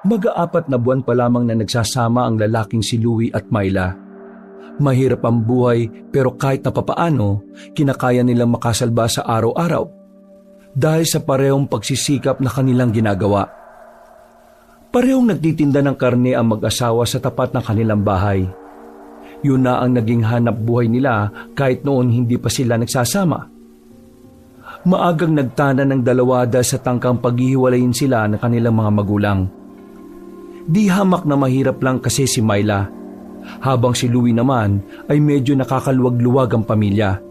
Mag-aapat na buwan pa lamang na nagsasama ang lalaking si Louie at Myla. Mahirap ang buhay pero kahit na papaano, kinakaya nilang makasalba sa araw-araw dahil sa parehong pagsisikap na kanilang ginagawa. Parehong nagtitinda ng karne ang mag-asawa sa tapat ng kanilang bahay. Yun na ang naging hanap buhay nila kahit noon hindi pa sila nagsasama. Maagang nagtana ng dalawa dahil sa tangkang paghihiwalayin sila ng kanilang mga magulang. Di hamak na mahirap lang kasi si Myla, habang si Louie naman ay medyo nakakaluwag-luwag ang pamilya.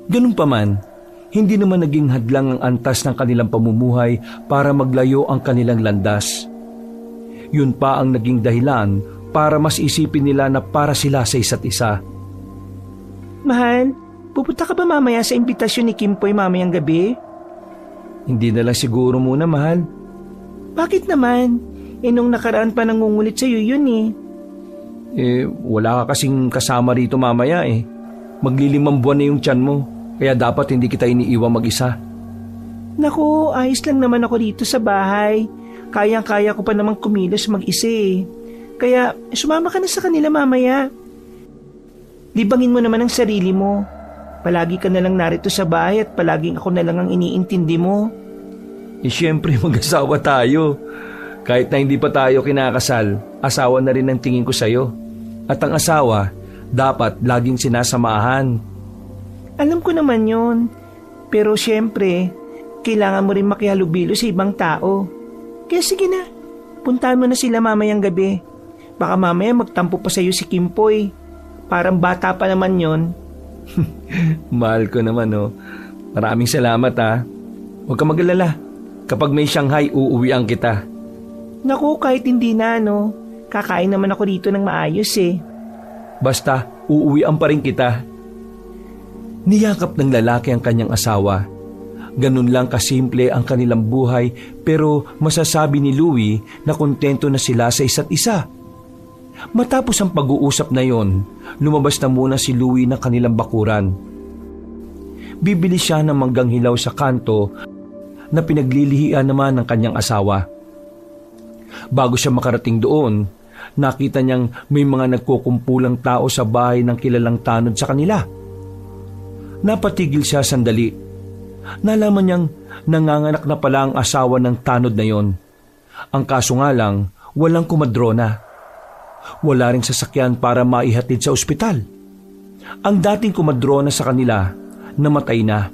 Ganun pa man, hindi naman naging hadlang ang antas ng kanilang pamumuhay para maglayo ang kanilang landas. Yun pa ang naging dahilan para mas isipin nila na para sila sa isa't isa. Mahal, pupunta ka ba mamaya sa imbitasyon ni Kimpoy mamayang gabi? Hindi na lang siguro muna, mahal. Bakit naman? Nung nakaraan pa nangungulit sa'yo yun eh. Wala ka kasing kasama rito mamaya eh. Maglilimang buwan na yung tiyan mo, kaya dapat hindi kita iniiwan mag-isa. Naku, ayos lang naman ako dito sa bahay. Kayang-kaya ko pa namang kumilos mag-isa eh. Kaya sumama ka na sa kanila mamaya. Libangin mo naman ang sarili mo. Palagi ka na lang narito sa bahay at palaging ako na lang ang iniintindi mo. Siyempre mag-asawa tayo. Kahit na hindi pa tayo kinakasal, asawa na rin ang tingin ko sa'yo. At ang asawa, dapat laging sinasamahan. Alam ko naman yun. Pero siyempre, kailangan mo rin makihalubilo sa ibang tao. Kaya sige na, puntahan mo na sila mamayang gabi. Baka mamaya magtampo pa sa'yo si Kimpoy. Parang bata pa naman yon. Mahal ko naman oh. Maraming salamat ha. Huwag ka mag-alala. Kapag may Shanghai, uuwian kita. Naku, kahit hindi na no. Kakain naman ako dito ng maayos eh. Basta, uuwian pa rin kita. Niyakap ng lalaki ang kanyang asawa. Ganun lang kasimple ang kanilang buhay pero masasabi ni Louie na kontento na sila sa isa't isa. Matapos ang pag-uusap na yon, lumabas na muna si Louie ng kanilang bakuran. Bibili siya ng manggang hilaw sa kanto na pinaglilihian naman ng kanyang asawa. Bago siya makarating doon, nakita niyang may mga nagkukumpulang tao sa bahay ng kilalang tanod sa kanila. Napatigil siya sandali. Nalaman niyang nanganganak na pala ang asawa ng tanod na yon. Ang kaso nga lang, walang kumadrona. Wala ring sasakyan para maihatid sa ospital. Ang dating kumadrona sa kanila, namatay na.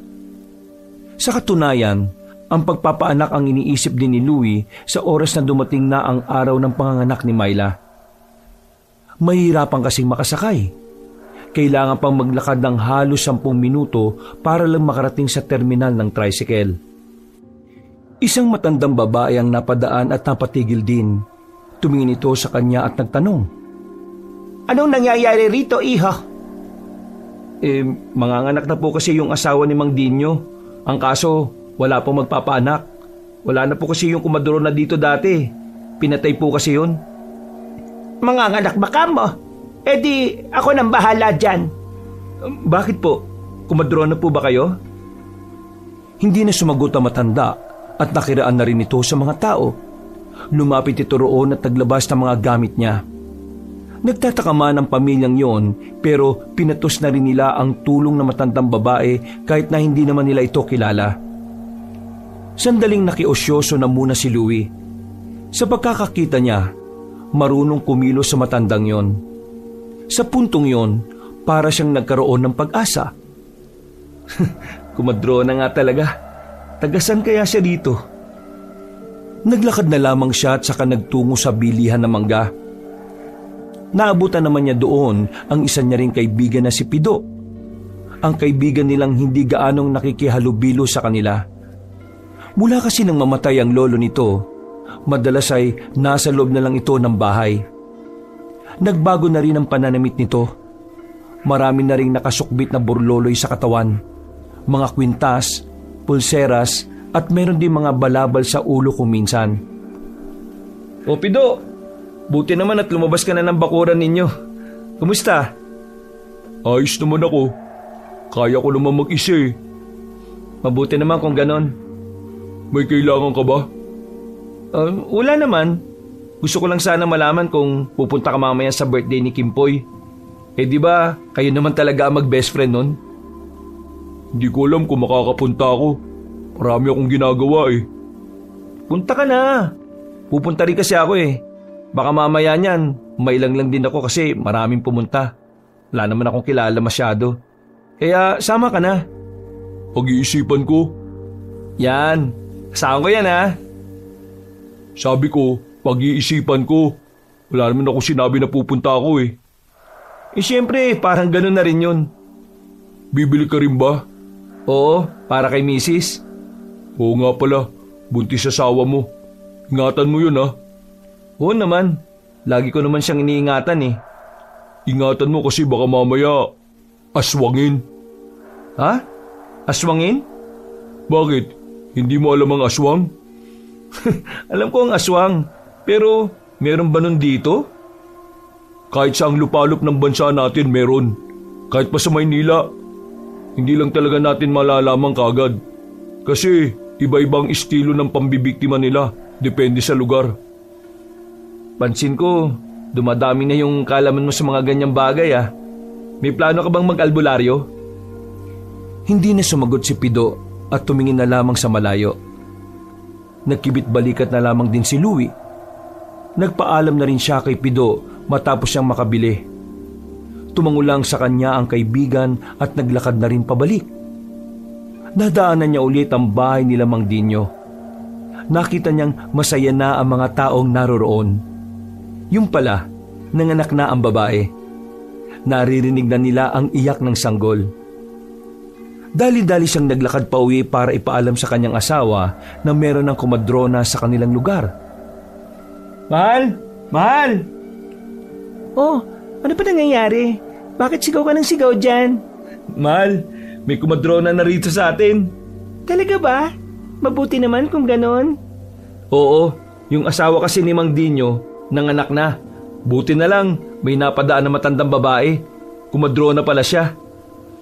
Sa katunayan, ang pagpapaanak ang iniisip din ni Louie sa oras na dumating na ang araw ng panganganak ni Myla. Mahirapan kasing makasakay. Kailangan pang maglakad ng halos 10 minuto para lang makarating sa terminal ng tricycle. Isang matandang babae ang napadaan at napatigil din. Tumingin ito sa kanya at nagtanong, Anong nangyayari rito, iha? Manganganak na po kasi yung asawa ni Mang Dinyo. Ang kaso, wala pong magpapaanak. Wala na po kasi yung kumadro na dito dati. Pinatay po kasi yun. Manganganak ba ka mo? Di ako nang bahala dyan. Bakit po? Kumadro na po ba kayo? Hindi na sumagot ang matanda at nakiraan na rin ito sa mga tao. Lumapit ito roon at naglabas ng mga gamit niya. Nagtataka man ang pamilyang yon pero pinatos na rin nila ang tulong na matandang babae kahit na hindi naman nila ito kilala. Sandaling nakiosyoso na muna si Louie. Sa pagkakakita niya, marunong kumilos sa matandang yon. Sa puntong yon, para siyang nagkaroon ng pag-asa. Kumadro na nga talaga. Tagasan kaya siya dito? Naglakad na lamang siya at saka nagtungo sa bilihan ng mangga. Naabutan naman niya doon ang isa niya ring kaibigan na si Pido. Ang kaibigan nilang hindi gaanong nakikihalubilo sa kanila. Mula kasi nang mamatay ang lolo nito, madalas ay nasa loob na lang ito ng bahay. Nagbago na rin ang pananamit nito. Marami na ring nakasukbit na burloloy sa katawan, mga kwintas, pulseras at meron din mga balabal sa ulo kung minsan. O Pido, buti naman at lumabas ka na ng bakuran ninyo. Kumusta? Ayos naman ako. Kaya ko naman mag-isa eh. Mabuti naman kung ganon. May kailangan ka ba? Wala naman. Gusto ko lang sana malaman kung pupunta ka mamaya sa birthday ni Kimpoy. Di ba, kayo naman talaga ang mag-best friend nun? Hindi ko alam kung makakapunta ako. Marami akong ginagawa eh. Punta ka na. Pupunta rin kasi ako eh. Baka mamaya niyan, mailang lang din ako kasi maraming pumunta. Wala naman akong kilala masyado. Kaya sama ka na. Pag-iisipan ko. Yan. Saan ko yan ha? Sabi ko, pag-iisipan ko. Wala naman ako sinabi na pupunta ako eh. Siyempre, parang ganun na rin yun. Bibili ka rin ba? Oo, para kay misis. Oo nga pala, buntis asawa mo. Ingatan mo yun ha. Oo naman, lagi ko naman siyang iniingatan eh. Ingatan mo kasi baka mamaya aswangin. Ha? Aswangin? Bakit? Hindi mo alam ang aswang? Alam ko ang aswang, pero meron ba nun dito? Kahit sa ang lupalop ng bansa natin meron. Kahit pa sa Maynila. Hindi lang talaga natin malalaman kagad. Kasi iba-ibang estilo ng pambibiktima nila. Depende sa lugar. Pansin ko, dumadami na yung kalaman mo sa mga ganyang bagay ah. May plano ka bang mag-albularyo? Hindi na sumagot si Pido at tumingin na lamang sa malayo. Nagkibit-balikat na lamang din si Louie. Nagpaalam na rin siya kay Pido matapos siyang makabili. Tumangulang sa kanya ang kaibigan at naglakad na rin pabalik. Nadaanan niya ulit ang bahay nila Mang Dinyo. Nakita niyang masaya na ang mga taong naroroon. Yung pala, nanganak na ang babae. Naririnig na nila ang iyak ng sanggol. Dali-dali siyang naglakad pa uwi para ipaalam sa kanyang asawa na meron ng komadrona sa kanilang lugar. Mahal! Mahal! Oh, ano pa nangyayari? Bakit sigaw ka ng sigaw dyan? Mahal, may komadrona na rito sa atin. Talaga ba? Mabuti naman kung ganon. Oo, yung asawa kasi ni Mang Dinyo, nanganak na. Buti na lang, may napadaan na matandang babae. Komadrona pala siya.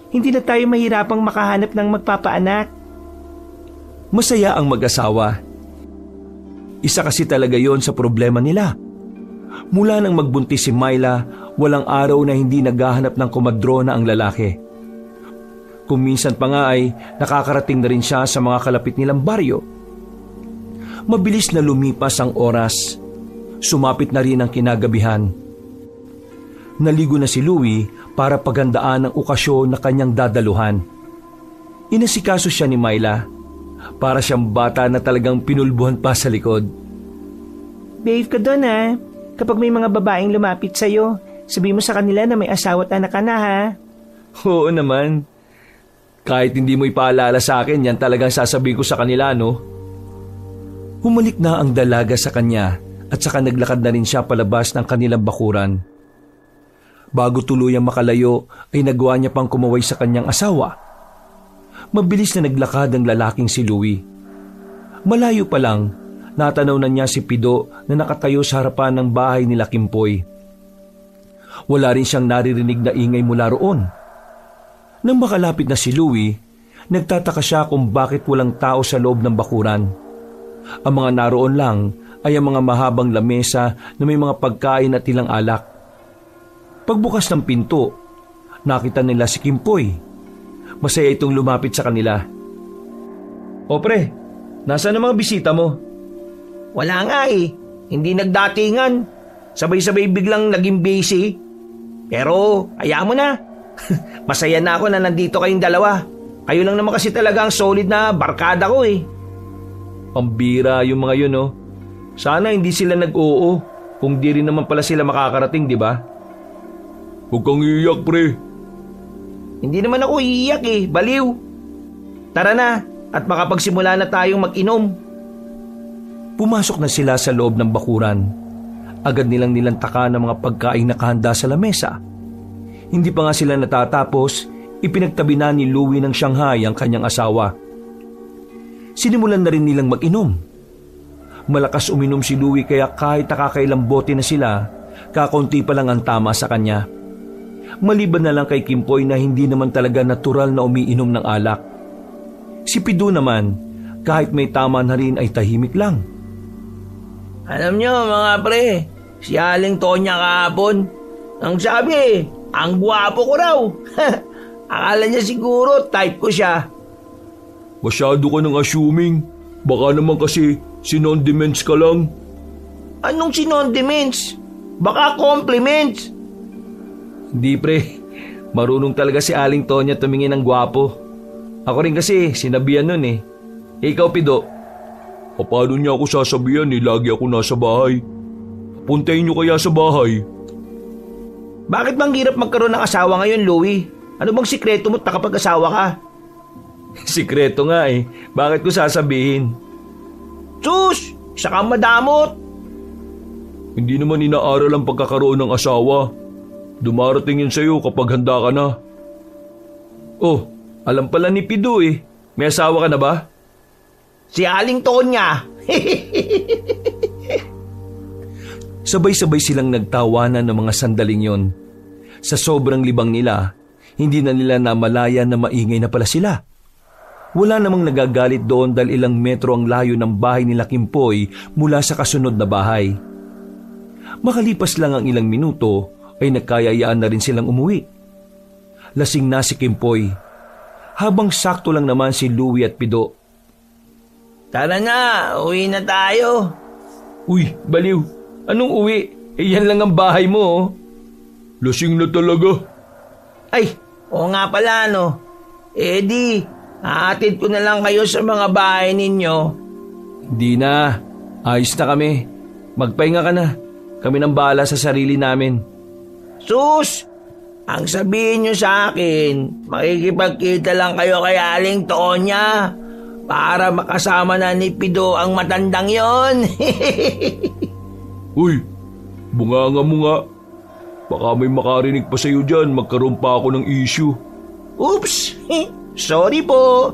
Hindi na tayo mahirapang makahanap ng magpapaanak. Masaya ang mag-asawa. Isa kasi talaga yon sa problema nila. Mula nang magbuntis si Myla, walang araw na hindi naghahanap ng komadrona ang lalaki. Kung minsan pa nga ay nakakarating na rin siya sa mga kalapit nilang baryo. Mabilis na lumipas ang oras. Sumapit na rin ang kinagabihan. Naligo na si Louie para paghandaan ang okasyon na kanyang dadaluhan. Inasikaso siya ni Myla para siyang bata na talagang pinulbuhan pa sa likod. Behave ka doon ha. Kapag may mga babaeng lumapit sa'yo, sabi mo sa kanila na may asawa at anak ka na ha. Oo naman. Kahit hindi mo ipaalala sa akin, yan talagang sasabihin ko sa kanila, no? Humalik na ang dalaga sa kanya at saka naglakad na rin siya palabas ng kanilang bakuran. Bago tuluyang makalayo ay nagawa niya pang kumaway sa kanyang asawa. Mabilis na naglakad ang lalaking si Louie. Malayo pa lang, natanaw na niya si Pido na nakatayo sa harapan ng bahay nila Kimpoy. Wala rin siyang naririnig na ingay mula roon. Nang makalapit na si Louie, nagtataka siya kung bakit walang tao sa loob ng bakuran. Ang mga naroon lang ay ang mga mahabang lamesa na may mga pagkain at ilang alak. Pagbukas ng pinto, nakita nila si Kimpoy. Masaya itong lumapit sa kanila. O pre, nasaan ang mga bisita mo? Wala nga eh. Hindi nagdatingan. Sabay-sabay biglang naging busy. Pero, hayaan mo na. Masaya na ako na nandito kayong dalawa. Kayo lang naman kasi talaga ang solid na barkada ko eh. Pambira yung mga yun, oh. Sana hindi sila nag-oo kung di rin naman pala sila makakarating, di ba? Huwag kang iiyak, pre. Hindi naman ako iiyak eh, baliw. Tara na at makapagsimula na tayong mag-inom. Pumasok na sila sa loob ng bakuran. Agad nilang nilantaka ng mga pagkain nakahanda sa lamesa. Hindi pa nga sila natatapos, ipinagtabi na ni Louie ng Shanghai ang kanyang asawa. Sinimulan na rin nilang mag-inom. Malakas uminom si Louie kaya kahit nakakailang bote na sila, kakaunti pa lang ang tama sa kanya. Maliban na lang kay Kimpoy na hindi naman talaga natural na umiinom ng alak. Si Pido naman, kahit may tama na rin ay tahimik lang. Alam nyo mga pre, si Aling Tonya kahapon, ang sabi, ang gwapo ko raw. Akala niya siguro type ko siya. Masyado ka nang assuming. Baka naman kasi sinondiments ka lang. Anong sinondiments? Baka compliments. Hindi pre, marunong talaga si Aling Tonya tumingin ng gwapo. Ako rin kasi sinabihan nun eh. Ikaw Pido? Paano niya ako sasabihan eh, lagi ako nasa bahay. Puntayin niyo kaya sa bahay. Bakit bang hirap magkaroon ng asawa ngayon, Louie? Ano bang sikreto mo't nakapag-asawa ka? Sikreto nga eh, bakit ko sasabihin? Sus! Isa kang madamot! Hindi naman inaaral ang pagkakaroon ng asawa. Dumarating yun sa'yo kapag handa ka na. Oh, alam pala ni Pido eh. May asawa ka na ba? Si Aling Tonya! Sabay-sabay silang nagtawanan ng mga sandaling yon. Sa sobrang libang nila, hindi na nila namalaya na maingay na pala sila. Wala namang nagagalit doon dahil ilang metro ang layo ng bahay nila Kimpoy mula sa kasunod na bahay. Makalipas lang ang ilang minuto ay nagkayayaan na rin silang umuwi. Lasing na si Kimpoy, habang sakto lang naman si Louie at Pido. Tara na, uwi na tayo. Uy, baliw, anong uwi? Yan lang ang bahay mo oh. Lasing na talaga. Ay, oo nga pala no. Di, hahatid ko na lang kayo sa mga bahay ninyo. Hindi na, ayos na kami. Magpahinga ka na. Kami nang bahala sa sarili namin. Sus! Ang sabihin nyo sa akin, makikipagkita lang kayo kay Aling Tonya para makasama na ni Pido ang matandang yon. Uy, bunganga mo nga. Baka may makarinig pa sa'yo dyan, magkaroon pa ako ng issue. Oops! Sorry po.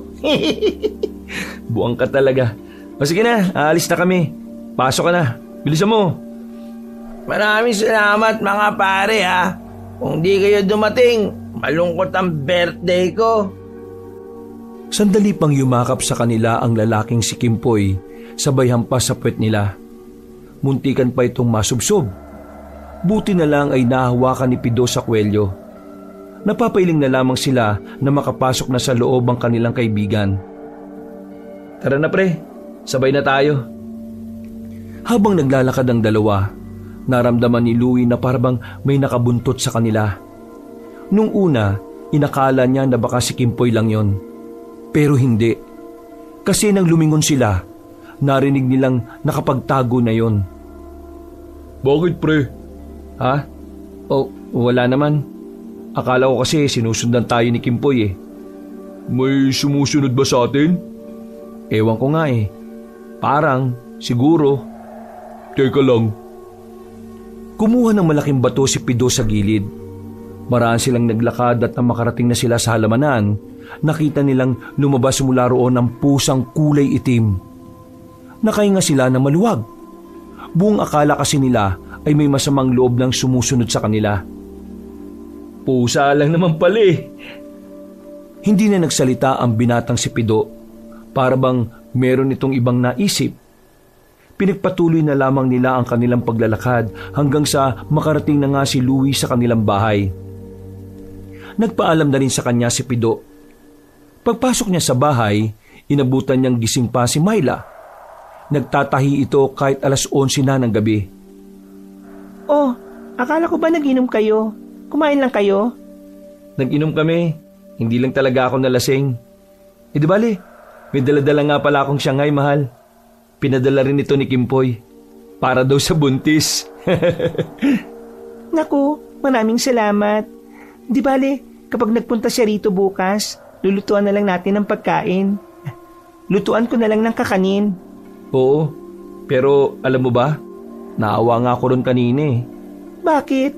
Buang ka talaga. O sige na, aalis na kami. Pasok ka na. Bilisan mo. Maraming salamat mga pare ha. Kung di kayo dumating, malungkot ang birthday ko. Sandali pang yumakap sa kanila ang lalaking si Kimpoy, sabay hampas sa puwet nila. Muntikan pa itong masubsob. Buti na lang ay nahawakan ni Pido sa kwelyo. Napapailing na lamang sila na makapasok na sa loob ang kanilang kaibigan. Tara na pre, sabay na tayo. Habang naglalakad ang dalawa, naramdaman ni Louie na parang may nakabuntot sa kanila. Nung una, inakala niya na baka si Kimpoy lang yon. Pero hindi. Kasi nang lumingon sila, narinig nilang nakapagtago na yon. Bakit pre? Ha? Oh, wala naman. Akala ko kasi sinusundan tayo ni Kimpoy eh. May sumusunod ba sa atin? Ewan ko nga eh. Parang, siguro. Teka lang. Kumuha ng malaking bato si Pido sa gilid. Maraan silang naglakad at nang makarating na sila sa halamanan, nakita nilang lumabas mula roon ang pusang kulay itim. Nakahinga sila na maluwag. Buong akala kasi nila ay may masamang loob ng sumusunod sa kanila. Pusa lang naman pala eh. Hindi na nagsalita ang binatang si Pido. Para bang meron itong ibang naisip. Pinagpatuloy na lamang nila ang kanilang paglalakad hanggang sa makarating na nga si Louie sa kanilang bahay. Nagpaalam na rin sa kanya si Pido. Pagpasok niya sa bahay, inabutan niyang gising pa si Myla. Nagtatahi ito kahit 11:00 na ng gabi. Oh, akala ko ba nag-inom kayo? Kumain lang kayo? Nag-inom kami. Hindi lang talaga ako nalasing. Di bale, may daladala nga pala akong Shanghai, mahal. Pinadala rin ito ni Kimpoy. Para daw sa buntis. Naku, maraming salamat. Di bale, kapag nagpunta siya rito bukas, lulutuan na lang natin ng pagkain. Lutuan ko na lang ng kakanin. Oo, pero alam mo ba, naawa nga ako ron kanina eh. Bakit?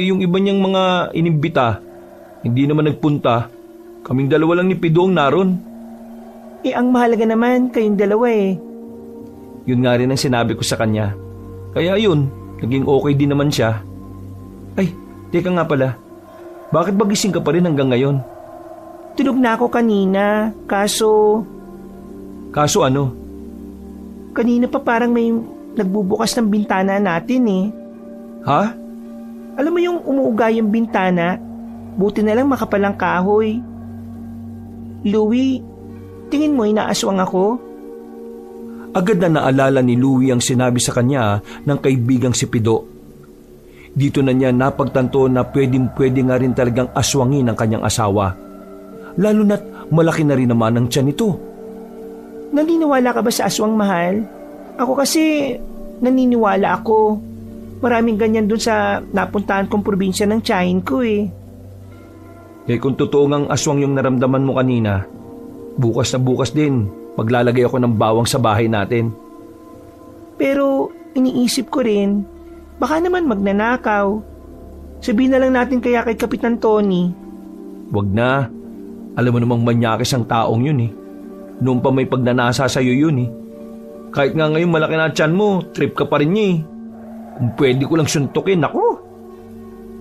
Yung iba niyang mga inimbita, hindi naman nagpunta. Kaming dalawa lang ni Pido ang naroon. Ang mahalaga naman, kayong dalawa eh. Yun nga rin ang sinabi ko sa kanya. Kaya yun, naging okay din naman siya. Ay, teka nga pala. Bakit ba gising ka pa rin hanggang ngayon? Tulog na ako kanina, kaso... Kaso ano? Kanina pa parang may nagbubukas ng bintana natin eh. Ha? Alam mo yung umuuga yung bintana? Buti na lang makapalang kahoy. Louie, tingin mo inaaswang ako? Agad na naalala ni Louie ang sinabi sa kanya ng kaibigang si Pido. Dito na niya napagtanto na pwedeng-pwede nga rin talagang aswangin ang kanyang asawa. Lalo na't malaki na rin naman ang tiyan nito. Naniniwala ka ba sa aswang, mahal? Ako kasi naniniwala ako. Maraming ganyan dun sa napuntahan kong probinsya ng tiyahin ko eh. Kung totoo ngang aswang yung naramdaman mo kanina, bukas na bukas din maglalagay ako ng bawang sa bahay natin. Pero iniisip ko rin, baka naman magnanakaw. Sabihin na lang natin kaya kay Kapitan Tony. Wag na. Alam mo namang manyakis ang taong yun eh. Noon pa may pagnanasa sa'yo yun eh. Kahit nga ngayon malaki na tiyan mo, trip ka pa rin niya eh. Kung pwede ko lang suntukin, ako.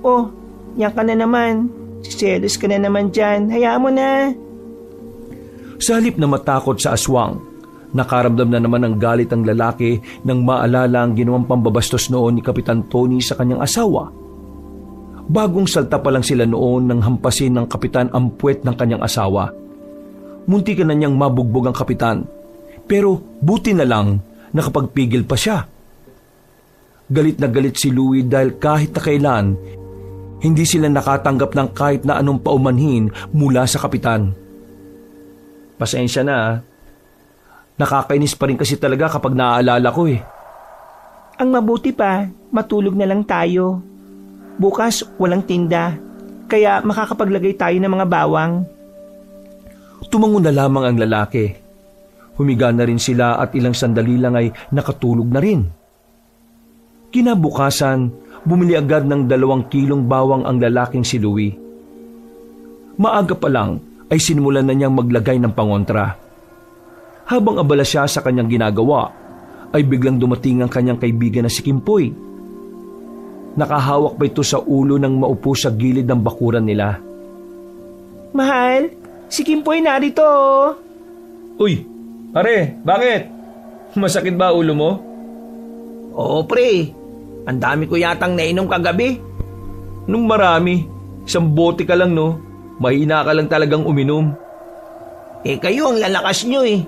Oh, yan ka na naman. Siselos ka na naman dyan. Hayaan mo na. Sa halip na matakot sa aswang, nakaramdam na naman ng galit ang lalaki nang maalala ang ginawang pambabastos noon ni Kapitan Tony sa kanyang asawa. Bagong salta pa lang sila noon nang hampasin ng kapitan ang puwet ng kanyang asawa. Munti ka na niyang mabugbog ang kapitan, pero buti na lang nakapagpigil pa siya. Galit na galit si Louie dahil kahit na kailan, hindi sila nakatanggap ng kahit na anong paumanhin mula sa kapitan. Pasensya na. Nakakainis pa rin kasi talaga kapag naaalala ko eh. Ang mabuti pa, matulog na lang tayo. Bukas walang tinda, kaya makakapaglagay tayo ng mga bawang. Tumango na lamang ang lalaki. Humiga na rin sila at ilang sandali lang ay nakatulog na rin. Kinabukasan, bumili agad ng 2 kilong bawang ang lalaking si Louie. Maaga pa lang ay sinimulan na niyang maglagay ng pangontra. Habang abala siya sa kanyang ginagawa, ay biglang dumating ang kanyang kaibigan na si Kimpoy. Nakahawak pa ito sa ulo nang maupo sa gilid ng bakuran nila. Mahal, si Kimpoy narito. Uy, pare, bakit? Masakit ba ulo mo? Oo pre, ang dami ko yatang nainom kagabi. Nung marami, 1 bote ka lang no, mahina ka lang talagang uminom. Kayo ang lalakas nyo eh.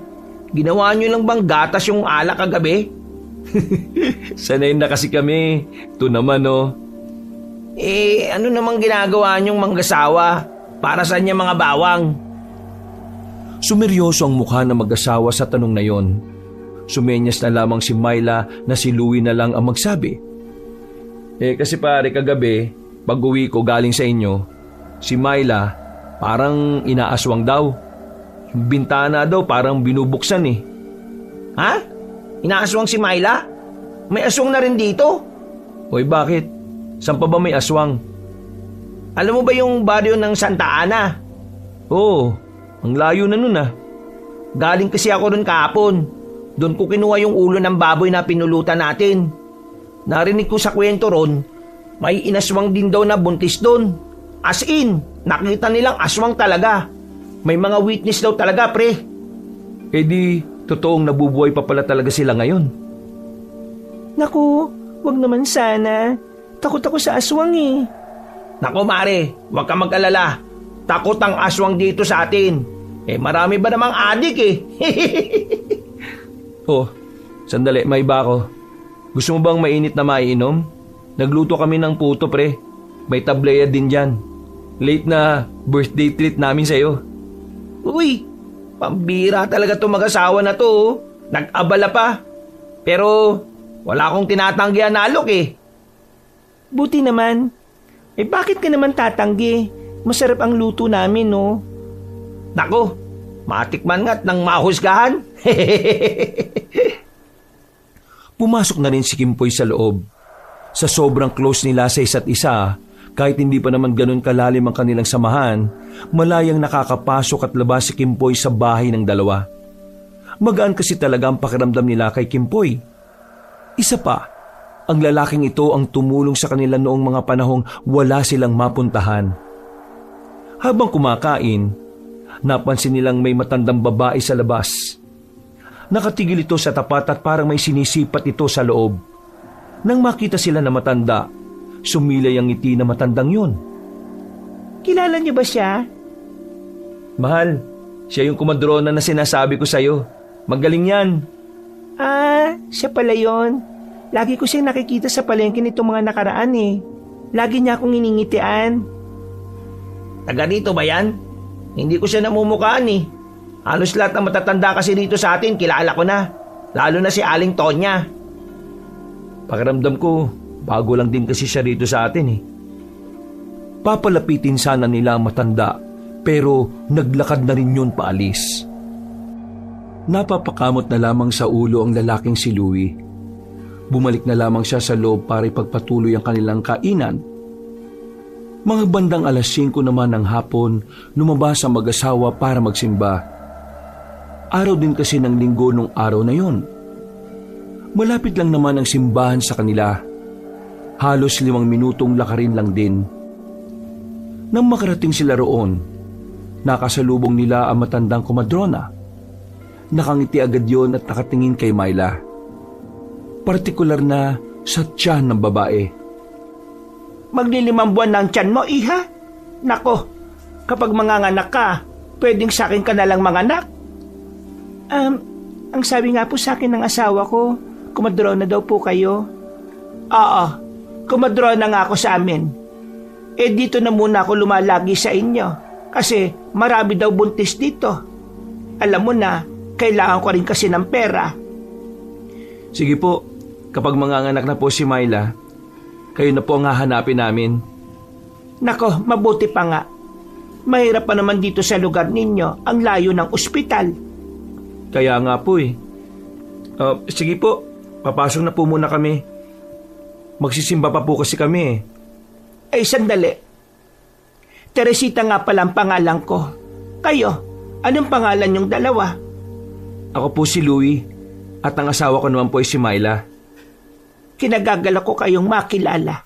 Ginawa nyo lang bang gatas yung alak kagabi? Sanay na kasi kami. Ito naman no. Ano namang ginagawa nyong manggasawa? Para saan niya mga bawang? Sumeryoso ang mukha ng mag-asawa sa tanong na yon. Sumenyas na lamang si Myla na si Louie na lang ang magsabi. Kasi pare kagabi, pag uwi ko galing sa inyo, si Myla parang inaaswang daw. Yung bintana daw parang binubuksan eh. Ha? Inaaswang si Myla? May aswang na rin dito? Hoy, bakit? Saan pa ba may aswang? Alam mo ba yung baryo ng Santa Ana? Oo, ang layo na nun ah. Galing kasi ako ron kahapon. Doon ko kinuha yung ulo ng baboy na pinulutan natin. Narinig ko sa kwento ron, may inaswang din daw na buntis doon. As in, nakita nilang aswang talaga. May mga witness daw talaga, pre. Di, totoong nabubuhay pa pala talaga sila ngayon. Naku, wag naman sana. Takot ako sa aswang eh. Naku mare, wag ka mag-alala. Takot ang aswang dito sa atin. Marami ba namang adik eh. Oh, sandali, may iba ako. Gusto mo bang mainit na maiinom? Nagluto kami ng puto, pre. May tableya din dyan. Late na birthday treat namin sa'yo. Uy, pambira talaga itong mag-asawa na to. Nag-abala pa. Pero wala akong tinatanggihan na alok eh. Buti naman. Bakit ka naman tatanggi? Masarap ang luto namin, no? Nako, matikman nga't nang mahusgahan. Pumasok na rin si Kimpoy sa loob. Sa sobrang close nila sa isa't isa, kahit hindi pa naman ganun kalalim ang kanilang samahan, malayang nakakapasok at labas si Kimpoy sa bahay ng dalawa. Magaan kasi talaga ang pakiramdam nila kay Kimpoy. Isa pa, ang lalaking ito ang tumulong sa kanila noong mga panahong wala silang mapuntahan. Habang kumakain, napansin nilang may matandang babae sa labas. Nakatigil ito sa tapat at parang may sinisipat ito sa loob. Nang makita sila na matanda, sumilay ang ngiti na matandang yun. Kilala niyo ba siya? Mahal, siya yung kumadrona na sinasabi ko sa'yo. Magaling yan. Ah, siya pala yun. Lagi ko siyang nakikita sa palengke nitong mga nakaraan eh. Lagi niya akong iningitian. Taga dito ba yan? Hindi ko siya namumukaan eh. Halos lahat ng matatanda kasi dito sa atin, kilala ko na. Lalo na si Aling Tonya. Pakiramdam ko, bago lang din kasi siya rito sa atin eh. Papalapitin sana nila ang matanda, pero naglakad na rin yun paalis. Napapakamot na lamang sa ulo ang lalaking si Louie. Bumalik na lamang siya sa loob para ipagpatuloy ang kanilang kainan. Mga bandang 5:00 naman ng hapon, lumabas ang mag-asawa para magsimba. Araw din kasi ng linggo nung araw na yon. Malapit lang naman ang simbahan sa kanila. Halos 5 minutong lakarin lang din. Nang makarating sila roon, nakasalubong nila ang matandang komadrona. Nakangiti agad yon at nakatingin kay Myla. Partikular na sa tiyan ng babae. Maglilimang buwan ng tiyan mo, iha? Nako, kapag manganganak ka, pwedeng sa akin ka na lang manganak. Ang sabi nga po sa akin ng asawa ko, kumadrona daw po kayo. Oo, kumadrona nga ako sa amin. Dito na muna ako lumalagi sa inyo kasi marami daw buntis dito. Alam mo na, kailangan ko rin kasi ng pera. Sige po, kapag manganganak na po si Myla, kayo na po ang hahanapin namin. Nako, mabuti pa nga. Mahirap pa naman dito sa lugar ninyo, ang layo ng ospital. Kaya nga po eh. Sige po, papasok na po muna kami. Magsisimba pa po kasi kami eh. Sandali. Teresita nga pala ang pangalan ko. Kayo, anong pangalan yung dalawa? Ako po si Louie at ang asawa ko naman po ay si Myla. Kinagagala ko kayong makilala.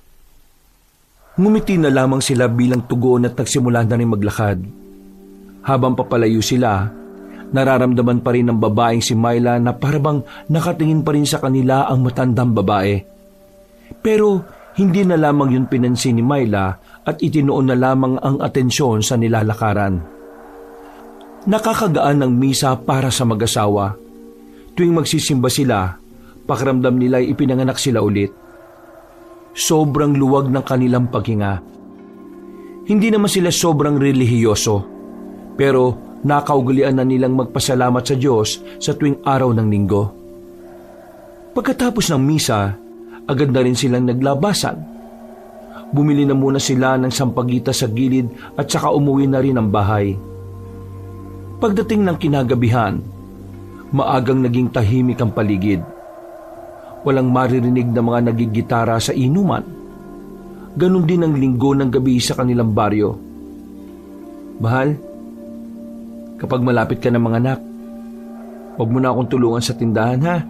Ngumiti na lamang sila bilang tugon at nagsimula na rin maglakad. Habang papalayo sila, nararamdaman pa rin ng babaeng si Myla na parabang nakatingin pa rin sa kanila ang matandang babae. Pero hindi na lamang yun pinansin ni Myla at itinoon na lamang ang atensyon sa nilalakaran. Nakakagaan ng misa para sa mag-asawa. Tuwing magsisimba sila, pakiramdam nila ay ipinanganak sila ulit. Sobrang luwag ng kanilang paghinga. Hindi naman sila sobrang relihiyoso, pero nakaugalian na nilang magpasalamat sa Diyos sa tuwing araw ng linggo. Pagkatapos ng misa, agad na rin silang naglabasan. Bumili na muna sila ng sampagita sa gilid at saka umuwi na rin ang bahay. Pagdating ng kinagabihan, maagang naging tahimik ang paligid. Walang maririnig na mga nagigitara sa inuman. Ganon din ang linggo ng gabi sa kanilang baryo. Mahal, kapag malapit ka ng mga anak, huwag mo na akong tulungan sa tindahan ha.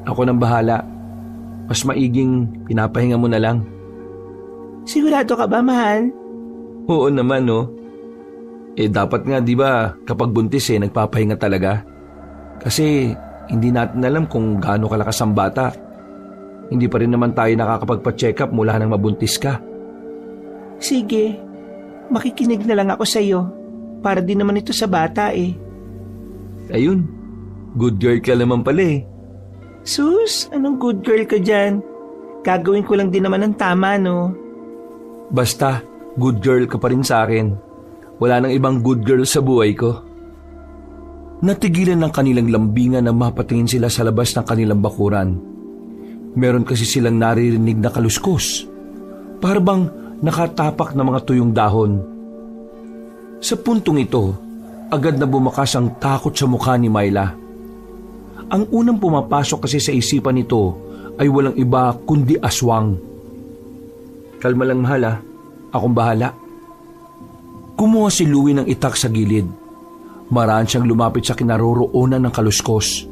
Ako nang bahala. Mas maiging pinapahinga mo na lang. Sigurado ka ba, mahal? Oo naman no. Dapat nga di ba kapag buntis nagpapahinga talaga. Kasi hindi natin alam kung gaano kalakas ang bata. Hindi pa rin naman tayo nakakapagpa-check up mula nang mabuntis ka. Sige, makikinig na lang ako sa iyo. Para din naman ito sa bata eh. Ayun, good girl ka naman pala eh. Sus, anong good girl ka dyan? Gagawin ko lang din naman ang tama, no? Basta, good girl ka pa rin sa akin. Wala nang ibang good girl sa buhay ko. Natigilan ng kanilang lambingan na mapatingin sila sa labas ng kanilang bakuran. Meron kasi silang naririnig na kaluskos. Parang nakatapak na mga tuyong dahon. Sa puntong ito, agad na bumakas ang takot sa mukha ni Myla. Ang unang pumapasok kasi sa isipan nito ay walang iba kundi aswang. Kalma lang mahal ha, akong bahala. Kumuha si Louie ng itak sa gilid. Maraan siyang lumapit sa kinaroroonan ng kaluskos.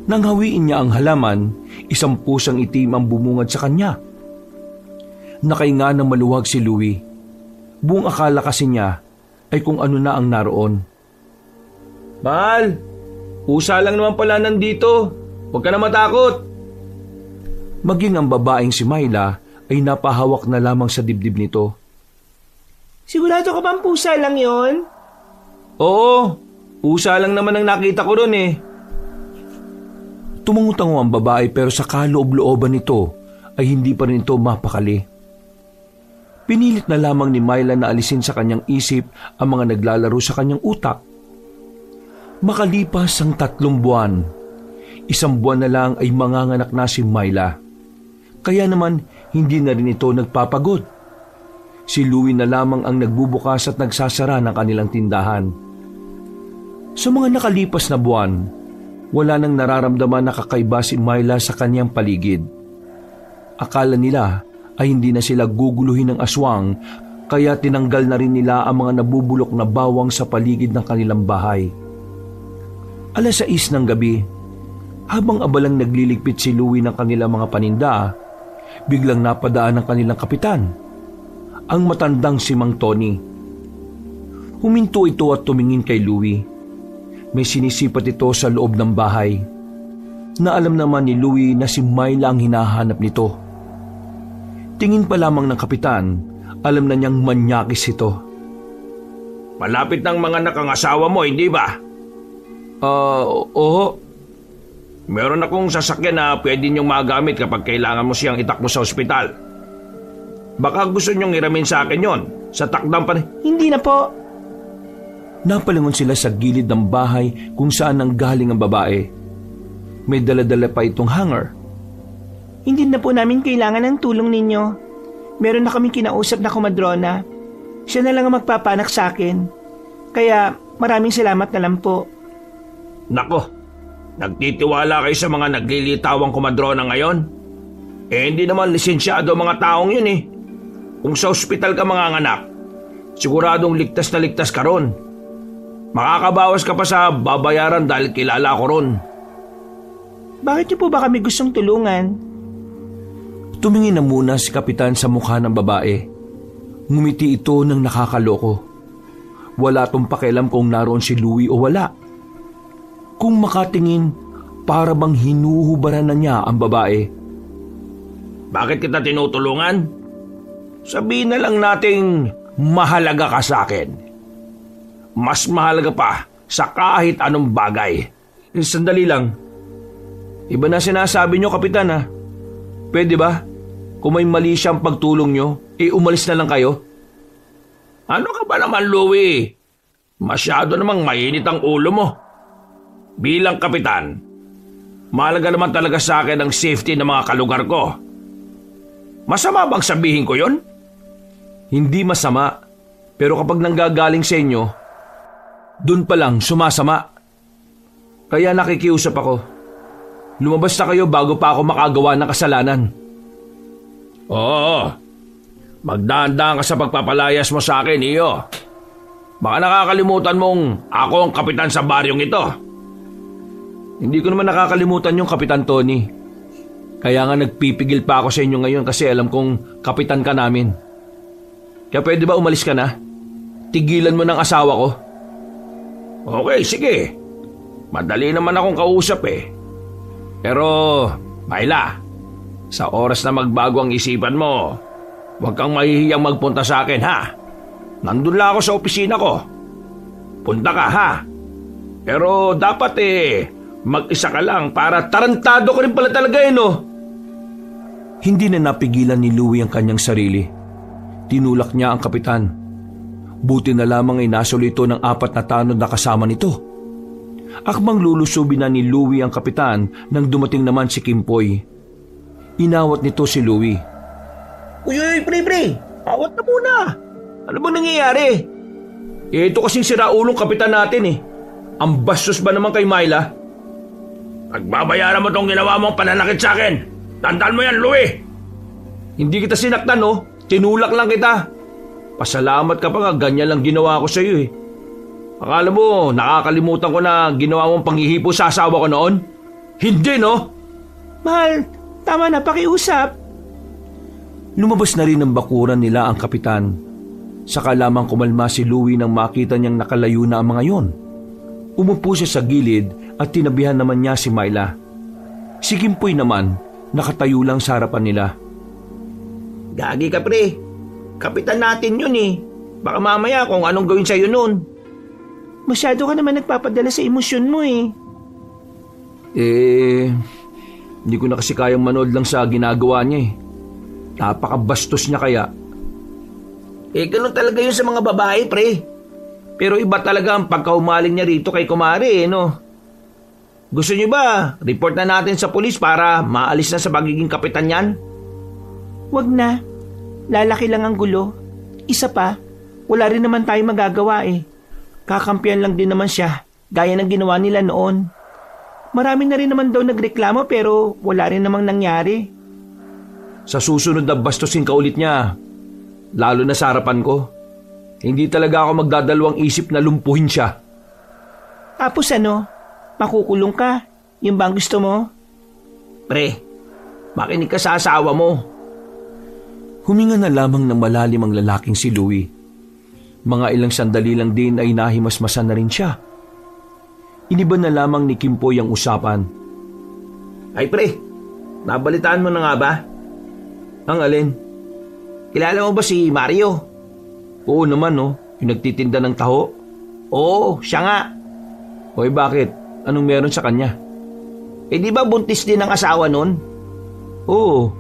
Nang hawiin niya ang halaman, isang pusang itim ang bumungad sa kanya. Nakahinga ng maluwag si Louie. Buong akala kasi niya ay kung ano na ang naroon. Mahal! Usa lang naman pala nandito. Huwag ka na matakot. Maging ang babaeng si Myla ay napahawak na lamang sa dibdib nito. Sigurado ka bang pusa lang yon? Oo, usa lang naman ang nakita ko ron eh. Tumungutango ang babae pero sa kaloob-looban nito ay hindi pa rin ito mapakali. Pinilit na lamang ni Myla na alisin sa kanyang isip ang mga naglalaro sa kanyang utak. Makalipas ang 3 buwan, 1 buwan na lang ay manganganak na si Myla. Kaya naman hindi na rin ito nagpapagod. Si Louie na lamang ang nagbubukas at nagsasara ng kanilang tindahan. Sa mga nakalipas na buwan, wala nang nararamdaman na kakaiba si Myla sa kanyang paligid. Akala nila ay hindi na sila guguluhin ng aswang, kaya tinanggal na rin nila ang mga nabubulok na bawang sa paligid ng kanilang bahay. 6:00 ng gabi, habang abalang nagliligpit si Louie ng kanilang mga paninda, biglang napadaan ng kanilang kapitan, ang matandang si Mang Tony. Huminto ito at tumingin kay Louie. May sinisipat ito sa loob ng bahay. Na alam naman ni Louie na si Myla ang hinahanap nito. Tingin pa lamang ng kapitan, alam na niyang manyakis ito. Malapit ng mga nakangasawa mo, hindi ba? Oo. Meron akong sasakyan na pwede niyong magamit kapag kailangan mo siyang itakbo sa ospital. Baka gusto niyong iramin sa akin yon sa takdang pa. Hindi na po. Napalingon sila sa gilid ng bahay kung saan nanggaling ang babae. May dala-dala pa itong hanger. Hindi na po namin kailangan ng tulong ninyo. Meron na kaming kinausap na komadrona. Siya na lang ang magpapanak sa akin. Kaya maraming salamat na lang po. Nako, nagtitiwala kayo sa mga naglilitawang komadrona ngayon? Hindi naman lisensyado mga taong yun eh. Kung sa ospital ka mga anak, siguradong ligtas na ligtas ka ron. Makakabawas ka pa sa babayaran dahil kilala ko ron. Bakit niyo po ba kami gustong tulungan? Tumingin na muna si kapitan sa mukha ng babae. Ngumiti ito ng nakakaloko. Wala tong pakialam kung naroon si Louie o wala. Kung makatingin, para bang hinuhubaran na niya ang babae. Bakit kita tinutulungan? Sabihin na lang nating mahalaga ka sa akin. Mas mahalaga pa sa kahit anong bagay. Sandali lang. Iba na sinasabi niyo, kapitan ha. Pwede ba? Kung may mali siyang pagtulong niyo, umalis na lang kayo. Ano ka ba naman, Louie? Masyado namang mainit ang ulo mo. Bilang kapitan, mahalaga naman talaga sa akin ang safety ng mga kalugar ko. Masama bang sabihin ko yon? Hindi masama, pero kapag nanggagaling sa inyo, dun pa lang sumasama. Kaya nakikiusap ako. Lumabas na kayo bago pa ako makagawa ng kasalanan. Oo, magdahan-dahan ka sa pagpapalayas mo sa akin, iyo. Baka nakakalimutan mong ako ang kapitan sa baryong ito. Hindi ko naman nakakalimutan yung Kapitan Tony. Kaya nga nagpipigil pa ako sa inyo ngayon kasi alam kong kapitan ka namin. Kaya pwede ba umalis ka na? Tigilan mo ng asawa ko. Okay, sige. Madali naman akong kausap eh. Pero, Myla, sa oras na magbago ang isipan mo, huwag kang mahihiyang magpunta sa akin, ha? Nandun lang ako sa opisina ko. Punta ka, ha? Pero dapat mag-isa ka lang para tarantado ka rin pala talaga no? Hindi na napigilan ni Louie ang kanyang sarili. Tinulak niya ang kapitan. Buti na lamang ay nasolo ito ng 4 na tanod na kasama nito. Akmang lulusubin na ni Louie ang kapitan nang dumating naman si Kimpoy. Inawat nito si Louie. Uy, pre, awat na muna. Ano ba nangyayari? Ito kasing siraulong kapitan natin eh. Ang bastos ba naman kay Myla? Pagbabayaran mo tong ginawa mong pananakit sa akin. Tandaan mo yan, Louie. Hindi kita sinaktan, no? Tinulak lang kita. Pasalamat ka pa nga, ganyan lang ginawa ko sa iyo eh. Akala mo, nakakalimutan ko na ginawa mong panghihipo sa asawa ko noon? Hindi, no? Mahal, tama na, pakiusap. Lumabas na rin ng bakuran nila ang kapitan. Saka lamang kumalma si Louie nang makita niyang nakalayo na ang mga yon. Umupo siya sa gilid at tinabihan naman niya si Myla. Si Kimpoy naman, nakatayo lang sa harapan nila. Gagi ka pre, kapitan natin yun eh. Baka mamaya kung anong gawin sa'yo nun. Masyado ka naman nagpapadala sa emosyon mo eh. Hindi ko na kasi kayang manood lang sa ginagawa niya eh. Napakabastos niya kaya. Ganun talaga yun sa mga babae, pre. Pero iba talaga ang pagkaumaling niya rito kay Kumari, no? Gusto niyo ba, report na natin sa pulis para maalis na sa pagiging kapitan yan? Wag na. Lalaki lang ang gulo. Isa pa, wala rin naman tayo magagawa eh. Kakampiyan lang din naman siya, gaya ng ginawa nila noon. Marami na rin naman daw nagreklamo pero wala rin namang nangyari. Sa susunod na bastusin ka ulit niya, lalo na sa harapan ko, hindi talaga ako magdadalawang isip na lumpuhin siya. Tapos ano, makukulong ka? Yung bang gusto mo? Pre, makinig ka sa asawa mo. Huminga na lamang ng malalim ang lalaking si Louie. Mga ilang sandali lang din ay nahimasmasan na rin siya. Iniba na lamang ni Kimpoy ang usapan. Ay pre, nabalitaan mo na nga ba? Ang alin? Kilala mo ba si Mario? Oo naman no, yung nagtitinda ng taho. Oo, siya nga. Hoy bakit? Anong meron sa kanya? Di ba buntis din ang asawa nun? Oo,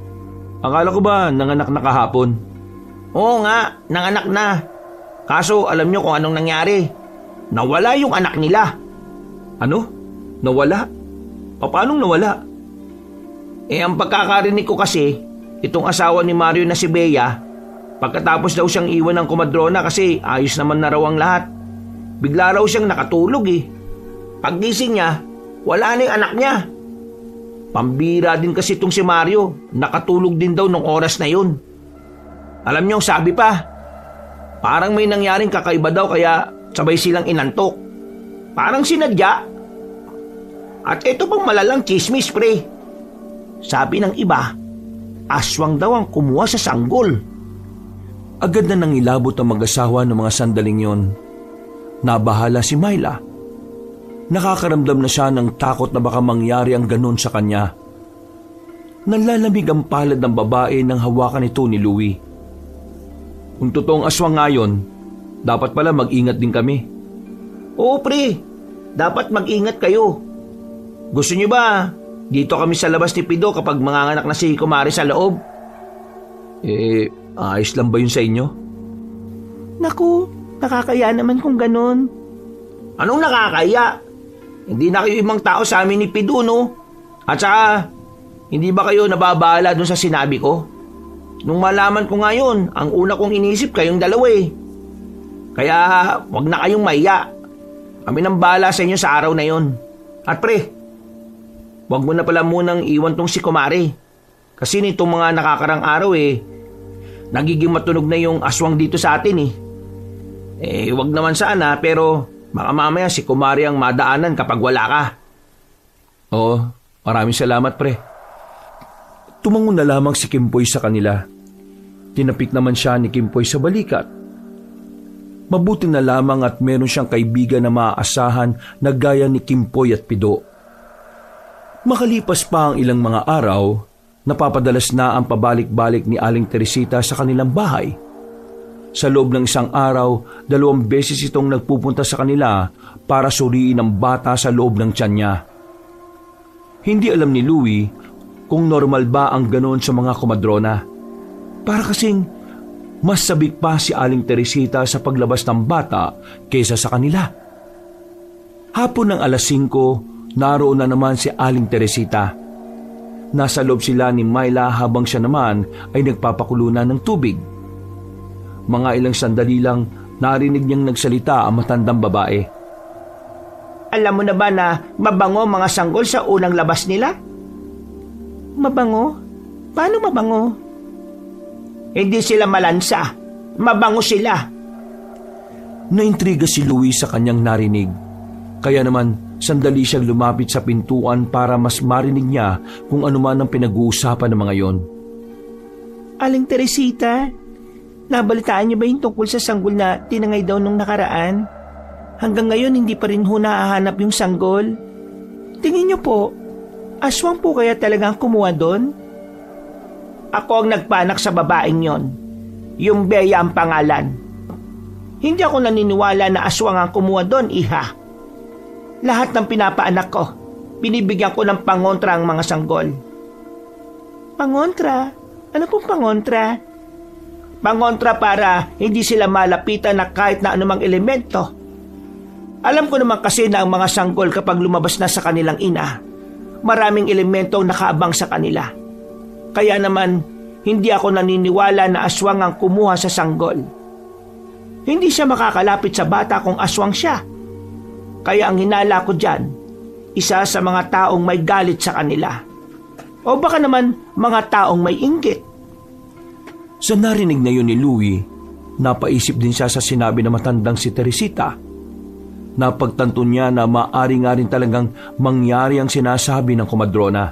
akala ko ba nanganak na kahapon? Oo nga, nanganak na. Kaso alam nyo kung anong nangyari. Nawala yung anak nila. Ano? Nawala? Paanong nawala? Ang pagkakarinig ko kasi, itong asawa ni Mario na si Bea, pagkatapos daw siyang iwan ng komadrona kasi ayos naman na raw ang lahat. Bigla raw siyang nakatulog eh. Paggising niya, wala na yung anak niya. Pambira din kasi itong si Mario, nakatulog din daw nung oras na yun. Alam niyo, sabi pa, parang may nangyaring kakaiba daw kaya sabay silang inantok. Parang sinadya. At ito pang malalang chismis, pre. Sabi ng iba, aswang daw ang kumuha sa sanggol. Agad na nangilabot ang mag-asawa ng mga sandaling yon. Nabahala si Myla. Nakakaramdam na siya ng takot na baka mangyari ang ganun sa kanya. Nanlalamig ang palad ng babae nang hawakan ito ni Louie. Kung totoong aswang ngayon, dapat pala mag-ingat din kami. Oo pre, dapat mag-ingat kayo. Gusto niyo ba, dito kami sa labas ni Pido kapag manganganak na si Kumari sa loob? Ayos lang ba yun sa inyo? Naku, nakakaya naman kung ganun. Anong nakakaya? Hindi na kayo ibang tao sa amin ni Pido, no? At saka, hindi ba kayo nababahala dun sa sinabi ko? Nung malaman ko ngayon, ang una kong inisip kayong dalawa eh. Kaya, wag na kayong mahiya. Kami nang bahala sa inyo sa araw na yon. At pre, wag mo na pala munang iwan tong si Kumari. Kasi nitong mga nakakarang araw nagiging matunog na yung aswang dito sa atin eh. Wag naman sana pero baka mamaya si Kumari ang madaanan kapag wala ka. Oo, maraming salamat pre. Tumangon na lamang si Kimpoy sa kanila. Tinapik naman siya ni Kimpoy sa balikat. Mabuti na lamang at meron siyang kaibigan na maaasahan na gaya ni Kimpoy at Pido. Makalipas pa ang ilang mga araw, napapadalas na ang pabalik-balik ni Aling Teresita sa kanilang bahay. Sa loob ng isang araw, 2 beses itong nagpupunta sa kanila para suriin ang bata sa loob ng tiyan niya. Hindi alam ni Louie kung normal ba ang ganoon sa mga komadrona. Para kasing mas sabik pa si Aling Teresita sa paglabas ng bata kaysa sa kanila. Hapon ng 5:00, naroon na naman si Aling Teresita. Nasa loob sila ni Myla habang siya naman ay nagpapakulunan ng tubig. Mga ilang sandali lang narinig niyang nagsalita ang matandang babae. Alam mo na ba na mabango mga sanggol sa unang labas nila? Mabango? Paano mabango? Hindi sila malansa. Mabango sila. Naintriga si Louie sa kanyang narinig. Kaya naman, sandali siyang lumapit sa pintuan para mas marinig niya kung ano man ang pinag-uusapan ng mga yon. Aling Teresita, nabalitaan niyo ba yung tungkol sa sanggol na tinangay daw nung nakaraan? Hanggang ngayon hindi pa rin ho nahahanap yung sanggol. Tingin niyo po, aswang po kaya talagang kumuha doon? Ako ang nagpanak sa babaeng yon. Yung Bea ang pangalan. Hindi ako naniniwala na aswang ang kumuha doon, iha. Lahat ng pinapaanak ko, binibigyan ko ng pangontra ang mga sanggol. Pangontra? Ano pong pangontra? Pangontra para hindi sila malapitan na kahit na anumang elemento. Alam ko naman kasi na ang mga sanggol kapag lumabas na sa kanilang ina, maraming elemento ang nakaabang sa kanila. Kaya naman, hindi ako naniniwala na aswang ang kumuha sa sanggol. Hindi siya makakalapit sa bata kung aswang siya. Kaya ang hinala ko dyan, isa sa mga taong may galit sa kanila. O baka naman mga taong may inggit. Sa narinig na yun ni Louie, napaisip din siya sa sinabi na matandang si Teresita. Napagtanto niya na maaari nga rin talagang mangyari ang sinasabi ng komadrona.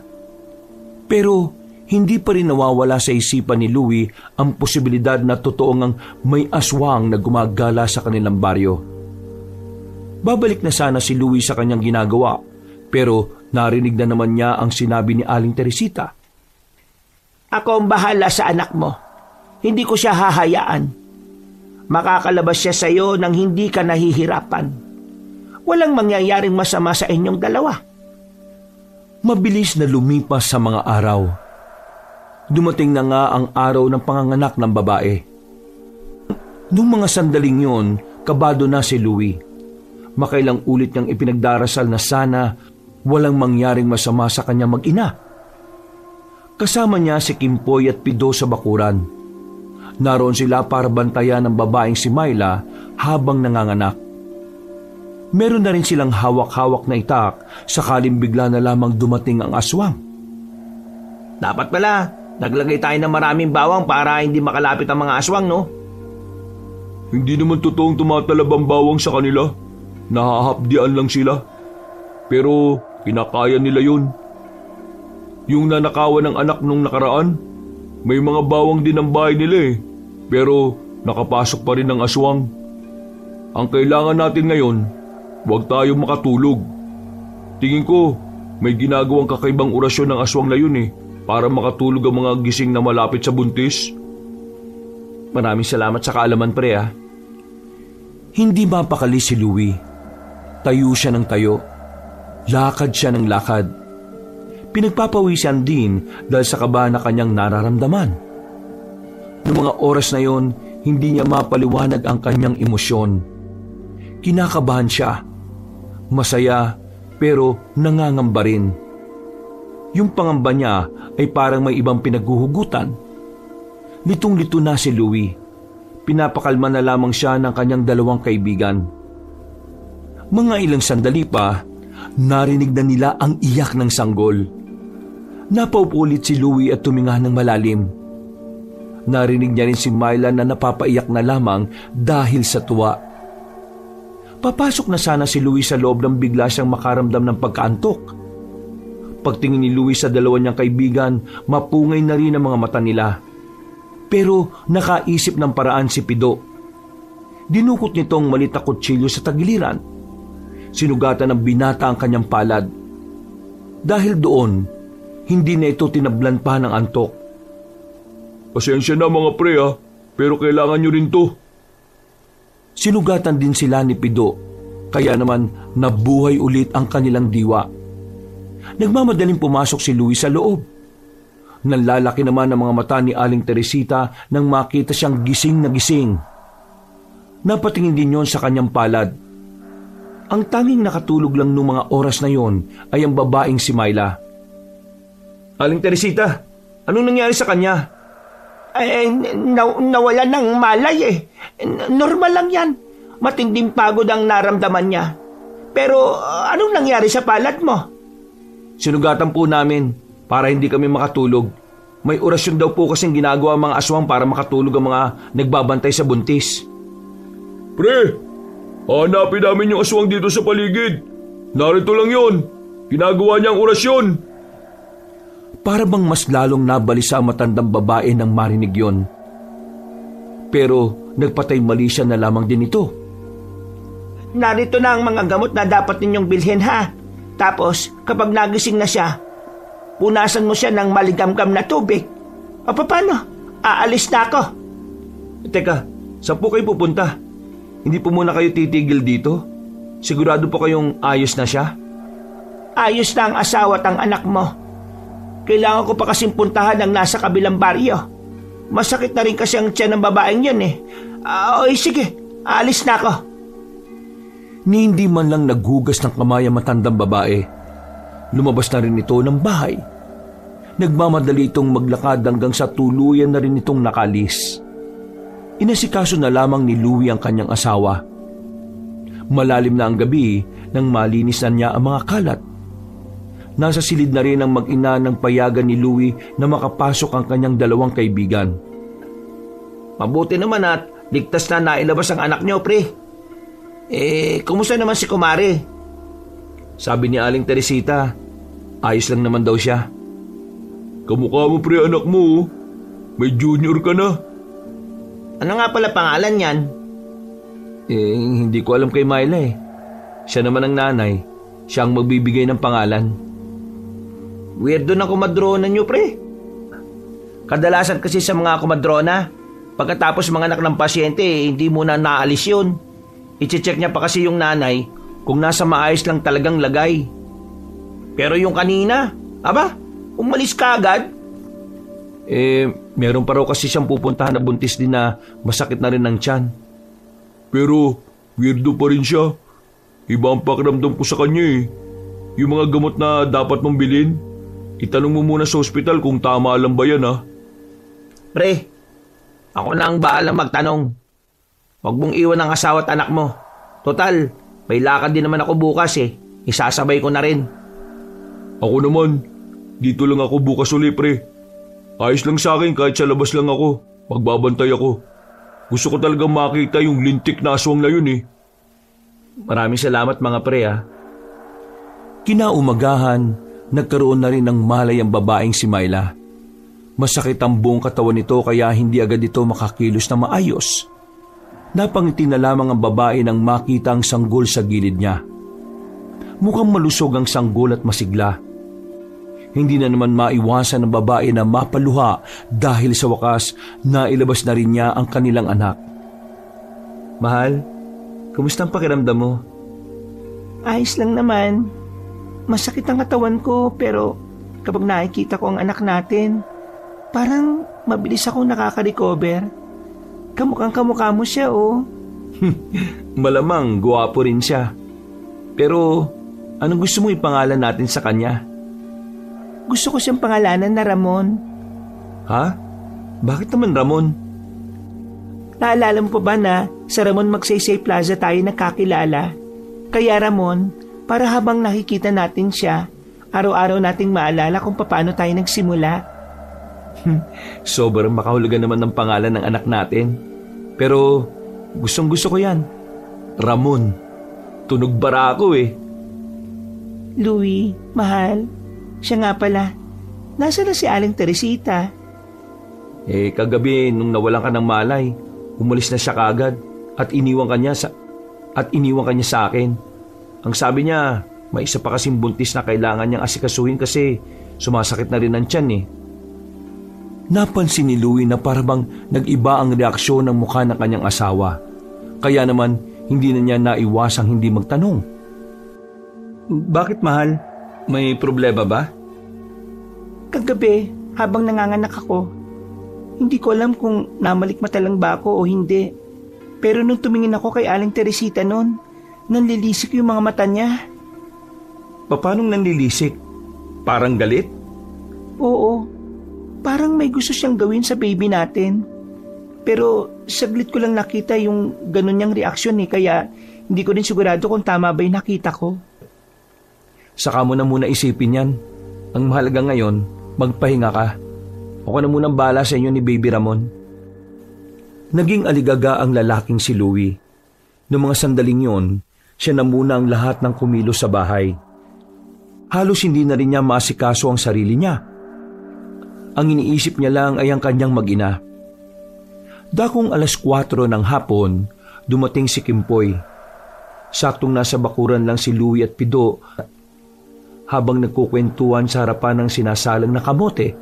Pero hindi pa rin nawawala sa isipan ni Louie ang posibilidad na totoo ngang may aswang na gumagala sa kanilang baryo. Babalik na sana si Louie sa kanyang ginagawa, pero narinig na naman niya ang sinabi ni Aling Teresita. Ako ang bahala sa anak mo. Hindi ko siya hahayaan. Makakalabas siya sa iyo nang hindi ka nahihirapan. Walang mangyayaring masama sa inyong dalawa. Mabilis na lumipas sa mga araw. Dumating na nga ang araw ng panganganak ng babae. Nung mga sandaling yon, kabado na si Louie. Makailang ulit niyang ipinagdarasal na sana walang mangyaring masama sa kanya mag-ina. Kasama niya si Kimpoy at Pido sa bakuran. Naroon sila para bantayan ng babaeng si Myla habang nanganganak. Meron na rin silang hawak-hawak na itak sakaling bigla na lamang dumating ang aswang. Dapat pala, naglagay tayo ng maraming bawang para hindi makalapit ang mga aswang, no? Hindi naman totoong tumatalab ang bawang sa kanila. Nahahapdian lang sila. Pero kinakaya nila yun. Yung nanakawan ng anak nung nakaraan, may mga bawang din ang bahay nila eh. Pero nakapasok pa rin ang aswang. Ang kailangan natin ngayon, huwag tayong makatulog. Tingin ko, may ginagawang kakaibang orasyon ng aswang na yun eh, para makatulog ang mga gising na malapit sa buntis. Maraming salamat sa kaalaman, pre, ah. Hindi mapakali si Louie. Tayo siya ng tayo. Lakad siya ng lakad. Pinagpapawisan din dahil sa kaba na kanyang nararamdaman. Noong mga oras na yon, hindi niya mapaliwanag ang kanyang emosyon. Kinakabahan siya. Masaya, pero nangangamba rin. Yung pangamba niya ay parang may ibang pinaghuhugutan. Litong-lito na si Louie. Pinapakalma na lamang siya ng kanyang dalawang kaibigan. Mga ilang sandali pa, narinig na nila ang iyak ng sanggol. Napaupulit si Louie at tuminga ng malalim. Narinig niya rin si Myla na napapaiyak na lamang dahil sa tuwa. Papasok na sana si Louie sa loob nang bigla siyang makaramdam ng pagkaantok. Pagtingin ni Louie sa dalawa niyang kaibigan, mapungay na rin ang mga mata nila. Pero nakaisip ng paraan si Pido. Dinukot nitong maliit na kutsilyo sa tagiliran. Sinugatan ng binata ang kanyang palad. Dahil doon, hindi na ito tinablan pa ng antok. Pasensya na mga pre ha, pero kailangan nyo rin to. Sinugatan din sila ni Pido, kaya naman nabuhay ulit ang kanilang diwa. Nagmamadaling pumasok si Louie sa loob. Nanlalaki naman ang mga mata ni Aling Teresita nang makita siyang gising na gising. Napatingin din yon sa kanyang palad. Ang tanging nakatulog lang noong mga oras na yon ay ang babaeng si Myla. Aling Teresita, anong nangyari sa kanya? Nawala ng malay eh. Normal lang yan. Matinding pagod ang naramdaman niya. Pero anong nangyari sa palad mo? Sinugatan po namin para hindi kami makatulog. May orasyon daw po kasing ginagawa ang mga aswang para makatulog ang mga nagbabantay sa buntis. Pre, hanapin namin yung aswang dito sa paligid. Narito lang yon. Ginagawa niya ang orasyon. Para bang mas lalong nabalisa ang matandang babae nang marinig yon. Pero nagpatay mali siya na lamang din ito. Narito na ang mga gamot na dapat ninyong bilhin ha. Tapos, kapag nagising na siya, punasan mo siya ng maligamgam na tubig. O paano? Aalis na ako. Teka, saan po kayo pupunta? Hindi po muna kayo titigil dito? Sigurado po kayong ayos na siya? Ayos na ang asawa at ang anak mo. Kailangan ko pa kasing puntahan ng nasa kabilang baryo. Masakit na rin kasi ang tiyan ng babaeng yun eh. Sige, aalis na ako. Ni hindi man lang naghugas ng kamay ang matandang babae. Lumabas na rin ito ng bahay. Nagmamadali itong maglakad hanggang sa tuluyan na rin itong nakalis. Inasikaso na lamang ni Louie ang kanyang asawa. Malalim na ang gabi nang malinis na niya ang mga kalat. Nasa silid na rin ang mag-ina ng payagan ni Louie na makapasok ang kanyang dalawang kaibigan. Mabuti naman at ligtas na nailabas ang anak niyo, pre. Kumusta naman si Kumare? Sabi ni Aling Teresita, ayos lang naman daw siya. Kamukha mo pre anak mo, may junior ka na. Ano nga pala pangalan niyan? Hindi ko alam kay Myla eh. Siya naman ang nanay, siya ang magbibigay ng pangalan. Weirdo na kumadrona niyo, pre. Kadalasan kasi sa mga kumadrona, pagkatapos mga anak ng pasyente, hindi muna naalis yun. I-check niya pa kasi yung nanay kung nasa maayos lang talagang lagay. Pero yung kanina, umalis ka agad? Meron pa raw kasi siyang pupuntahan na buntis din na masakit na rin ng tiyan. Pero weirdo pa rin siya. Iba ang pakiramdam ko sa kanya eh. Yung mga gamot na dapat mong bilhin, itanong mo muna sa ospital kung tama lang ba yan ha. Pre, ako na ang bahalang magtanong. Huwag mong iwan ang asawa at anak mo. Total, may lakad din naman ako bukas eh. Isasabay ko na rin. Ako naman, dito lang ako bukas uli pre. Ayos lang sa akin kahit sa labas lang ako. Magbabantay ako. Gusto ko talagang makita yung lintik na aswang na yun eh. Maraming salamat mga pre ha. Kinaumagahan, nagkaroon na rin ng malay ang babaeng si Myla. Masakit ang buong katawan nito kaya hindi agad ito makakilos na maayos. Napangiti na lamang ang babae nang makita ang sanggol sa gilid niya. Mukhang malusog ang sanggol at masigla. Hindi na naman maiwasan ng babae na mapaluha dahil sa wakas nailabas na rin niya ang kanilang anak. Mahal, kumusta ang pakiramdam mo? Ayos lang naman. Masakit ang katawan ko pero kapag nakikita ko ang anak natin, parang mabilis akong nakaka-recover. Kamukhang-kamukha mo siya, oh. Malamang, gwapo rin siya. Pero, anong gusto mo ipangalan natin sa kanya? Gusto ko siyang pangalanan na Ramon. Ha? Bakit naman Ramon? Naalala mo pa ba na sa Ramon Magsaysay Plaza tayo nagkakilala? Kaya Ramon, para habang nakikita natin siya, araw-araw nating maalala kung paano tayo nagsimula. Sobrang makahulugan naman ng pangalan ng anak natin. Pero gustong-gusto ko yan. Ramon. Tunog bara ako eh. Louie, mahal. Siya nga pala. Nasaan na si Aling Teresita? Kagabi nung nawalan ka ng malay, umalis na siya kagad at iniwan ka niya sa akin. Ang sabi niya, may isa pa kasing buntis na kailangan niyang asikasuhin kasi sumasakit na rin ang tiyan eh. Napansin ni Louie na parang nag-iba ang reaksyon ng mukha ng kanyang asawa. Kaya naman, hindi na niya naiwasang hindi magtanong. Bakit mahal? May problema ba? Kagabi, habang nanganganak ako, hindi ko alam kung namalikmata lang ba ako o hindi. Pero nung tumingin ako kay Aling Teresita noon, nanlilisik yung mga mata niya. Paano nanlilisik? Parang galit? Oo. Parang may gusto siyang gawin sa baby natin. Pero saglit ko lang nakita yung ganun niyang reaksyon kaya hindi ko rin sigurado kung tama ba yung nakita ko. Saka mo na muna isipin yan. Ang mahalaga ngayon, magpahinga ka. Ako na munang bahala sa inyo ni Baby Ramon. Naging aligaga ang lalaking si Louie. Noong mga sandaling yon, siya na muna ang lahat ng kumilos sa bahay. Halos hindi na rin niya maasikaso ang sarili niya. Ang iniisip niya lang ay ang kanyang mag-ina. Dakong 4:00 ng hapon, dumating si Kimpoy. Saktong nasa bakuran lang si Louie at Pido habang nagkukwentuhan sa harapan ng sinasalang na kamote.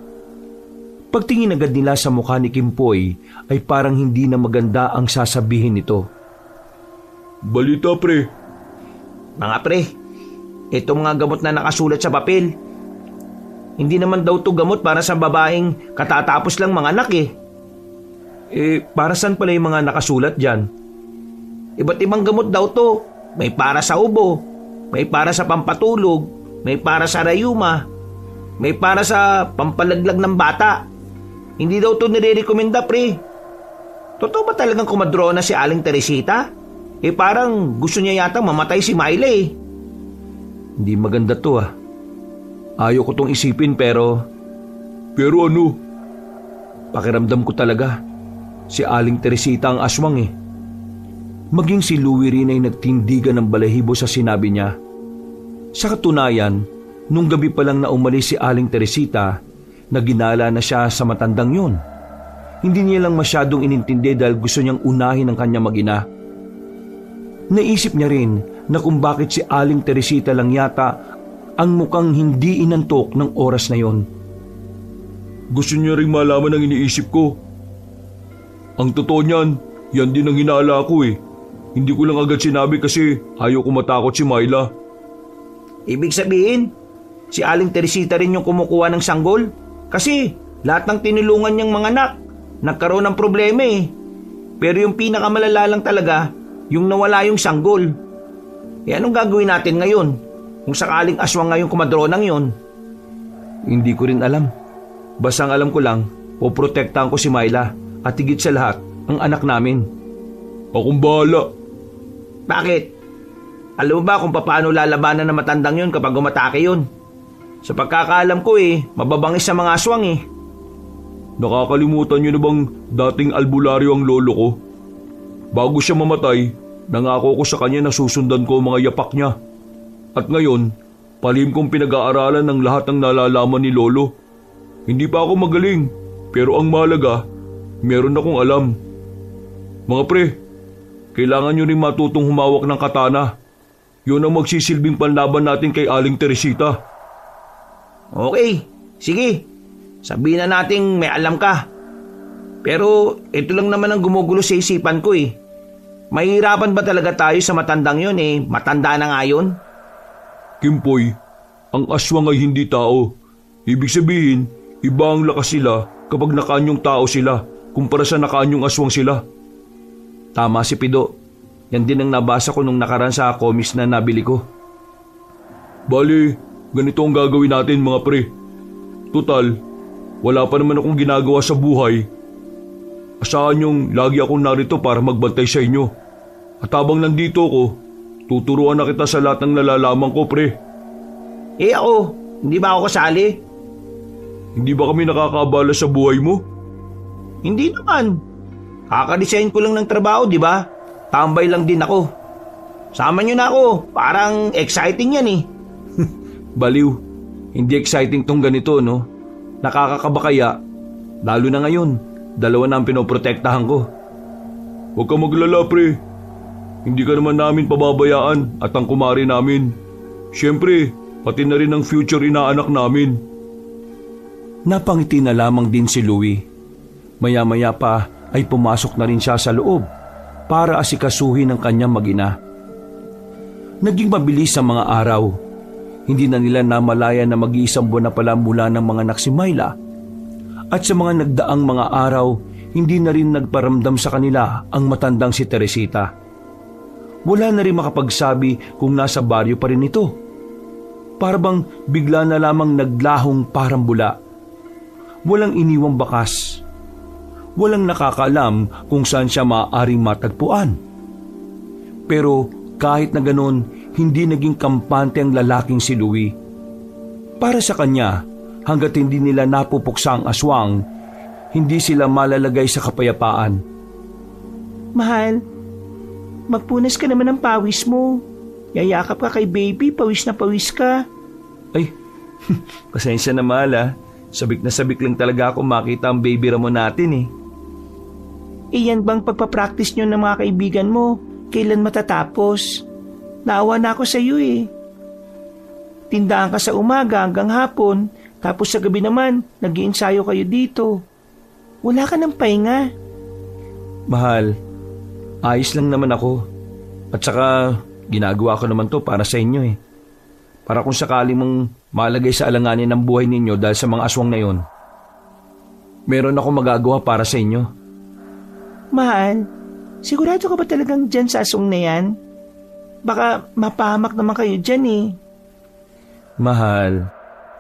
Pagtingin agad nila sa mukha ni Kimpoy ay parang hindi na maganda ang sasabihin nito. Balita pre. Mga pre, itong mga gamot na nakasulat sa papel, hindi naman daw to gamot para sa babaeng katatapos lang mga anak eh. Para saan pala yung mga nakasulat dyan? Iba't ibang gamot daw to. May para sa ubo, may para sa pampatulog, may para sa rayuma, may para sa pampalaglag ng bata. Hindi daw to nire-recommenda pre. Totoo ba talagang kumadrona si Aling Teresita? Parang gusto niya yata mamatay si Myla eh. Hindi maganda to ah. Ayaw ko tong isipin pero... Pero ano? Pakiramdam ko talaga. Si Aling Teresita ang aswang eh. Maging si Louie rin ay nagtindigan ng balahibo sa sinabi niya. Sa katunayan, nung gabi pa lang na umalis si Aling Teresita, naginala na siya sa matandang yun. Hindi niya lang masyadong inintindi dahil gusto niyang unahin ang kanyang mag-ina. Naisip niya rin na kung bakit si Aling Teresita lang yata ang mukhang hindi inantok ng oras na yon. Gusto niya rin malaman ang iniisip ko. Ang totoo niyan, yan din ang hinala ko eh. Hindi ko lang agad sinabi kasi ayaw ko matakot si Myla. Ibig sabihin, si Aling Teresita rin yung kumukuha ng sanggol? Kasi lahat ng tinulungan niyang mga anak, nagkaroon ng problema eh. Pero yung pinakamalala lang talaga, yung nawala yung sanggol. Anong gagawin natin ngayon? Kung sakaling aswang nga yung kumadronang yon? Hindi ko rin alam. Basta ang alam ko lang, poprotektahan ko si Myla at higit sa lahat, ang anak namin. Akong bahala. Bakit? Alam mo ba kung paano lalabanan ng matandang yon kapag umatake yun? Sa pagkakaalam ko mababangis sa mga aswang eh. Nakakalimutan niyo na bang dating albularyo ang lolo ko? Bago siya mamatay, nangako ko sa kanya na susundan ko ang mga yapak niya. At ngayon, palihim kong pinag-aaralan ng lahat ng nalalaman ni lolo. Hindi pa ako magaling, pero ang mahalaga, meron akong alam. Mga pre, kailangan nyo rin matutong humawak ng katana. Yun ang magsisilbing panlaban natin kay Aling Teresita. Okay, sige. Sabihin na nating may alam ka. Pero ito lang naman ang gumugulo sa isipan ko eh. Mahirapan ba talaga tayo sa matandang yun eh? Matanda na nga yun? Kimpoy, ang aswang ay hindi tao. Ibig sabihin, iba ang lakas sila kapag nakaanyong tao sila kumpara sa nakaanyong aswang sila. Tama si Pido. Yan din ang nabasa ko nung nakaraan sa comics na nabili ko. Bali, ganito ang gagawin natin mga pre. Tutal, wala pa naman akong ginagawa sa buhay. Asahan yung lagi akong narito para magbantay sa inyo. At habang nandito ko, tuturuan na kita sa lahat ng nalalaman ko pre. Ako, hindi ba ako kasali? Hindi ba kami nakakabala sa buhay mo? Hindi naman. Kakadesign ko lang ng trabaho, di ba? Tambay lang din ako. Sama nyo na ako. Parang exciting yan eh. Baliw. Hindi exciting tong ganito, no? Nakakakaba kaya. Lalo na ngayon. Dalawa na ang pinoprotektahan ko. Huwag ka maglala, pre. Hindi ka naman namin pababayaan at ang kumari namin. Siyempre, pati na rin ang future inaanak namin. Napangiti na lamang din si Louie. Maya-maya pa ay pumasok na rin siya sa loob para asikasuhin ang kanyang mag-ina. Naging mabilis ang mga araw. Hindi na nila namalaya na mag-iisang buwan na pala mula ng mga anak si Myla. At sa mga nagdaang mga araw, hindi na rin nagparamdam sa kanila ang matandang si Teresita. Wala na rin makapagsabi kung nasa baryo pa rin ito. Para bang bigla na lamang naglahong parang bula. Walang iniwang bakas. Walang nakakaalam kung saan siya maaaring matagpuan. Pero kahit na ganon, hindi naging kampante ang lalaking si Louie. Para sa kanya, hanggat hindi nila napupuksa ang aswang, hindi sila malalagay sa kapayapaan. Mahal, magpunas ka naman ng pawis mo. Yayakap ka kay baby, pawis na pawis ka. Ay, pasensya na mahal ah. Sabik na sabik lang talaga ako makita ang baby Ramon natin eh. Yan bang pagpapractice nyo ng mga kaibigan mo? Kailan matatapos? Naawa na ako sa iyo eh. tindahan ka sa umaga hanggang hapon, tapos sa gabi naman, nag-iensayo kayo dito. Wala ka ng pahinga. Mahal, ayos lang naman ako. At saka, ginagawa ko naman to para sa inyo eh. Para kung sakali mong malagay sa alanganin ng buhay ninyo dahil sa mga aswang na yon, meron ako magagawa para sa inyo. Mahal, sigurado ka ba talagang dyan sa aswang na yan? Baka mapahamak naman kayo dyan eh. Mahal,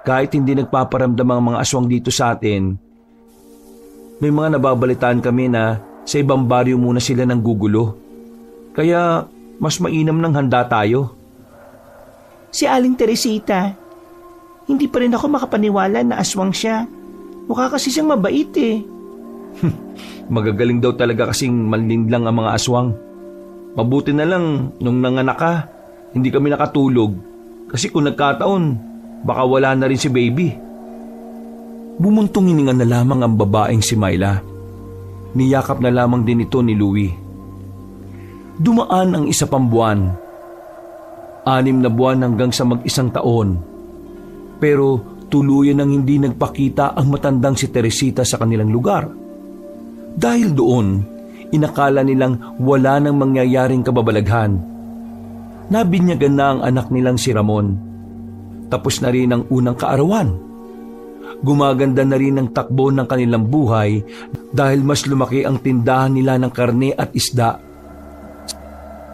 kahit hindi nagpaparamdam ang mga aswang dito sa atin, may mga nababalitaan kami na sa ibang baryo muna sila nang gugulo. Kaya mas mainam ng handa tayo. Si Aling Teresita, hindi pa rin ako makapaniwala na aswang siya. Mukha kasi siyang mabait eh. Magagaling daw talaga kasing manlinlang ang mga aswang. Mabuti na lang nung nanganak ka, hindi kami nakatulog. Kasi kung nagkataon, baka wala na rin si baby. Bumuntong hininga na lamang ang babaeng si Myla. Niyakap na lamang din ito ni Louie. Dumaan ang isa pang buwan. 6 na buwan hanggang sa mag-1 taon. Pero tuluyan nang hindi nagpakita ang matandang si Teresita sa kanilang lugar. Dahil doon, inakala nilang wala nang mangyayaring kababalaghan. Nabinyagan na ang anak nilang si Ramon. Tapos na rin ang unang kaarawan. Gumaganda na rin ang takbo ng kanilang buhay dahil mas lumaki ang tindahan nila ng karne at isda.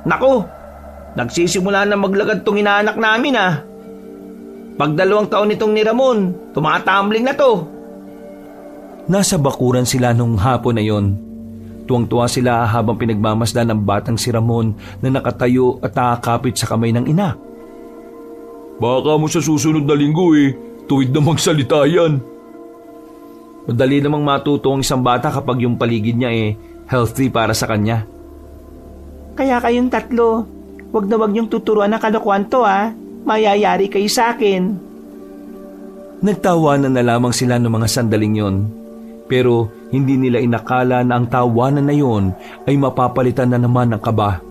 Nako, nagsisimula na maglagad tong inaanak namin ah. Pag 2 taon nitong ni Ramon, tumatambling na to. Nasa bakuran sila nung hapon na yon. Tuwang-tuwa sila habang pinagmamasdan ng batang si Ramon na nakatayo at nakakapit sa kamay ng ina. Baka mo sa susunod na linggo tuwid na magsalita yan. Madali namang matuto ang isang bata kapag yung paligid niya healthy para sa kanya. Kaya kayong 3, wag na wag niyong tuturuan ng kalokohan to ah. Mayayari kayo sa akin. Nagtawanan na lamang sila ng mga sandaling yon. Pero hindi nila inakala na ang tawanan na yon ay mapapalitan na naman ng kaba.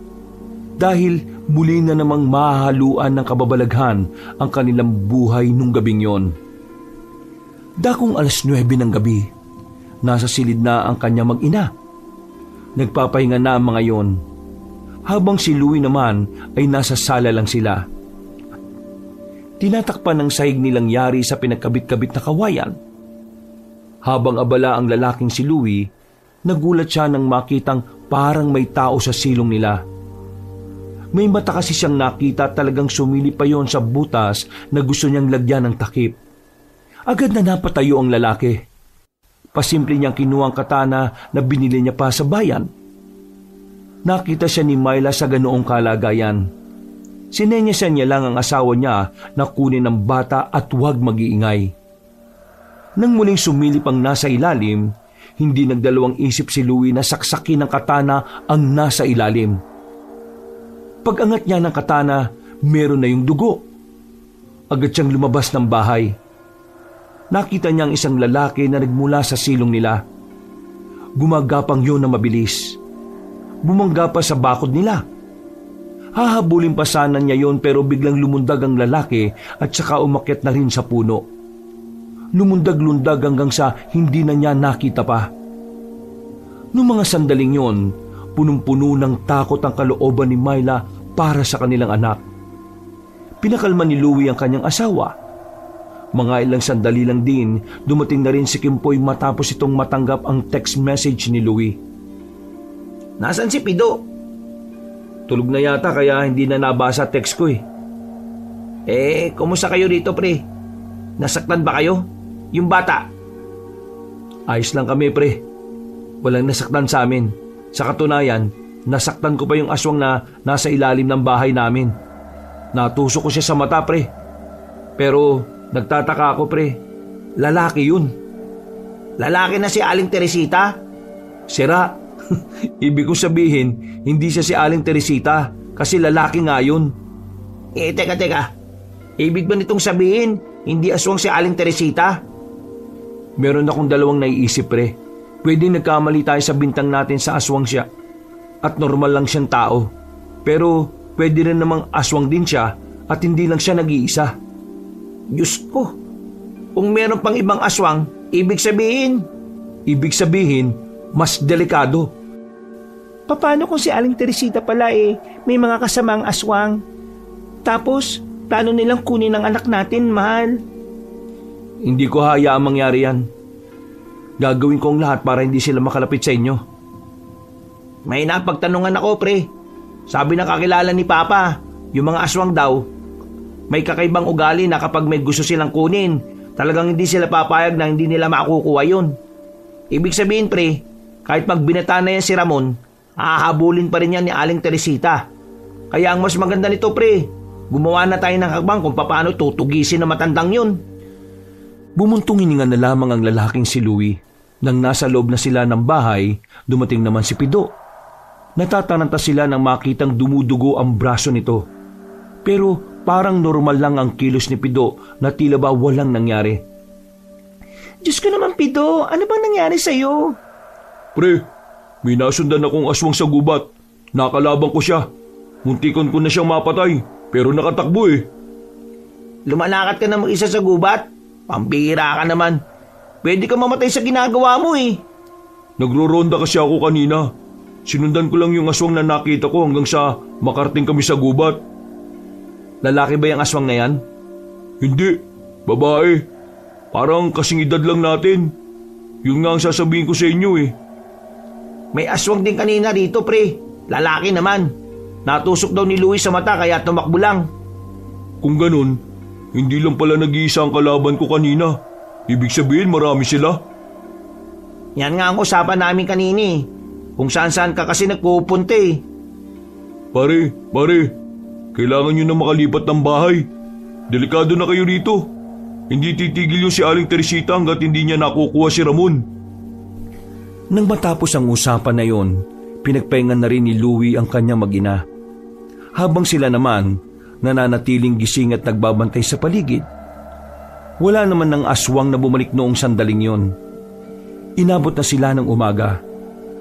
Dahil muli na namang mahahaluan ng kababalaghan ang kanilang buhay nung gabing yon. Dakong 9:00 ng gabi, nasa silid na ang kanya mag-ina. Nagpapahinga na ang mga yon. Habang si Louie naman ay nasa sala lang sila. Tinatakpan ng sahig nilang yari sa pinagkabit-kabit na kawayan. Habang abala ang lalaking si Louie, nagulat siya nang makitang parang may tao sa silong nila. May mata kasi siyang nakita at talagang sumilip pa yon sa butas na gusto niyang lagyan ng takip. Agad na napatayo ang lalaki. Pasimple niyang kinuha ang katana na binili niya pa sa bayan. Nakita siya ni Myla sa ganoong kalagayan. Sinenyasan niya lang ang asawa niya na kunin ang bata at huwag mag-iingay. Nang muling sumilip ang nasa ilalim, hindi nagdalawang isip si Louie na saksakin ng katana ang nasa ilalim. Pag-angat niya ng katana, meron na yung dugo. Agad siyang lumabas ng bahay. Nakita niya ang isang lalaki na nagmula sa silong nila. Gumagapang yun na mabilis. Bumangga pa sa bakod nila. Hahabulin pa sana niya yon pero biglang lumundag ang lalaki at saka umakyat na rin sa puno. Lumundag-lundag hanggang sa hindi na niya nakita pa. Noong mga sandaling yon, punong-puno ng takot ang kalooban ni Myla para sa kanilang anak. Pinakalma ni Louie ang kanyang asawa. Mga ilang sandali lang din, dumating na rin si Kimpoy matapos itong matanggap ang text message ni Louie. Nasaan si Pido? Tulog na yata kaya hindi na nabasa text ko Kumusta kayo dito pre? Nasaktan ba kayo? Yung bata? Ayos lang kami pre. Walang nasaktan sa amin. Sa katunayan, nasaktan ko pa yung aswang na nasa ilalim ng bahay namin. Natusok ko siya sa mata pre. Pero nagtataka ako pre. Lalaki yun. Lalaki na si Aling Teresita? Sira. Ibig ko sabihin, hindi siya si Aling Teresita kasi lalaki nga yun. Teka. Ibig ba nitong sabihin, hindi aswang si Aling Teresita? Meron akong 2 naiisip pre. Pwede nagkamali tayo sa bintang natin sa aswang siya. At normal lang siyang tao. Pero pwede rin namang aswang din siya at hindi lang siya nag-iisa. Diyos ko, kung meron pang ibang aswang, ibig sabihin, mas delikado. Paano kung si Aling Teresita pala may mga kasamang aswang? Tapos, plano nilang kunin ang anak natin, mahal. Hindi ko hayaang mangyari yan. Gagawin ko ang lahat para hindi sila makalapit sa inyo. May napagtanungan ako, pre. Sabi ng kakilala ni Papa, yung mga aswang daw, may kakaibang ugali na kapag may gusto silang kunin, talagang hindi sila papayag na hindi nila makukuha yun. Ibig sabihin, pre, kahit pag binata na yan si Ramon, hahabulin pa rin yan ni Aling Teresita. Kaya ang mas maganda nito, pre, gumawa na tayo ng hakbang kung paano tutugisin na matandang yun. Bumuntong hininga na lamang ang lalaking si Louie. Nang nasa loob na sila ng bahay, dumating naman si Pido. Natataranta sila nang makitang dumudugo ang braso nito. Pero parang normal lang ang kilos ni Pido na tila ba walang nangyari. Diyos ko naman, Pido, ano bang nangyari sa'yo? Pre, may nasundan akong aswang sa gubat. Nakalabang ko siya. Muntikan ko na siyang mapatay, pero nakatakbo eh. Lumalakad ka na mag-isa sa gubat? Pambihira ka naman. Pwede ka mamatay sa ginagawa mo eh. Nagro-ronda kasi ako kanina. Sinundan ko lang yung aswang na nakita ko hanggang sa makarting kami sa gubat. Lalaki ba yung aswang na yan? Hindi, babae. Parang kasing edad lang natin. Yun nga ang sasabihin ko sa inyo eh. May aswang din kanina rito, pre. Lalaki naman. Natusok daw ni Louie sa mata kaya tumakbo lang. Kung ganun, hindi lang pala nag-iisa ang kalaban ko kanina. Ibig sabihin marami sila. Yan nga ang usapan namin kanina eh. Kung saan-saan ka kasi nagpupunta eh. Pare, kailangan nyo na makalipat ng bahay. Delikado na kayo rito. Hindi titigil yung si Aling Teresita hanggat hindi niya nakukuha si Ramon. Nang matapos ang usapan na yon, pinagpahingan na rin ni Louie ang kanyang mag-ina. Habang sila naman, nananatiling gising at nagbabantay sa paligid. Wala naman ng aswang na bumalik noong sandaling yon. Inabot na sila ng umaga.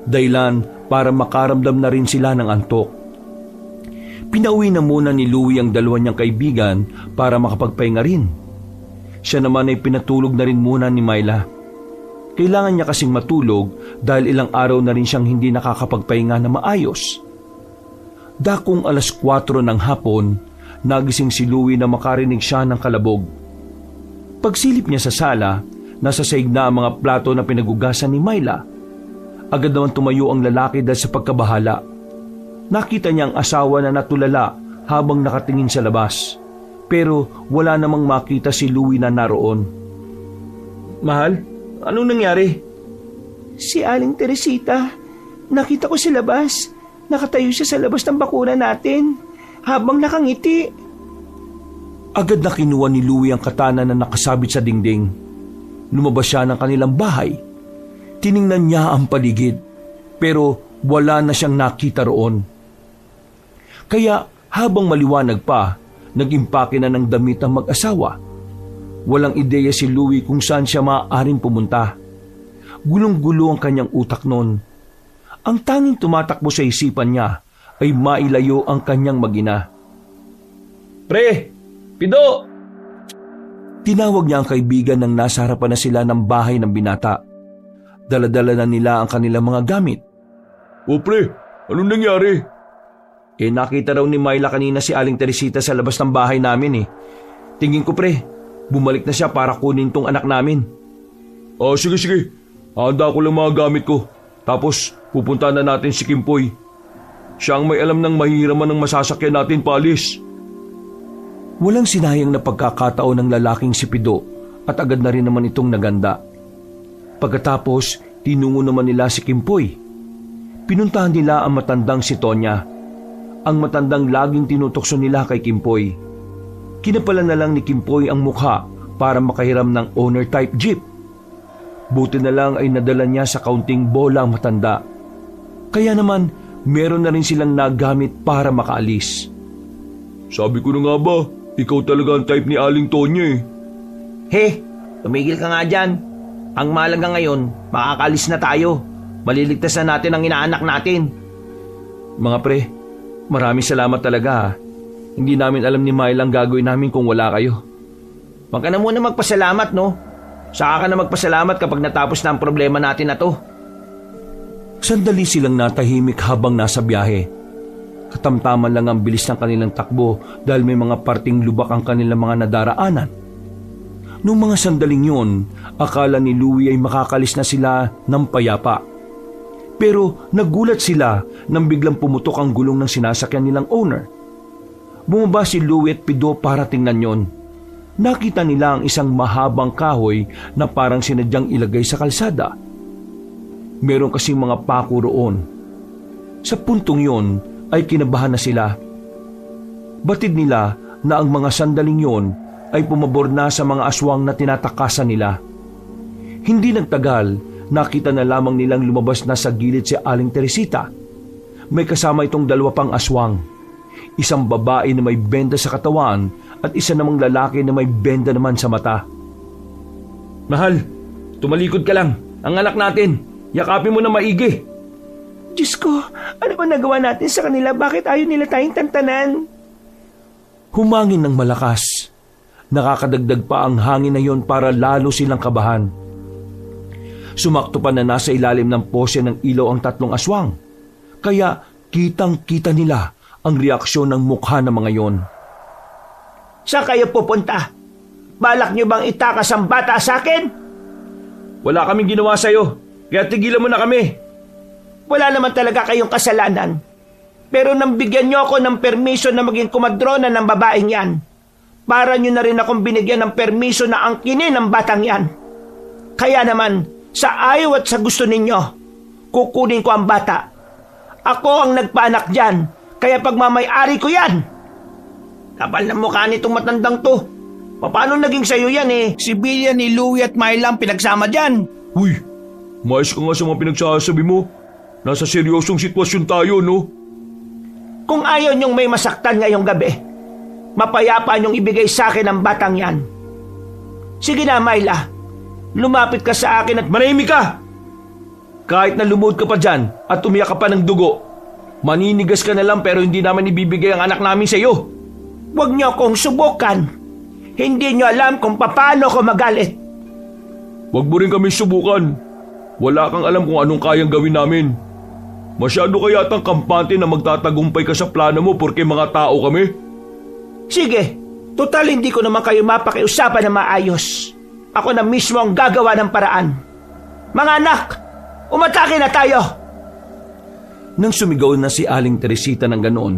Dahilan para makaramdam na rin sila ng antok. Pinauwi na muna ni Louie ang dalawa niyang kaibigan para makapagpahinga rin. Siya naman ay pinatulog na rin muna ni Myla. Kailangan niya kasing matulog dahil ilang araw na rin siyang hindi nakakapagpahinga na maayos. Dakong 4:00 ng hapon, nagising si Louie na makarinig siya ng kalabog. Pagsilip niya sa sala, nasa sahig na ang mga plato na pinagugasan ni Myla. Agad naman tumayo ang lalaki dahil sa pagkabahala. Nakita niya ang asawa na natulala habang nakatingin sa labas. Pero wala namang makita si Louie na naroon. Mahal, anong nangyari? Si Aling Teresita. Nakita ko sa labas. Nakatayo siya sa labas ng bakuran natin habang nakangiti. Agad na kinuha ni Louie ang katana na nakasabit sa dingding. Lumabas siya ng kanilang bahay. Tiningnan niya ang paligid, pero wala na siyang nakita roon. Kaya habang maliwanag pa, nag-impake na ng damit ang mag-asawa. Walang ideya si Louie kung saan siya maaaring pumunta. Gulong-gulo ang kanyang utak noon. Ang tanging tumatakbo sa isipan niya ay mailayo ang kanyang mag-ina. Pre, Pido! Tinawag niya ang kaibigan nang nasa harapan na sila ng bahay ng binata. Dala-dala na nila ang kanilang mga gamit. O pre, anong nangyari? Nakita raw ni Myla kanina si Aling Teresita sa labas ng bahay namin eh. Tingin ko pre, bumalik na siya para kunin tong anak namin. Sige. Handa ko lang mga gamit ko. Tapos pupunta na natin si Kimpoy. Siya ang may alam ng mahihiraman ng masasakyan natin paalis. Walang sinayang na pagkakataon ng lalaking si Pido at agad na rin naman itong naganda. Pagkatapos, tinungo naman nila si Kimpoy. Pinuntahan nila ang matandang si Tonya, ang matandang laging tinutokso nila kay Kimpoy. Kinapalan na lang ni Kimpoy ang mukha para makahiram ng owner-type jeep. Buti na lang ay nadala niya sa kaunting bola ang matanda. Kaya naman, meron na rin silang nagamit para makaalis. Sabi ko na nga ba, ikaw talaga ang type ni Aling Tonya eh. He, tumigil ka nga dyan. Ang mahalaga ngayon, makakalis na tayo. Maliligtas na natin ang inaanak natin. Mga pre, maraming salamat talaga. Hindi namin alam ni Myla ang gagawin namin kung wala kayo. Huwag ka na muna magpasalamat, no? Saka ka na magpasalamat kapag natapos na ang problema natin na to. Sandali silang natahimik habang nasa biyahe. Katamtaman lang ang bilis ng kanilang takbo dahil may mga parting lubak ang kanilang mga nadaraanan. Noong mga sandaling yun, akala ni Louie ay makakalis na sila ng payapa. Pero nagulat sila nang biglang pumutok ang gulong ng sinasakyan nilang owner. Bumaba si Louie at Pido para tingnan yon. Nakita nila ang isang mahabang kahoy na parang sinadyang ilagay sa kalsada. Meron kasing mga pako roon. Sa puntong yon ay kinabahan na sila. Batid nila na ang mga sandaling yon ay pumabor na sa mga aswang na tinatakasan nila. Hindi nagtagal, nakita na lamang nilang lumabas na sa gilid si Aling Teresita. May kasama itong dalawa pang aswang. Isang babae na may benda sa katawan at isa namang lalaki na may benda naman sa mata. Mahal, tumalikod ka lang. Ang anak natin, yakapin mo na maigi. Diyos ko, ano ba nagawa natin sa kanila? Bakit ayaw nila tayong tantanan? Humangin ng malakas. Nakakadagdag pa ang hangin na yon para lalo silang kabahan. Sumakto pa na nasa ilalim ng pose ng ilaw ang tatlong aswang. Kaya kitang-kita nila ang reaksyon ng mukha ng mga yon. Saan kayo pupunta? Balak niyo bang itakas ang bata sa akin? Wala kaming ginawa sa'yo, kaya tigilan mo na kami. Wala naman talaga kayong kasalanan. Pero nang bigyan niyo ako ng permiso na maging kumadrona ng babaeng yan, para niyo na rin akong binigyan ng permiso na angkinin ng batang yan. Kaya naman, sa ayaw at sa gusto ninyo, kukunin ko ang bata. Ako ang nagpaanak dyan, kaya pagmamay-ari ko yan. Kapal na mukha nitong matandang to. Paano naging sayo yan eh? Si Bilya ni Louie at Myla ang pinagsama dyan. Uy, maayos ka nga sa mga pinagsasabi mo. Nasa seryosong sitwasyon tayo, no? Kung ayaw niyong may masaktan ngayong gabi, mapayapa niyong ibigay sa akin ang batang yan. Sige na, Myla. Lumapit ka sa akin at manahimik ka! Kahit na lumuhod ka pa dyan at umiyak ka pa ng dugo, maninigas ka na lang pero hindi naman ibibigay ang anak namin sa iyo. Huwag niyo akong subukan. Hindi niyo alam kung paano ko magalit. Huwag mo rin kami subukan. Wala kang alam kung anong kayang gawin namin. Masyado ka yatang kampante na magtatagumpay ka sa plano mo porque mga tao kami. Sige, total hindi ko naman kayo mapakiusapan na maayos. Ako na mismo ang gagawa ng paraan. Mga anak, umatake na tayo! Nang sumigaw na si Aling Teresita ng ganoon,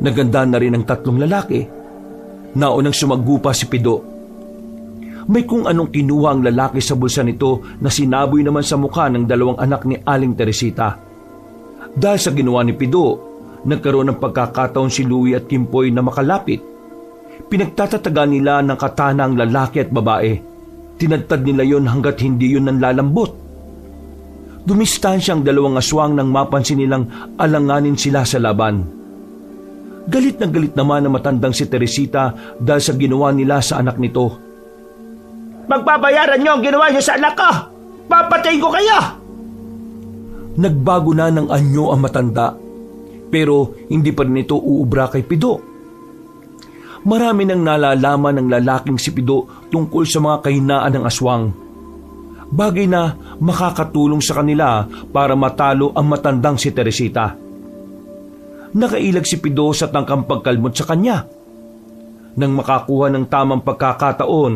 naganda na rin ang tatlong lalaki. Naunang sumagupa si Pido. May kung anong kinuha ang lalaki sa bulsa nito na sinaboy naman sa mukha ng dalawang anak ni Aling Teresita. Dahil sa ginawa ni Pido, nagkaroon ng pagkakataon si Louie at Kimpoy na makalapit. Pinagtatatagan nila ng katana ang lalaki at babae. Tinadtad nila yon hanggat hindi yun nanlalambot. Dumistansya ang dalawang aswang nang mapansin nilang alanganin sila sa laban. Galit na galit naman ang matandang si Teresita dahil sa ginawa nila sa anak nito. Magbabayaran niyo ang ginawa niyo sa anak ko! Papatayin ko kayo! Nagbago na ng anyo ang matanda, pero hindi pa rin ito uubra kay Pido. Marami nang nalalaman ng lalaking si Pido tungkol sa mga kahinaan ng aswang. Bagay na makakatulong sa kanila para matalo ang matandang si Teresita. Nakailag si Pido sa tangkang pagkalmot sa kanya. Nang makakuha ng tamang pagkakataon,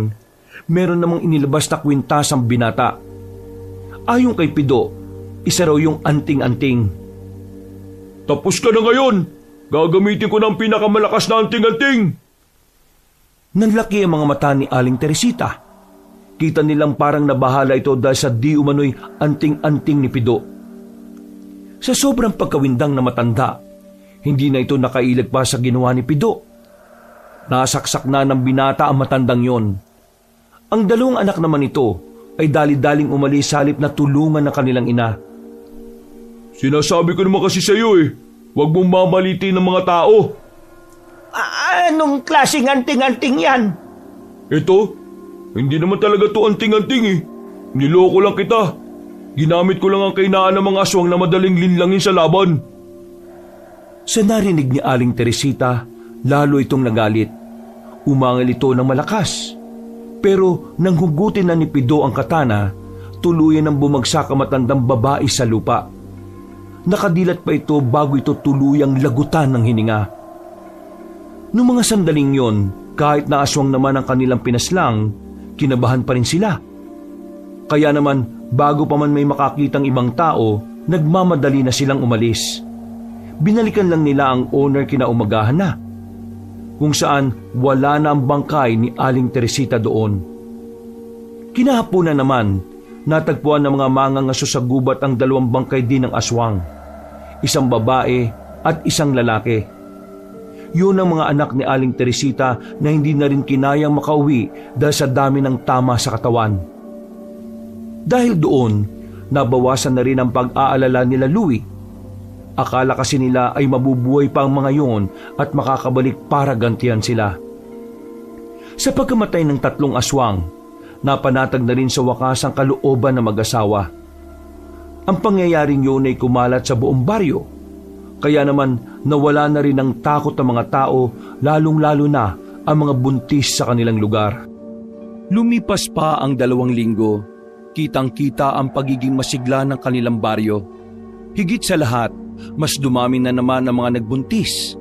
meron namang inilabas na kwintas ang binata. Ayon kay Pido, isa raw yung anting-anting. Tapos ka na ngayon! Gagamitin ko ng pinakamalakas na anting-anting! Nanlaki ang mga mata ni Aling Teresita. Kita nilang parang nabahala ito dahil sa di umano'y anting-anting ni Pido. Sa sobrang pagkawindang na matanda, hindi na ito nakailag pa sa ginawa ni Pido. Nasaksak na ng binata ang matandang yon. Ang dalawang anak naman ito ay dali-daling umalis sa halip na tulungan ng kanilang ina. Sinasabi ko naman kasi sa iyo eh, huwag mong mamalitin ng mga tao. Anong klaseng anting-anting yan? Ito, hindi naman talaga to anting-anting eh. Niloko lang kita. Ginamit ko lang ang kainaan ng mga aswang na madaling linlangin sa laban. Sa narinig ni Aling Teresita, lalo itong nagalit. Umangal ito ng malakas. Pero nang hugutin na ni Pido ang katana, tuluyan ng bumagsak ang matandang babae sa lupa. Nakadilat pa ito bago ito tuluyang lagutan ng hininga. Noong mga sandaling yon, kahit na aswang naman ang kanilang pinaslang, kinabahan pa rin sila. Kaya naman, bago pa man may makakitang ibang tao, nagmamadali na silang umalis. Binalikan lang nila ang owner kinaumagahan na, kung saan wala na ang bangkay ni Aling Teresita doon. Kinahaponan naman, natagpuan ng mga mangangaso sa gubat ang 2 bangkay din ng aswang, isang babae at isang lalaki. Yun ang mga anak ni Aling Teresita na hindi na rin kinayang makauwi dahil sa dami ng tama sa katawan. Dahil doon, nabawasan na rin ang pag-aalala nila Louie. Akala kasi nila ay mabubuhay pa ang mga yon at makakabalik para gantihan sila. Sa pagkamatay ng 3 aswang, napanatag na rin sa wakas ang kalooban ng mag-asawa. Ang pangyayaring yun ay kumalat sa buong baryo, kaya naman nawala na rin ang takot ng mga tao, lalong-lalo na ang mga buntis sa kanilang lugar. Lumipas pa ang 2 linggo, kitang-kita ang pagiging masigla ng kanilang baryo. Higit sa lahat, mas dumami na naman ang mga nagbuntis.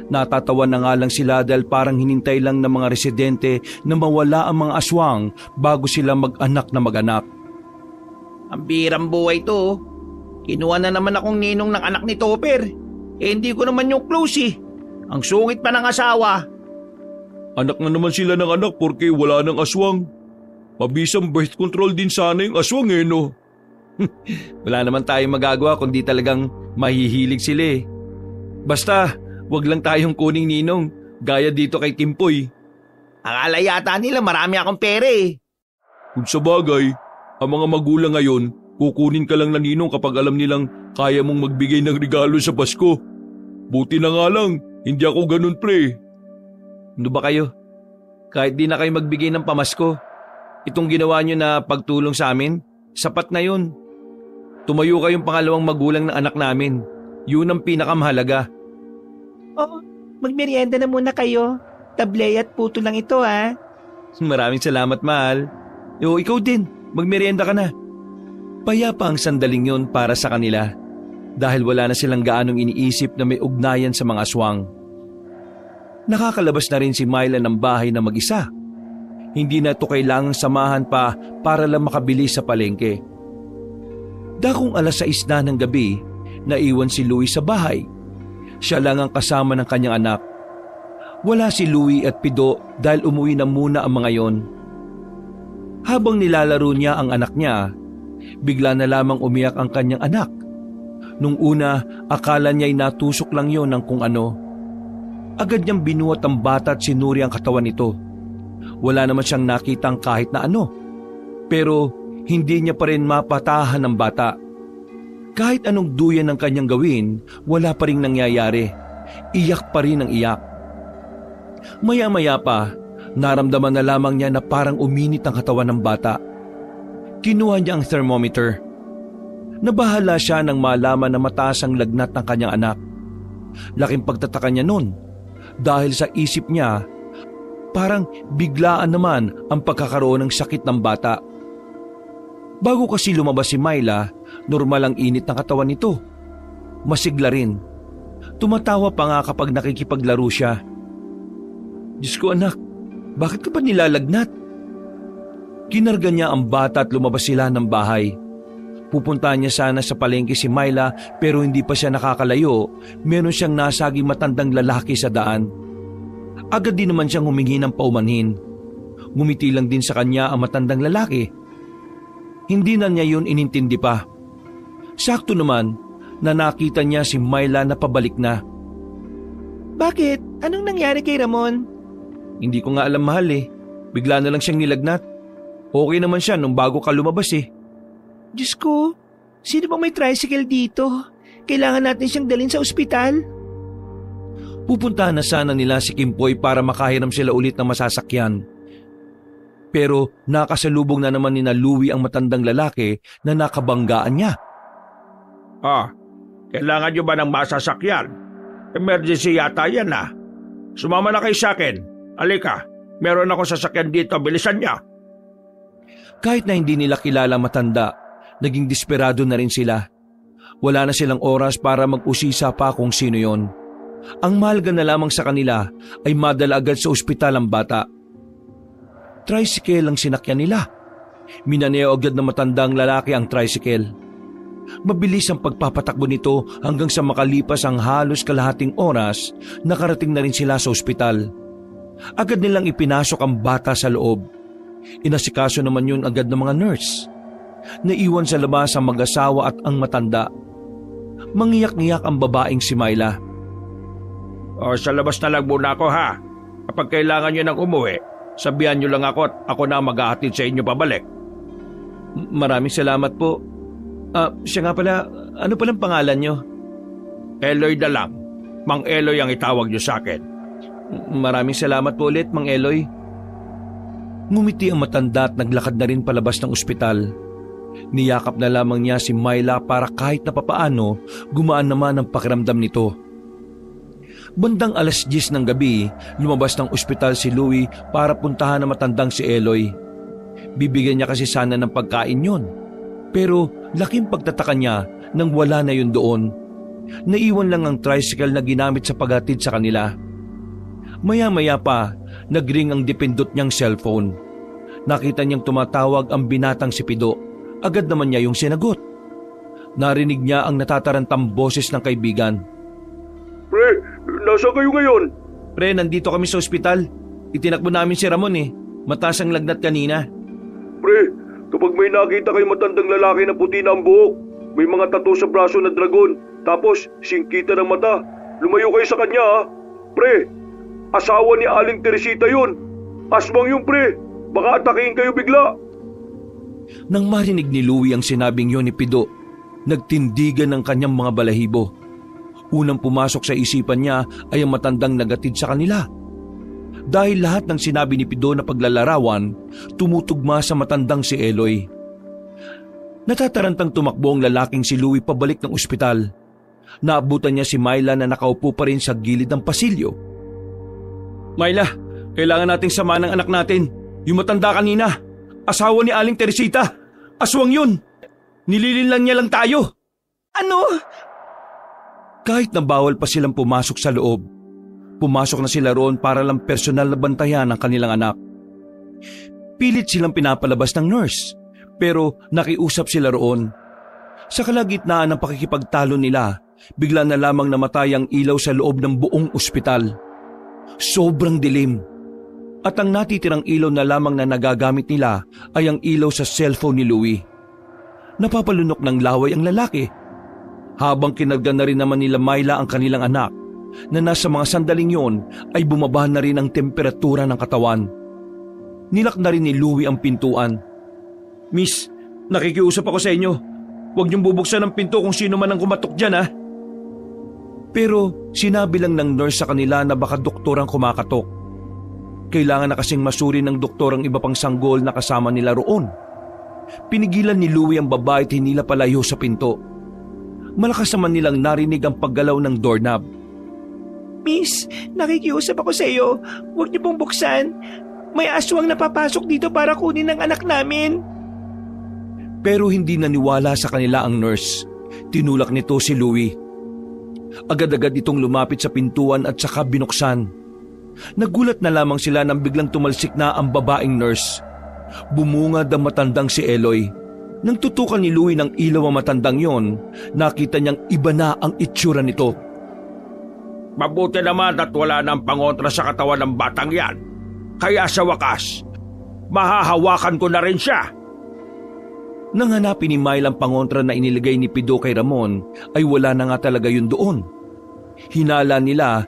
Natatawa na nga lang sila dahil parang hinintay lang ng mga residente na mawala ang mga aswang bago sila mag-anak na mag-anak. Ang birang buhay to. Kinuha na naman akong ninong ng anak ni Topper. Hindi ko naman yung close eh. Ang sungit pa ng asawa. Anak na naman sila ng anak porque wala ng aswang. Mabisang birth control din sana yung aswang no? Wala naman tayong magagawa kundi talagang mahihilig sila eh. Basta, wag lang tayong kuning ninong, gaya dito kay Timpoy. Akala yata nila marami akong pera eh. Kung sa bagay, ang mga magulang ngayon, kukunin ka lang na ninong kapag alam nilang kaya mong magbigay ng regalo sa Pasko. Buti na nga lang, hindi ako ganun pre. Ano ba kayo? Kahit di na kayo magbigay ng pamasko, itong ginawa nyo na pagtulong sa amin, sapat na yun. Tumayo kayong pangalawang magulang ng anak namin. Yun ang pinakamahalaga. Oo, magmerienda na muna kayo. Tablay at puto lang ito ha. Maraming salamat, mahal. O ikaw din, magmerienda ka na. Payapa ang sandaling yon para sa kanila dahil wala na silang gaanong iniisip na may ugnayan sa mga aswang. Nakakalabas na rin si Myla ng bahay na mag-isa. Hindi na ito kailangang samahan pa para lang makabili sa palengke. Dakong 6:00 na ng gabi, naiwan si Louie sa bahay. Siya lang ang kasama ng kanyang anak. Wala si Louie at Pido dahil umuwi na muna ang mga yon. Habang nilalaro niya ang anak niya, bigla na lamang umiyak ang kanyang anak. Nung una, akala niya'y natusok lang yon ng kung ano. Agad niyang binuhat ang bata at sinuri ang katawan nito. Wala naman siyang nakitang kahit na ano. Pero hindi niya pa rin mapatahan ng bata. Kahit anong duyan ng kanyang gawin, wala pa rin nangyayari. Iyak pa rin ang iyak. Maya-maya pa, naramdaman na lamang niya na parang uminit ang katawan ng bata. Kinuha niya ang thermometer. Nabahala siya nang malaman na mataas ang lagnat ng kanyang anak. Laking pagtataka niya nun dahil sa isip niya, parang biglaan naman ang pagkakaroon ng sakit ng bata. Bago kasi lumabas si Myla, normal ang init ng katawan nito. Masigla rin. Tumatawa pa nga kapag nakikipaglaro siya. Diyos ko anak, bakit ka pa nilalagnat? Kinarga niya ang bata at lumabas sila ng bahay. Pupuntahan niya sana sa palengke si Myla pero hindi pa siya nakakalayo. Meron siyang nasaging matandang lalaki sa daan. Agad din naman siyang humingi ng paumanhin. Ngumiti lang din sa kanya ang matandang lalaki. Hindi na niya yun inintindi pa. Sakto naman na nakita niya si Myla na pabalik na. Bakit? Anong nangyari kay Ramon? Hindi ko nga alam mahal eh. Bigla na lang siyang nilagnat. Okay naman siya nung bago ka lumabas eh. Diyos ko, sino bang may tricycle dito? Kailangan natin siyang dalhin sa ospital. Pupuntahan na sana nila si Kimpoy para makahiram sila ulit ng masasakyan. Pero nakasalubong na naman nina Louie ang matandang lalaki na nakabanggaan niya. Kailangan nyo ba ng masasakyan? Emergency yata yan Sumama na kayo sa akin. Alika, Meron akong sasakyan dito, bilisan niya. Kahit na hindi nila kilala matanda, naging desperado na rin sila. Wala na silang oras para mag-usisa pa kung sino yon. Ang mahalaga na lamang sa kanila ay madala agad sa ospital ang bata. Tricycle ang sinakyan nila. Minaneo agad na matandang lalaki ang tricycle. Mabilis ang pagpapatakbo nito hanggang sa makalipas ang halos kalahating oras, nakarating na rin sila sa ospital. Agad nilang ipinasok ang bata sa loob. Inasikaso naman yun agad ng mga nurse. Naiwan sa labas ang mag-asawa at ang matanda. Mangiyak-ngiyak ang babaeng si Myla. Sa labas na lang muna ako ha. Kapag kailangan nyo nang umuwi, sabihan nyo lang ako at ako na mag-ahatid sa inyo pabalik. Maraming salamat po. Siya nga pala, ano palang pangalan nyo? Eloy na lang. Mang Eloy ang itawag nyo sa akin. Maraming salamat po ulit, Mang Eloy. Ngumiti ang matanda at naglakad na rin palabas ng ospital. Niyakap na lamang niya si Myla para kahit na papaano, gumaan naman ang pakiramdam nito. Bandang 10:00 ng gabi, lumabas ng ospital si Louie para puntahan ang matandang si Eloy. Bibigyan niya kasi sana ng pagkain yon. Pero laking pagtataka niya nang wala na yun doon. Naiwan lang ang tricycle na ginamit sa paghatid sa kanila. Maya-maya pa, nagring ang dipindot niyang cellphone. Nakita niyang tumatawag ang binatang si Pido. Agad naman niya yung sinagot. Narinig niya ang natatarantang boses ng kaibigan. Pre, nasa kayo ngayon? Pre, nandito kami sa ospital. Itinakbo namin si Ramon eh. Mataas ang lagnat kanina. Pre, kapag may nakita kayo matandang lalaki na puti na ang buhok, may mga tattoo sa braso na dragon, tapos singkita ng mata, lumayo kayo sa kanya ha. Pre, asawa ni Aling Teresita yun. Aswang yung pre, baka atakihin kayo bigla. Nang marinig ni Louie ang sinabing yon ni Pido, nagtindigan ng kanyang mga balahibo. Unang pumasok sa isipan niya ay ang matandang nagatid sa kanila. Dahil lahat ng sinabi ni Pido na paglalarawan, tumutugma sa matandang si Eloy. Natatarantang tumakbo ang lalaking si Louie pabalik ng ospital. Naabutan niya si Myla na nakaupo pa rin sa gilid ng pasilyo. Myla, kailangan nating samahan ng anak natin. Yung matanda kanina. Asawa ni Aling Teresita. Aswang yun. Nililinlang niya lang tayo. Ano? Kahit na bawal pa silang pumasok sa loob, pumasok na sila roon para lang personal na bantayan ang kanilang anak. Pilit silang pinapalabas ng nurse, pero nakiusap sila roon. Sa kalagitnaan ng pakikipagtalo nila, bigla na lamang namatay ang ilaw sa loob ng buong ospital. Sobrang dilim. At ang natitirang ilaw na lamang na nagagamit nila ay ang ilaw sa cellphone ni Louie. Napapalunok ng laway ang lalaki. Habang kinarga na rin naman nila Myla ang kanilang anak, na nasa mga sandaling yon ay bumaba na rin ang temperatura ng katawan. Nilak na rin ni Louie ang pintuan. Miss, nakikiusap ako sa inyo. Huwag niyong bubuksan ang pinto kung sino man ang kumatok dyan ha. Pero sinabi lang ng nurse sa kanila na baka doktor ang kumakatok. Kailangan na kasing masuri ng doktor ang iba pang sanggol na kasama nila roon. Pinigilan ni Louie ang babae at hinila palayo sa pinto. Malakas naman nilang narinig ang paggalaw ng doorknob. Miss, nakikiusap ako sa iyo. Huwag niyo pong buksan. May aswang na papasok dito para kunin ang anak namin. Pero hindi naniwala sa kanila ang nurse. Tinulak nito si Louie. Agad-agad itong lumapit sa pintuan at saka binuksan. Nagulat na lamang sila nang biglang tumalsik na ang babaeng nurse. Bumungad ang matandang si Eloy. Nang tutukan ni Louie ng ilaw ang matandang yon, nakita niyang iba na ang itsura nito. Mabuti naman at wala nang pangontra sa katawan ng batang yan. Kaya sa wakas, mahahawakan ko na rin siya. Nang hanapin ni Myla ang pangontra na iniligay ni Pido kay Ramon, ay wala na nga talaga yun doon. Hinala nila,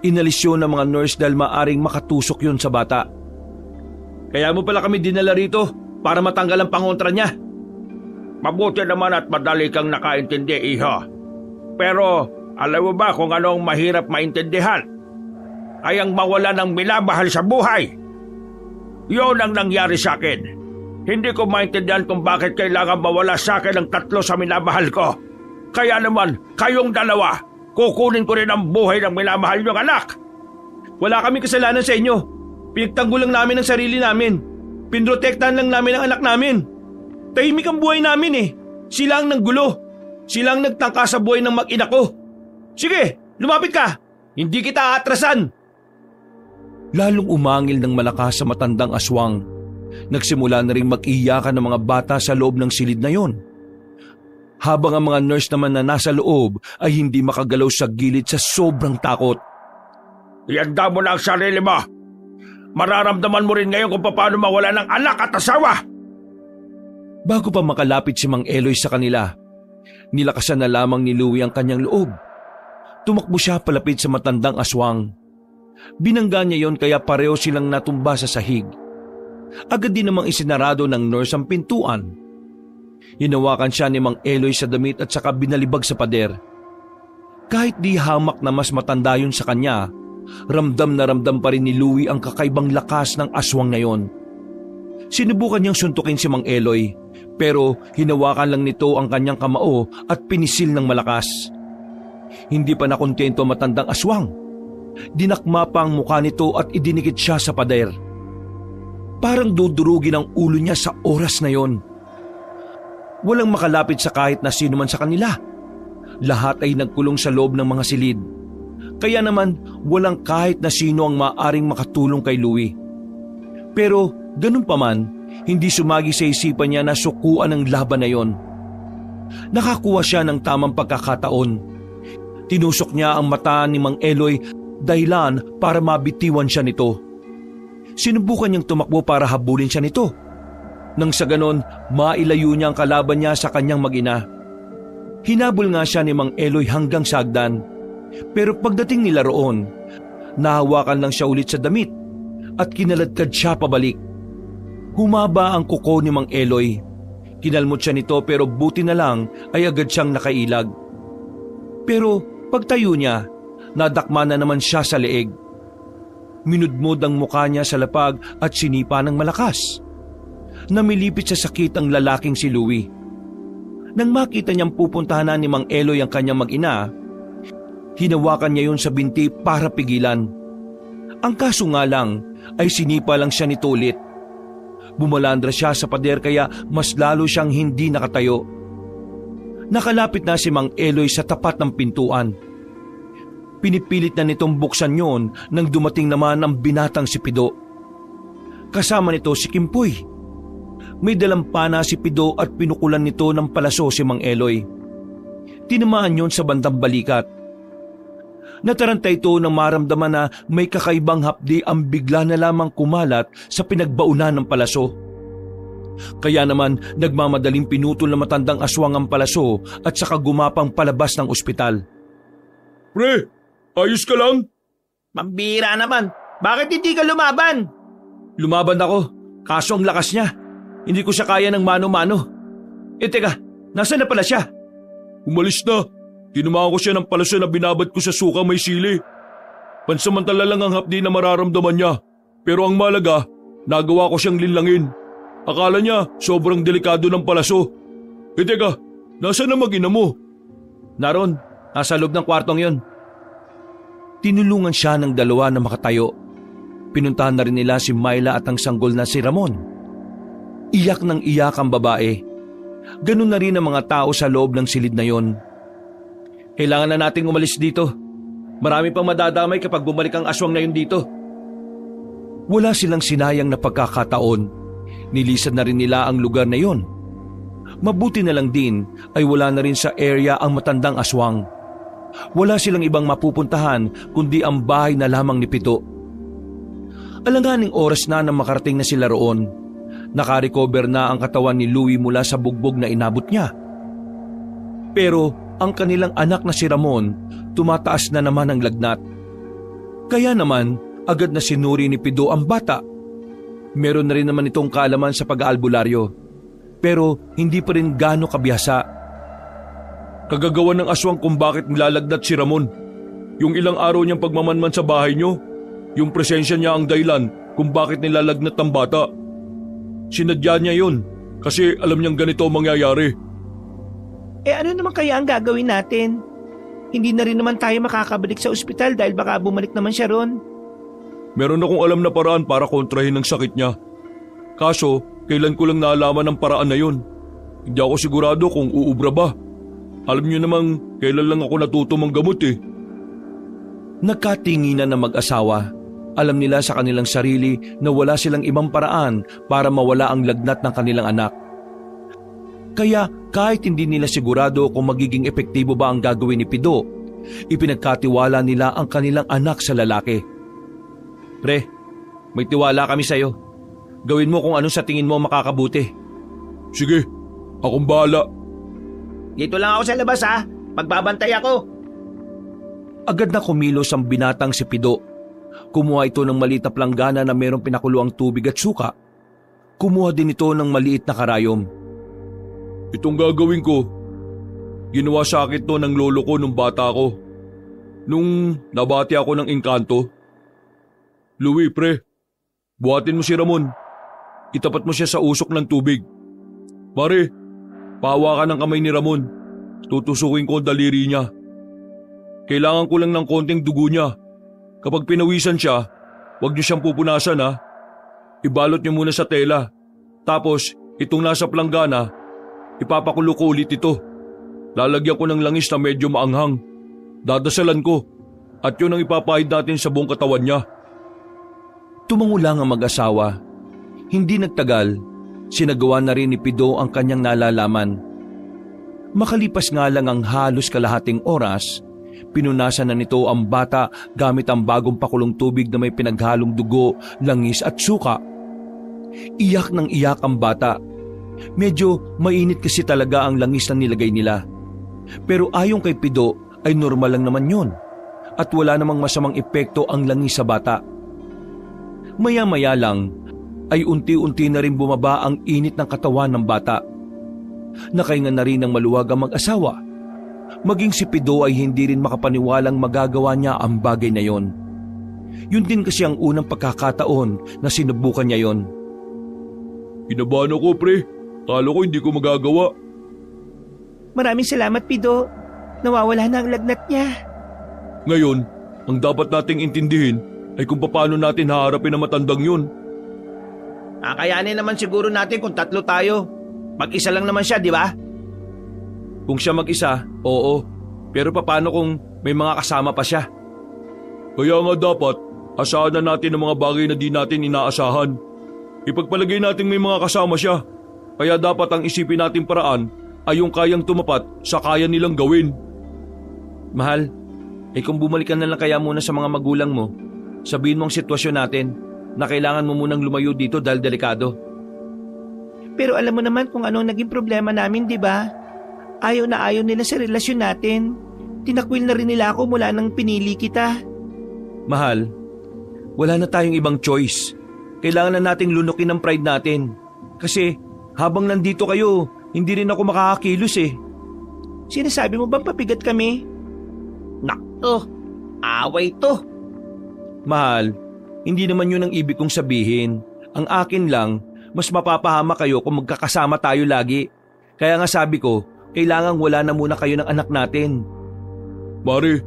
inalis yun ng mga nurse dahil maaring makatusok yun sa bata. Kaya mo pala kami dinala rito para matanggal ang pangontra niya. Mabuti naman at madali kang nakaintindi, iho. Pero alam mo ba kung anong mahirap maintindihan? Ay ang mawala ng minamahal sa buhay. Yun ang nangyari sa akin. Hindi ko maintindihan kung bakit kailangan mawala sa akin ang 3 sa minamahal ko. Kaya naman, kayong dalawa, kukunin ko rin ang buhay ng minamahal niyong anak. Wala kaming kasalanan sa inyo. Pinagtanggol lang namin ang sarili namin. Pinrotektahan lang namin ang anak namin. Tahimik ang buhay namin eh. Sila ang nanggulo. Sila ang nagtangka sa buhay ng mag-ina ko. Sige, lumapit ka. Hindi kita aatrasan. Lalong umangil ng malakas sa matandang aswang. Nagsimula na rin mag-iyakan ng mga bata sa loob ng silid na yon. Habang ang mga nurse naman na nasa loob ay hindi makagalaw sa gilid sa sobrang takot. Ianda mo na ang sarili mo. Mararamdaman mo rin ngayon kung paano mawala ng anak at asawa. Bago pa makalapit si Mang Eloy sa kanila, nilakasan na lamang ni Louie ang kanyang loob. Tumakbo siya palapit sa matandang aswang. Binangga niya yon kaya pareho silang natumba sa sahig. Agad din namang isinarado ng nurse ang pintuan. Hinawakan siya ni Mang Eloy sa damit at saka binalibag sa pader. Kahit di hamak na mas matanda yun sa kanya, ramdam na ramdam pa rin ni Louie ang kakaibang lakas ng aswang na yon. Sinubukan niyang suntukin si Mang Eloy, pero hinawakan lang nito ang kanyang kamao at pinisil ng malakas. Hindi pa nakontento ang matandang aswang. Dinakma pa ang mukha nito at idinikit siya sa pader. Parang dudurugin ang ulo niya sa oras na yon. Walang makalapit sa kahit na sino man sa kanila. Lahat ay nagkulong sa loob ng mga silid. Kaya naman walang kahit na sino ang maaring makatulong kay Louie. Pero ganun pa man, hindi sumagi sa isipan niya na sukuan ang laban na yon. Nakakuha siya ng tamang pagkakataon. Tinusok niya ang mata ni Mang Eloy dahilan para mabitiwan siya nito. Sinubukan niyang tumakbo para habulin siya nito. Nang sa ganon, mailayo niya ang kalaban niya sa kanyang mag-ina. Hinabol nga siya ni Mang Eloy hanggang sa hagdan. Pero pagdating nila roon, nahawakan lang siya ulit sa damit at kinaladkad siya pabalik. Humaba ang kuko ni Mang Eloy. Kinalmot siya nito pero buti na lang ay agad siyang nakailag. Pero pagtayo niya, nadakma na naman siya sa leeg. Minudmod ang mukha niya sa lapag at sinipa ng malakas. Namilipit sa sakit ang lalaking si Louie. Nang makita niyang pupuntahan na ni Mang Eloy ang kanyang mag-ina, hinawakan niya yun sa binti para pigilan. Ang kaso nga lang ay sinipa lang siya nito ulit. Bumalandra siya sa pader kaya mas lalo siyang hindi nakatayo. Nakalapit na si Mang Eloy sa tapat ng pintuan. Pinipilit na nitong buksan yon nang dumating naman ang binatang si Pido. Kasama nito si Kimpoy. May dalang pana si Pido at pinukulan nito ng palaso si Mang Eloy. Tinamaan yon sa bandang balikat. Nataranta ito nang maramdaman na may kakaibang hapdi ang bigla na lamang kumalat sa pinagbaunan ng palaso. Kaya naman nagmamadaling pinutol na matandang aswang ang palaso at saka gumapang palabas ng ospital. Pre, ayos ka lang? Pambira naman. Bakit hindi ka lumaban? Lumaban ako, kaso ang lakas niya. Hindi ko siya kaya ng mano-mano. Teka, nasaan na pala siya? Umalis na. Tinamaan ko siya ng palaso na binabad ko sa suka may sili. Pansamantala lang ang hapdi na mararamdaman niya. Pero ang malaga, nagawa ko siyang linlangin. Akala niya sobrang delikado ng palaso. Teka, nasaan na mag-ina mo? Naroon, nasa loob ng kwartong yon. Tinulungan siya ng dalawa na makatayo. Pinuntahan na rin nila si Myla at ang sanggol na si Ramon. Iyak ng iyak ang babae. Ganun na rin ang mga tao sa loob ng silid na yon. Kailangan na nating umalis dito. Marami pang madadamay kapag bumalik ang aswang na yun dito. Wala silang sinayang na pagkakataon. Nilisan na rin nila ang lugar na yon. Mabuti na lang din ay wala na rin sa area ang matandang aswang. Wala silang ibang mapupuntahan kundi ang bahay na lamang ni Pito. Alanganing oras na nang makarating na sila roon. Nakarecover na ang katawan ni Louie mula sa bugbog na inabot niya. Pero ang kanilang anak na si Ramon, tumataas na naman ang lagnat. Kaya naman, agad na sinuri ni Pido ang bata. Meron na rin naman itong kaalaman sa pag-aalbularyo. Pero hindi pa rin gaano kabihasa. Kagagawa ng aswang kung bakit nilalagnat si Ramon. Yung ilang araw niyang pagmamanman sa bahay niyo, yung presensya niya ang dahilan kung bakit nilalagnat ang bata. Sinadya niya yun kasi alam niyang ganito ang mangyayari. Ano naman kaya ang gagawin natin? Hindi na rin naman tayo makakabalik sa ospital dahil baka bumalik naman siya ron. Meron akong alam na paraan para kontrahin ang sakit niya. Kaso, kailan ko lang naalaman ang paraan na yun. Hindi ako sigurado kung uubra ba. Alam niyo namang kailan lang ako natuto manggamot eh. Nagkatinginan na mag-asawa. Alam nila sa kanilang sarili na wala silang ibang paraan para mawala ang lagnat ng kanilang anak. Kaya kahit hindi nila sigurado kung magiging epektibo ba ang gagawin ni Pido, ipinagkatiwala nila ang kanilang anak sa lalaki. Pre, may tiwala kami sa'yo. Gawin mo kung ano sa tingin mo makakabuti. Sige, akong bahala. Dito lang ako sa labas ha. Magbabantay ako. Agad na kumilos ang binatang si Pido. Kumuha ito ng maliit na planggana na mayroong pinakuluang tubig at suka. Kumuha din ito ng maliit na karayom. Itong gagawin ko, ginawa sa akin to ng lolo ko nung bata ko. Nung nabati ako ng engkanto. Louie, pre, buhatin mo si Ramon. Itapat mo siya sa usok ng tubig. Pare, pahawa ka ng kamay ni Ramon. Tutusukin ko ang daliri niya. Kailangan ko lang ng konting dugo niya. Kapag pinawisan siya, huwag niyo siyang pupunasan ha. Ibalot niyo muna sa tela. Tapos, itong nasa planggana, ipapakulo ko ulit ito. Lalagyan ko ng langis na medyo maanghang. Dadasalan ko. At yun ang ipapahid natin sa buong katawan niya. Tumango lang ang mag-asawa. Hindi nagtagal, sinagawa na rin ni Pido ang kanyang nalalaman. Makalipas nga lang ang halos kalahating oras, pinunasan na nito ang bata gamit ang bagong pakulong tubig na may pinaghalong dugo, langis at suka. Iyak ng iyak ang bata. Medyo mainit kasi talaga ang langis na nilagay nila. Pero ayon kay Pido ay normal lang naman yun at wala namang masamang epekto ang langis sa bata. Maya-maya lang ay unti-unti na rin bumaba ang init ng katawan ng bata. Nakahinga na rin ng maluwag ang mag-asawa. Maging si Pido ay hindi rin makapaniwalang magagawa niya ang bagay na yon. Yun din kasi ang unang pagkakataon na sinubukan niya yon. Kinabahan ako, pre. Kala ko hindi ko magagawa. Maraming salamat, Pido. Nawawala na ang lagnat niya. Ngayon, ang dapat nating intindihin ay kung paano natin haharapin ang matandang yun. Kakayanin naman siguro natin kung tatlo tayo. Mag-isa lang naman siya, di ba? Kung siya mag-isa, oo. Pero paano kung may mga kasama pa siya? Kaya nga dapat, asahan na natin ang mga bagay na di natin inaasahan. Ipagpalagay natin may mga kasama siya. Kaya dapat ang isipin natin paraan ay yung kayang tumapat sa kaya nilang gawin. Mahal, kung bumalikan na lang kaya muna sa mga magulang mo, sabihin mo ang sitwasyon natin na kailangan mo munang lumayo dito dahil delikado. Pero alam mo naman kung anong naging problema namin, di ba? Ayaw na ayaw nila sa relasyon natin. Tinakwil na rin nila ako mula nang pinili kita. Mahal, wala na tayong ibang choice. Kailangan na nating lunukin ang pride natin. Kasi habang nandito kayo, hindi rin ako makakakilos eh. Sinasabi mo bang papigat kami? Nakto, away to. Mahal, hindi naman yun ang ibig kong sabihin. Ang akin lang, mas mapapahama kayo kung magkakasama tayo lagi. Kaya nga sabi ko, kailangan wala na muna kayo ng anak natin. Mare,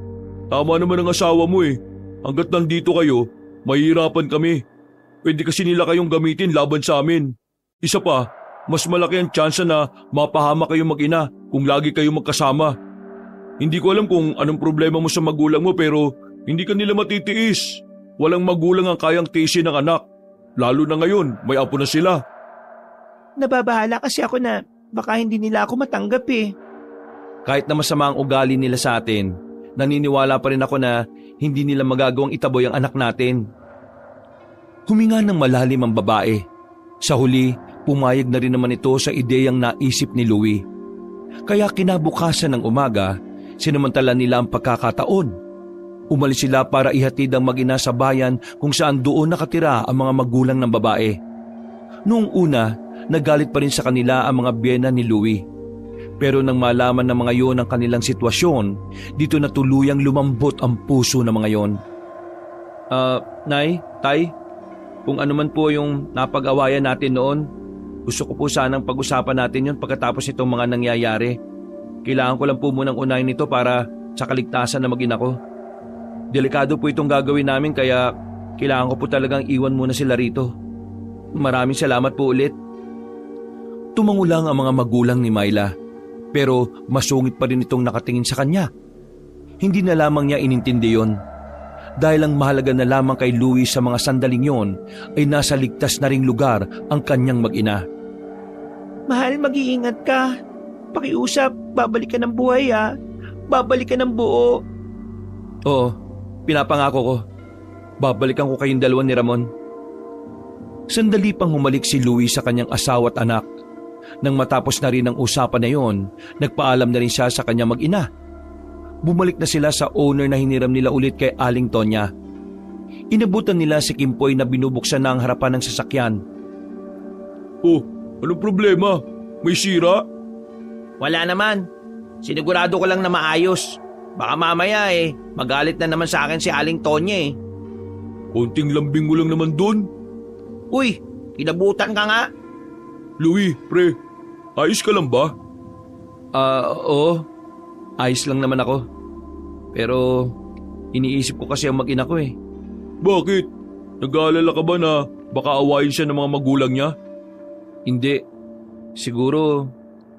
tama naman ang asawa mo eh. Hanggat nandito kayo, mahihirapan kami. Pwede kasi nila kayong gamitin laban sa amin. Isa pa, mas malaki ang tsansa na mapahama kayo mag-ina kung lagi kayo magkasama. Hindi ko alam kung anong problema mo sa magulang mo pero hindi ka nila matitiis. Walang magulang ang kayang tiisin ng anak. Lalo na ngayon, may apo na sila. Nababahala kasi ako na baka hindi nila ako matanggap eh. Kahit na masama ang ugali nila sa atin, naniniwala pa rin ako na hindi nila magagawang itaboy ang anak natin. Huminga ng malalim ang babae. Sa huli, pumayag na rin naman ito sa ideyang naisip ni Louie. Kaya kinabukasan ng umaga, sinamantala nila ang pagkakataon. Umalis sila para ihatid ang mag-ina sa bayan kung saan doon nakatira ang mga magulang ng babae. Noong una, nagalit pa rin sa kanila ang mga biyena ni Louie. Pero nang malaman ng mga yon ang kanilang sitwasyon, dito na tuluyang lumambot ang puso ng mga yon. Nay, Tay, kung ano man po yung napag-awayan natin noon, gusto ko po sanang pag-usapan natin yon pagkatapos itong mga nangyayari. Kailangan ko lang po munang unahin ito para sa kaligtasan na mag-ina ko. Delikado po itong gagawin namin kaya kailangan ko po talagang iwan muna sila rito. Maraming salamat po ulit. Tumangulang ang mga magulang ni Myla, pero masungit pa rin itong nakatingin sa kanya. Hindi na lamang niya inintindi yon. Dahil ang mahalaga na lamang kay Louie sa mga sandaling yon ay nasa ligtas na ring lugar ang kanyang mag-ina. Mahal, mag-iingat ka. Pakiusap, babalik ka ng buhay ha. Babalik ka ng buo. Oo, pinapangako ko. Babalikan ko kayong dalawa ni Ramon. Sandali pang humalik si Louie sa kanyang asawa at anak. Nang matapos na rin ang usapan na yon, nagpaalam na rin siya sa kanyang mag-ina. Bumalik na sila sa owner na hiniram nila ulit kay Aling Tonya. Inabutan nila si Kimpoy na binubuksan na ang harapan ng sasakyan. Oh, anong problema? May sira? Wala naman. Sinigurado ko lang na maayos. Baka mamaya magalit na naman sa akin si Aling Tonya eh. Konting lambing mo lang naman dun. Uy, kinabutan ka nga. Louie, pre, ayos ka lang ba? Oo. Ayos lang naman ako. Pero iniisip ko kasi ang mag-ina ko eh. Bakit? Nag-aalala ka ba na baka awayin siya ng mga magulang niya? Hindi. Siguro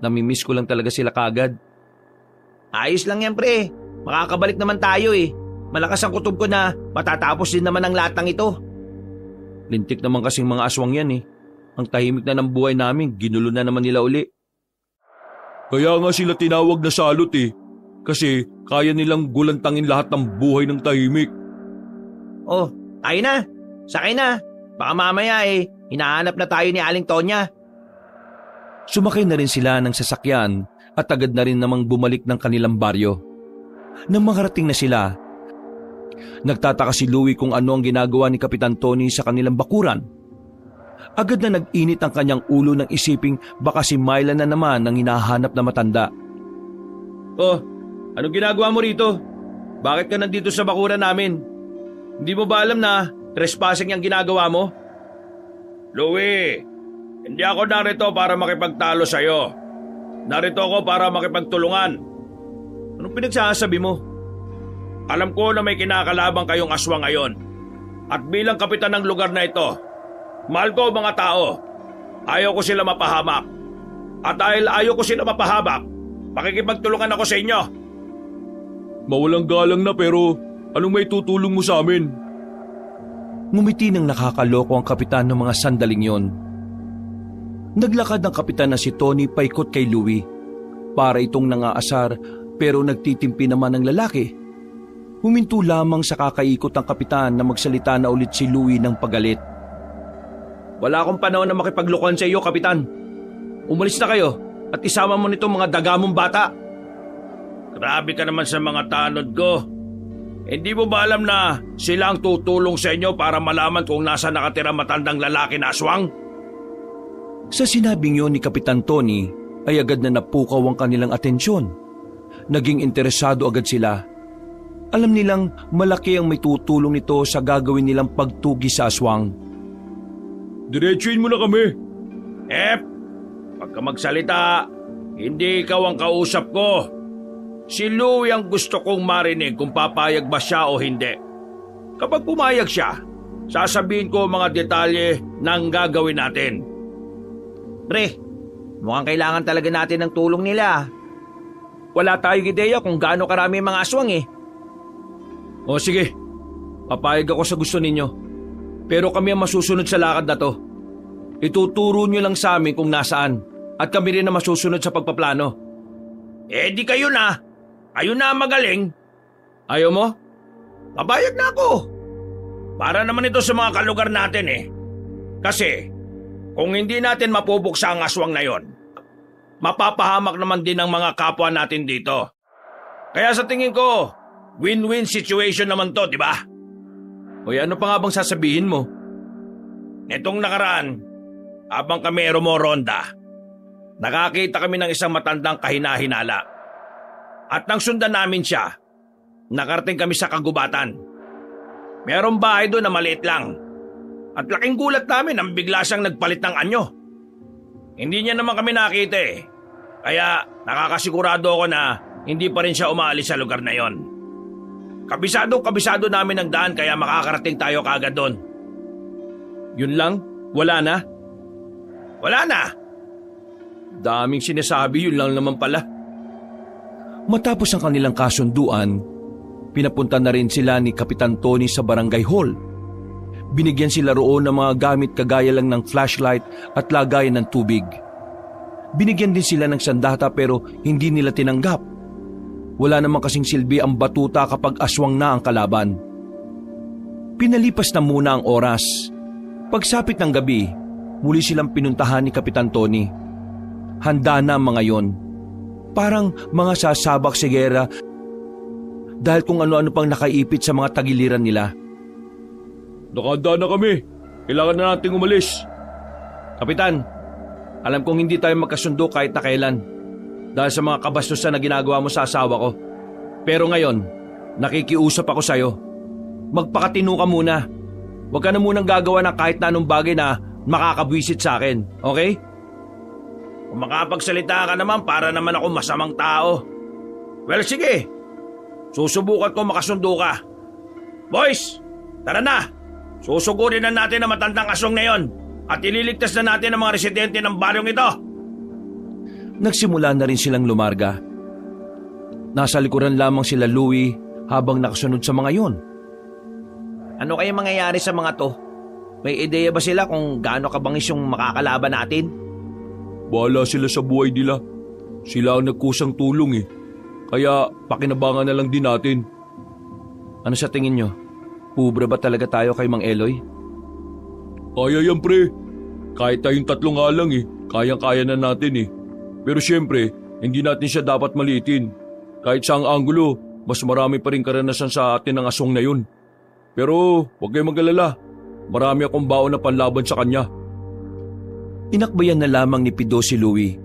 namimiss ko lang talaga sila kagad. Ayos lang yan pre. Makakabalik naman tayo eh. Malakas ang kutob ko na matatapos din naman ang lahat ng ito. Lintik naman kasing mga aswang yan eh. Ang tahimik na ng buhay namin, ginulo na naman nila uli. Kaya nga sila tinawag na salot eh. Kasi kaya nilang gulantangin lahat ng buhay ng tahimik. Oh, tayo na. Sakay na. Baka mamaya hinahanap na tayo ni Aling Tonya. Sumakay na rin sila ng sasakyan at agad na rin namang bumalik ng kanilang baryo. Nang makarating na sila, nagtataka si Louie kung ano ang ginagawa ni Kapitan Tony sa kanilang bakuran. Agad na nag-init ang kanyang ulo ng isiping baka si Myla na naman ang hinahanap na matanda. Oh, anong ginagawa mo rito? Bakit ka nandito sa bakuran namin? Hindi mo ba alam na trespassing ang ginagawa mo? Louie, hindi ako narito para makipagtalo sa'yo. Narito ako para makipagtulungan. Anong pinagsasabi mo? Alam ko na may kinakalabang kayong aswang ngayon. At bilang kapitan ng lugar na ito, mahal ko mga tao. Ayaw ko sila mapahamak. At dahil ayaw ko sila mapahamak, makikipagtulungan ako sa inyo. Mawalang galang na pero anong may tutulong mo sa amin? Ngumiti ng nakakaloko ang kapitan ng mga sandaling yon. Naglakad ang kapitan na si Tony paikot kay Louie. Para itong nangaasar pero nagtitimpi naman ang lalaki. Huminto lamang sa kakaikot ang kapitan na magsalita na ulit si Louie ng pagalit. Wala akong panahon na makipaglukuhan sa iyo, kapitan. Umalis na kayo at isama mo nitong mga dagamong bata. Grabe ka naman sa mga tanod ko. Hindi mo ba alam na sila ang tutulong sa inyo para malaman kung nasa nakatira matandang lalaki na aswang? Sa sinabing yon ni Kapitan Tony ay agad na napukaw ang kanilang atensyon. Naging interesado agad sila. Alam nilang malaki ang may tutulong nito sa gagawin nilang pagtugi sa aswang. Diretsuin mo na kami. Pagka magsalita, hindi ikaw ang kausap ko. Si Louie ang gusto kong marinig kung papayag ba siya o hindi. Kapag pumayag siya, sasabihin ko mga detalye ng gagawin natin. Pre, mukhang kailangan talaga natin ng tulong nila. Wala tayong ideya kung gaano karami mga aswang eh. O sige, papayag ako sa gusto ninyo. Pero kami ang masusunod sa lakad na to. Ituturo nyo lang sa amin kung nasaan at kami rin ang masusunod sa pagpaplano. Di kayo na. Kayo na magaling. Ayaw mo? Papayag na ako. Para naman ito sa mga kalugar natin eh. Kasi kung hindi natin mapubuksa ang aswang na yon, mapapahamak naman din ang mga kapwa natin dito. Kaya sa tingin ko, win-win situation naman to, di ba? Hoy, ano pa nga bang sasabihin mo? Netong nakaraan, habang kami rumoronda, nakakita kami ng isang matandang kahina-hinala. At nang sundan namin siya, nakarating kami sa kagubatan. Merong bahay doon na maliit lang. At laking gulat namin nang bigla siyang nagpalit ng anyo. Hindi niya naman kami nakita eh. Kaya nakakasigurado ako na hindi pa rin siya umaalis sa lugar na yon. Kabisado namin ang daan kaya makakarating tayo kaagad doon. Yun lang? Wala na? Wala na. Daming sinasabi, yun lang naman pala. Matapos ang kanilang kasunduan, pinapunta na rin sila ni Kapitan Tony sa barangay hall. Binigyan sila roon ng mga gamit kagaya lang ng flashlight at lagayan ng tubig. Binigyan din sila ng sandata pero hindi nila tinanggap. Wala namang kasing silbi ang batuta kapag aswang na ang kalaban. Pinalipas na muna ang oras. Pagsapit ng gabi, muli silang pinuntahan ni Kapitan Tony. Handa na ang mga yon. Parang mga sasabak sigera dahil kung ano-ano pang nakaipit sa mga tagiliran nila. Nakahanda na kami. Kailangan na nating umalis. Kapitan, alam kong hindi tayo magkasundo kahit na kailan dahil sa mga kabastusan na ginagawa mo sa asawa ko. Pero ngayon, nakikiusap ako sa'yo. Magpakatino ka muna. Huwag ka na munang gagawa ng kahit na anong bagay na makakabwisit sa akin, okay? Kung makapagsalita ka naman para naman ako masamang tao. Well, sige. Susubukan ko makasundo ka. Boys, tara na. Susugurin na natin ang matandang aswang na yon at ililigtas na natin ang mga residente ng baryong ito. Nagsimula na rin silang lumarga. Nasa likuran lamang sila Louie habang nakasunod sa mga yon. Ano kaya mangyayari sa mga to? May ideya ba sila kung gaano kabangis yung makakalaban natin? Bahala sila sa buhay nila. Sila ang nagkusang tulong eh. Kaya pakinabangan na lang din natin. Ano sa tingin nyo? Ubra ba talaga tayo kay Mang Eloy? Kaya yan pre. Kahit tayong tatlo nga lang eh. Kayang-kaya na natin eh. Pero syempre, hindi natin siya dapat maliitin. Kahit sa ang anggulo, mas marami pa rin karanasan sa atin ng aswang na yun. Pero huwag kayong mag-alala. Marami akong baon na panlaban sa kanya. Inakbayan na lamang ni Pido si Louie.